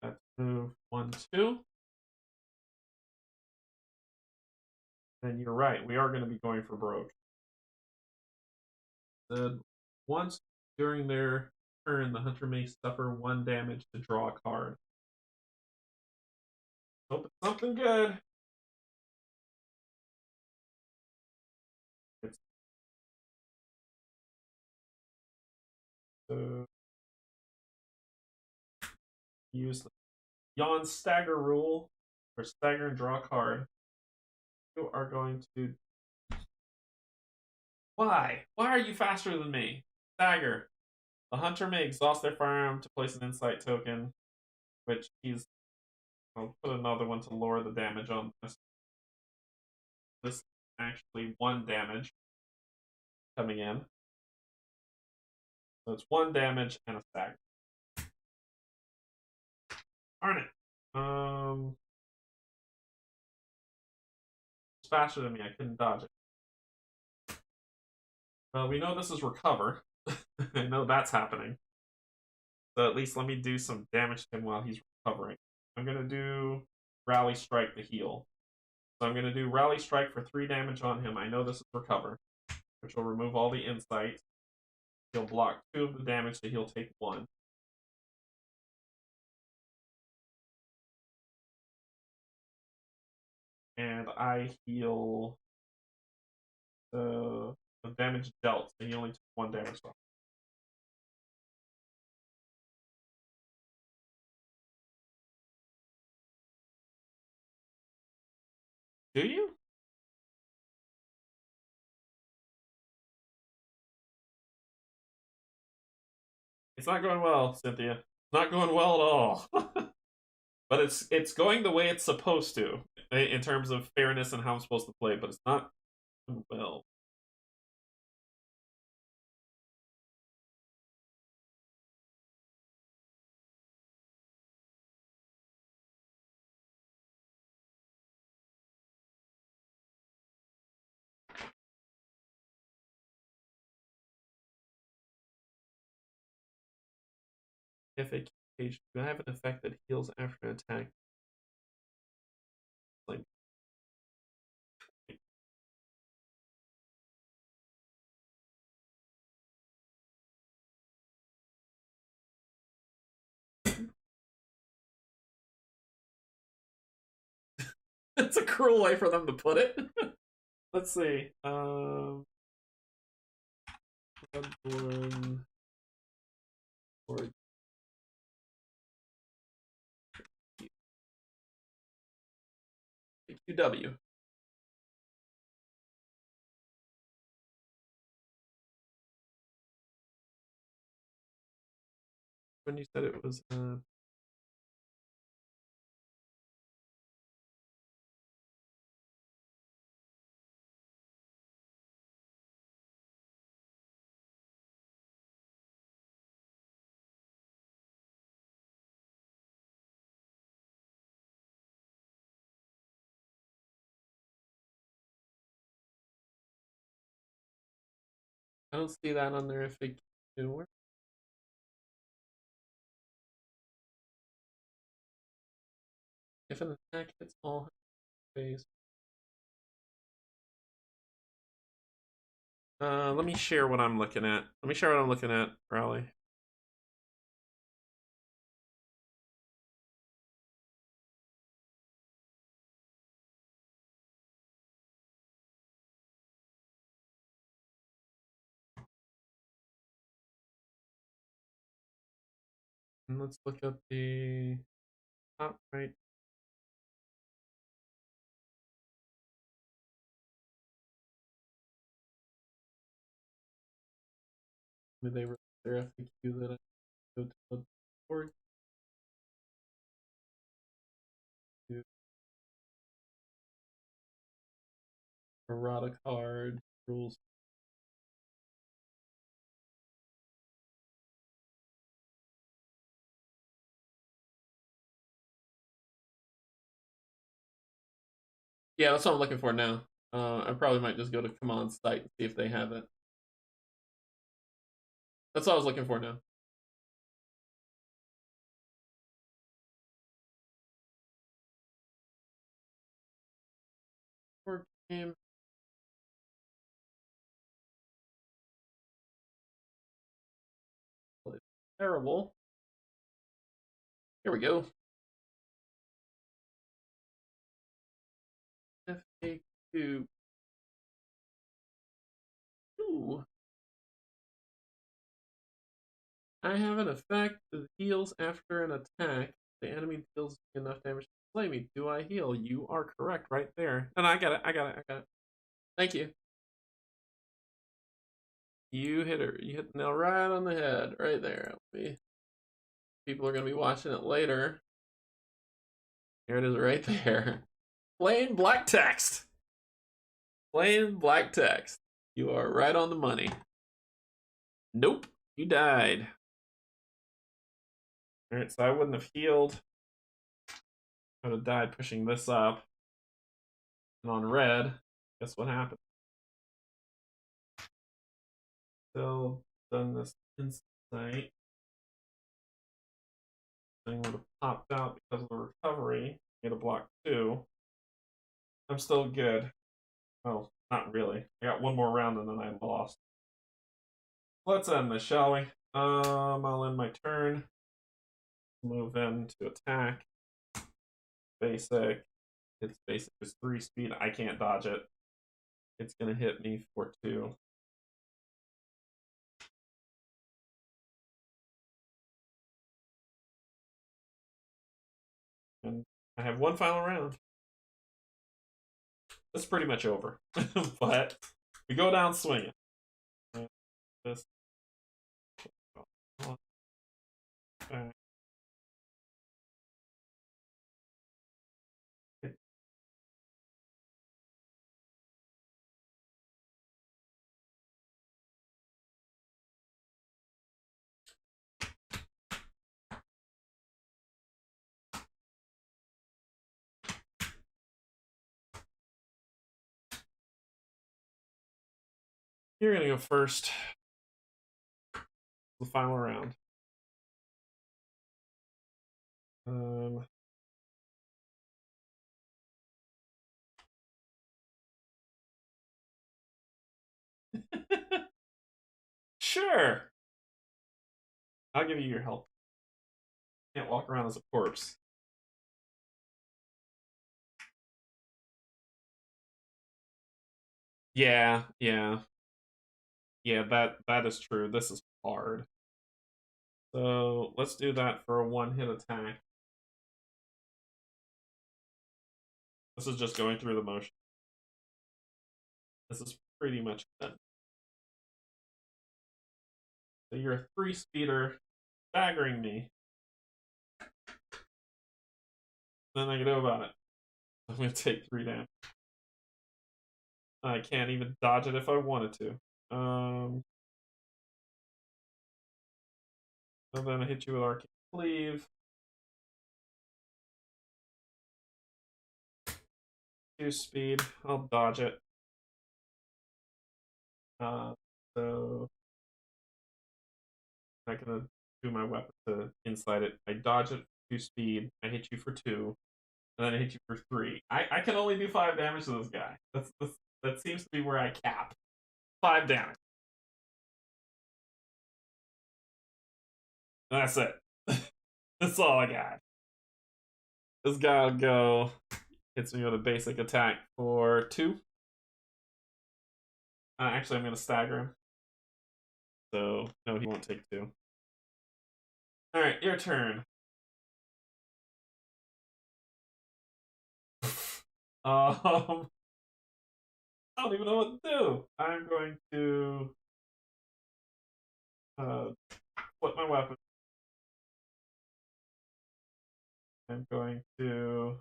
Let's move 1, 2. And you're right, we are going to be going for broke. Once during their turn, the hunter may suffer 1 damage to draw a card. Hope it's something good. It's use the yawn stagger rule, or stagger and draw a card. You are going to. Why? Why are you faster than me? Stagger. The hunter may exhaust their firearm to place an insight token, which he's. I'll put another one to lower the damage on this. This is actually 1 damage coming in. So it's 1 damage and a stagger. Darn it. It's faster than me. I couldn't dodge it. Well, we know this is recover. I know that's happening. So at least let me do some damage to him while he's recovering. I'm going to do Rally Strike to heal. So I'm going to do Rally Strike for 3 damage on him. I know this is recover, which will remove all the insight. He'll block 2 of the damage, so he'll take 1. And I heal the damage dealt, so he only took 1 damage off. Do you? It's not going well, Cynthia. It's not going well at all. But it's going the way it's supposed to in terms of fairness and how I'm supposed to play, but it's not well. If a cage, you have an effect that heals after an attack. Like it's a cruel way for them to put it. Let's see. Bloodborne or QW. When you said it was I don't see that on there if it can work. If an attack hits all phase. Let me share what I'm looking at. Let me share what I'm looking at, Raleigh. And let's look at the top right. Did they release their FAQ that I go to the board? Errata card. Rules. Yeah, that's what I'm looking for now. I probably might just go to command site and see if they have it. That's what I was looking for now. Poor game. Terrible. Here we go. FAQ. Ooh. I have an effect that heals after an attack. The enemy deals enough damage to slay me. Do I heal? You are correct right there. And I got it. I got it. I got it. Thank you. You hit her. You hit the nail right on the head. Right there. People are going to be watching it later. Here it is right there. Plain black text. Plain black text. You are right on the money. Nope. You died. Alright, so I wouldn't have healed. I would have died pushing this up. And on red, guess what happened? Still done this insight. Thing would have popped out because of the recovery. Get a block 2. I'm still good. Oh, not really. I got one more round and then I lost. Let's end this, shall we? I'll end my turn. Move in to attack. Basic. It's basic is 3 speed. I can't dodge it. It's gonna hit me for 2. And I have one final round. That's pretty much over. But we go down swinging. This. You're gonna go first. The final round. Sure. I'll give you your help. Can't walk around as a corpse. Yeah, yeah. Yeah, that is true. This is hard. So let's do that for a 1-hit attack. This is just going through the motion. This is pretty much done. So you're a 3-speeder, staggering me. Then I can do about it. I'm gonna take 3 damage. I can't even dodge it if I wanted to. So then I hit you with Arcane Cleave. 2 speed. I'll dodge it. So I'm not gonna do my weapon to inside it. I dodge it for 2 speed. I hit you for 2, and then I hit you for 3. I can only do 5 damage to this guy. That seems to be where I cap. 5 damage. That's it. That's all I got. This guy will go. Hits me with a basic attack for 2. Actually, I'm gonna stagger him. So no, he won't take 2. All right, your turn. I don't even know what to do. I'm going to flip my weapon. I'm going to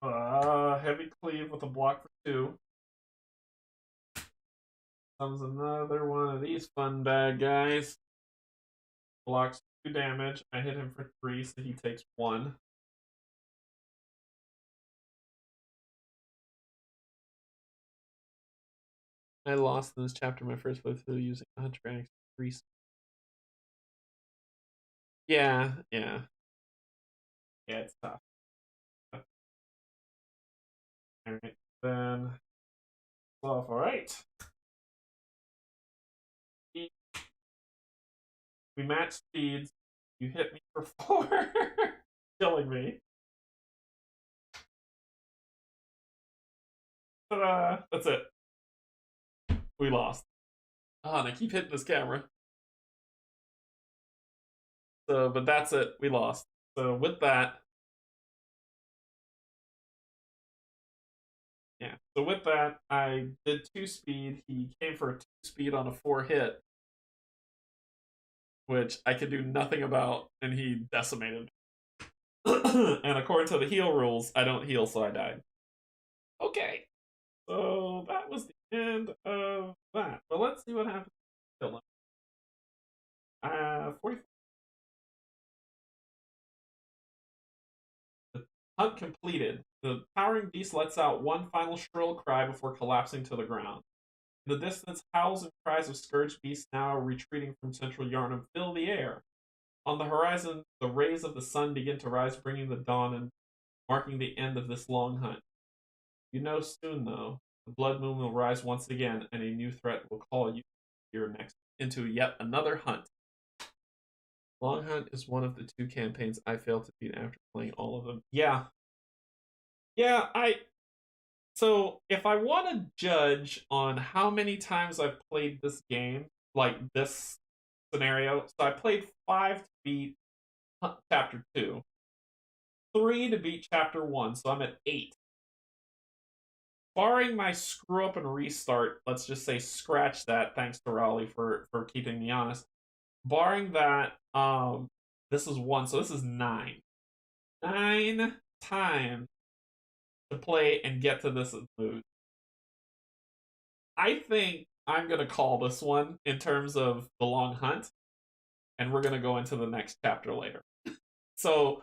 Heavy cleave with a block for 2. Comes another one of these fun bad guys. Blocks 2 damage. I hit him for 3, so he takes 1. I lost in this chapter my first playthrough using Hunter X 3. Yeah. Yeah, it's tough. Alright, then. Well, alright. We match speeds. You hit me for 4. Killing me. Ta-da! That's it. We lost. Oh, and I keep hitting this camera. So, but that's it. We lost. So with that, yeah. So with that, I did 2 speed. He came for a 2 speed on a 4 hit, which I could do nothing about, and he decimated. And according to the heal rules, I don't heal, so I died. Okay. So that was the end of that. But let's see what happens. 44. The hunt completed. The towering beast lets out one final shrill cry before collapsing to the ground. In the distance, howls and cries of scourged beasts now retreating from central Yharnam fill the air. On the horizon, the rays of the sun begin to rise, bringing the dawn and marking the end of this long hunt. You know soon, though, the blood moon will rise once again, and a new threat will call you here next into yet another hunt. Long Hunt is one of the 2 campaigns I failed to beat after playing all of them. Yeah. Yeah, so if I want to judge on how many times I've played this game, like this scenario, so I played 5 to beat chapter 2, 3 to beat chapter 1, so I'm at 8. Barring my screw up and restart, let's just say scratch that, thanks to Raleigh for keeping me honest. Barring that, this is 1, so this is 9. 9 times to play and get to this mood. I think I'm gonna call this one in terms of the long hunt, and we're gonna go into the next chapter later. So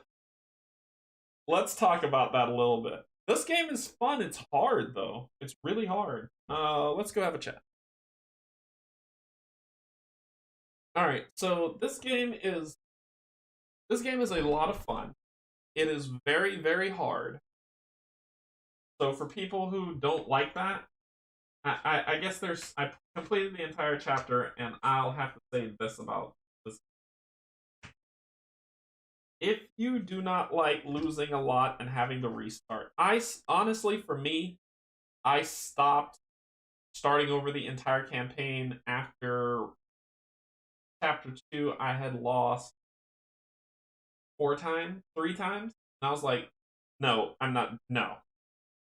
let's talk about that a little bit. This game is fun. It's hard though. It's really hard. Let's go have a chat. All right. So this game is a lot of fun. It is very very hard. So for people who don't like that, I guess I completed the entire chapter, and I'll have to say this about this. If you do not like losing a lot and having to restart, I honestly, for me, I stopped starting over the entire campaign after chapter 2. I had lost 3 times, and I was like, no, I'm not, no.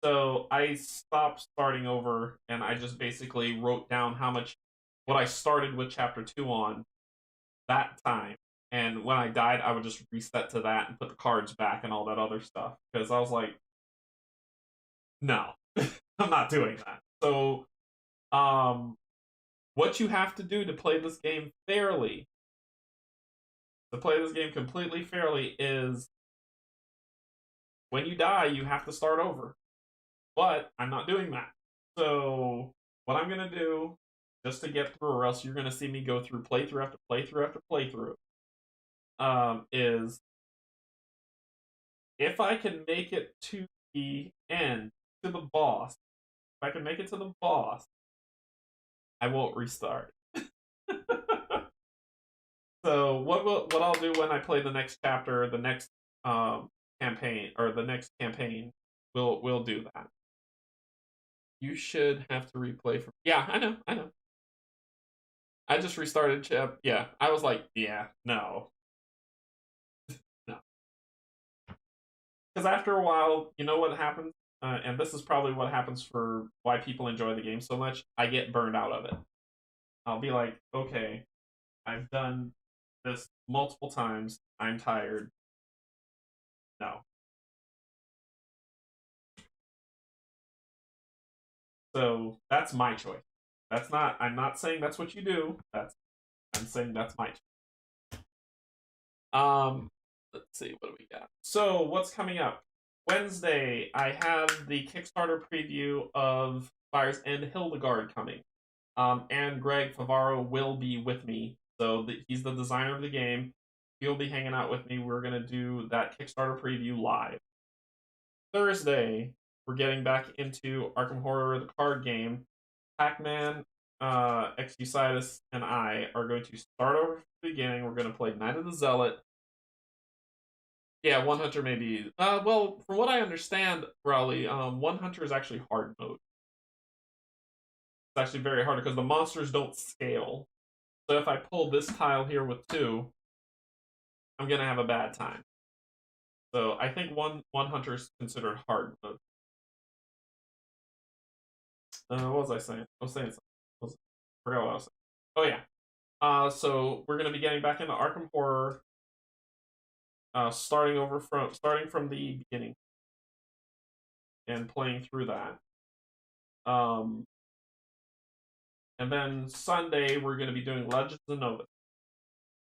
So I stopped starting over, and I just basically wrote down what I started with chapter 2 on that time. And when I died, I would just reset to that and put the cards back and all that other stuff. Because I was like, no, I'm not doing that. So, what you have to do to play this game fairly, to play this game completely fairly, is when you die, you have to start over. But I'm not doing that. So, what I'm going to do, just to get through, or else you're going to see me go through playthrough after playthrough after playthrough, is if I can make it to the end, to the boss, if I can make it to the boss, I won't restart. So what I'll do when I play the next chapter, the next campaign, or the next campaign, we'll do that. You should have to replay from. Yeah, I know. I just restarted. Yeah, I was like, yeah, no, no. Because after a while, you know what happens, and this is probably what happens for why people enjoy the game so much. I get burned out of it. I'll be like, okay, I've done this multiple times. I'm tired. No. So that's my choice. That's not. I'm not saying that's what you do. I'm saying that's my choice. Let's see, what do we got? So what's coming up? Wednesday, I have the Kickstarter preview of Fire's End Hildegard coming. And Greg Favaro will be with me. So he's the designer of the game. He'll be hanging out with me. We're going to do that Kickstarter preview live. Thursday, we're getting back into Arkham Horror, the card game. Pac-Man, Exucitus, and I are going to start over from the beginning. We're going to play Night of the Zealot. Yeah, One Hunter maybe. Well, from what I understand, Raleigh, One Hunter is actually hard mode. It's actually very hard because the monsters don't scale. So if I pull this tile here with 2, I'm going to have a bad time. So I think one Hunter is considered hard mode. What was I saying? I was saying something. I forgot what I was saying. Oh yeah. So we're going to be getting back into Arkham Horror. Starting from the beginning and playing through that. And then Sunday we're going to be doing Legends of Nova.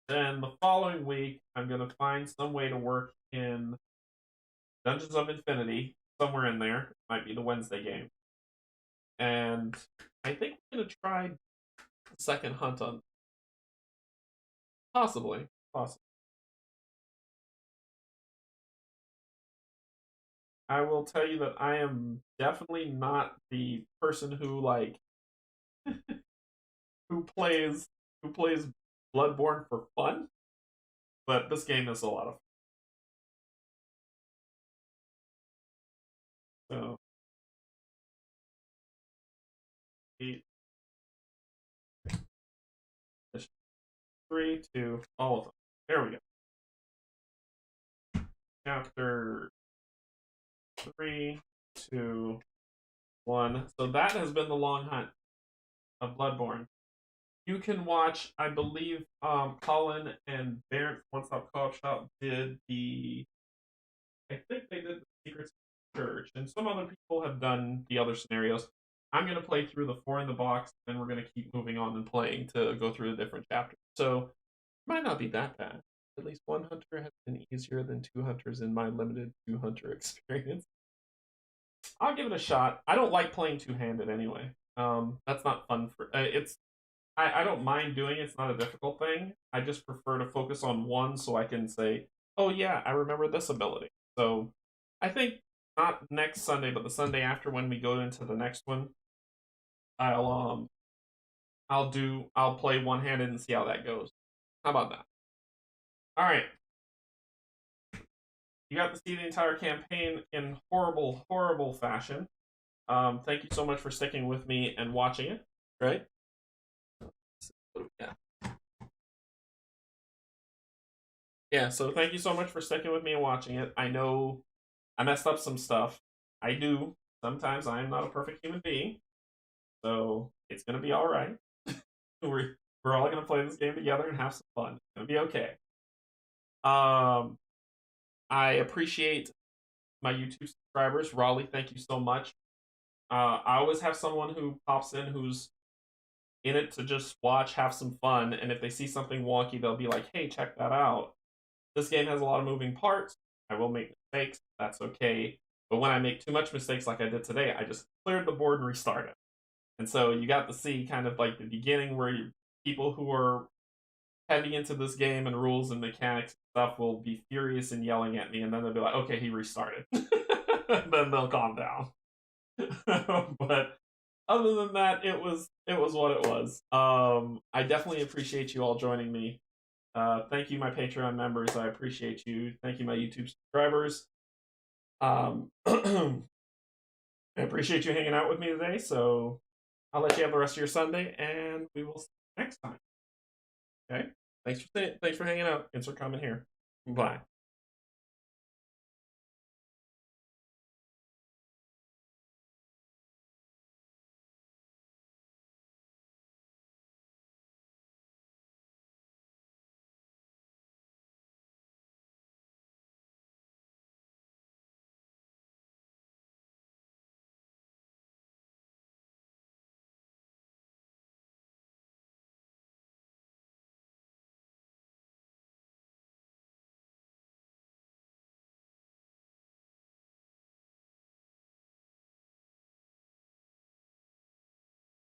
Then the following week I'm going to find some way to work in Dungeons of Infinity somewhere in there. It might be the Wednesday game. And I think we're going to try the second hunt on. Possibly. I will tell you that I am definitely not the person who who plays Bloodborne for fun, but this game is a lot of fun. So 8, 3, 2, all of them. There we go. Chapter 3, 2, 1. So that has been the long hunt of Bloodborne. You can watch, I believe, Colin and Barrett One Stop Co-op Shop did I think they did the Secrets of the Church, and some other people have done the other scenarios. I'm going to play through the 4 in the box, and then we're going to keep moving on and playing to go through the different chapters. So it might not be that bad. At least 1 hunter has been easier than 2 hunters in my limited 2 hunter experience. I'll give it a shot. I don't like playing two-handed anyway. That's not fun for it's. I don't mind doing it. It's not a difficult thing. I just prefer to focus on one so I can say, oh yeah, I remember this ability. So I think not next Sunday, but the Sunday after when we go into the next one, I'll play one-handed and see how that goes. How about that? All right. You got to see the entire campaign in horrible, horrible fashion. Thank you so much for sticking with me and watching it. Right? Yeah, so thank you so much for sticking with me and watching it. I know I messed up some stuff. I do. Sometimes I am not a perfect human being. So it's going to be all right. we're all going to play this game together and have some fun. It's going to be okay. I appreciate my YouTube subscribers. Raleigh, thank you so much. I always have someone who pops in who's in it to just watch, have some fun, and if they see something wonky, they'll be like, hey, check that out. This game has a lot of moving parts. I will make mistakes. That's okay. But when I make too much mistakes like I did today, I just cleared the board and restarted. And so you got to see kind of like the beginning where people who are heavy into this game and rules and mechanics and stuff will be furious and yelling at me, and then they'll be like, okay, he restarted. Then they'll calm down. But other than that, it was what it was. I definitely appreciate you all joining me. Thank you, my Patreon members. I appreciate you. Thank you, my YouTube subscribers. I appreciate you hanging out with me today. So I'll let you have the rest of your Sunday, and we will see you next time. Okay. Thanks for hanging out. Thanks for coming here. Bye.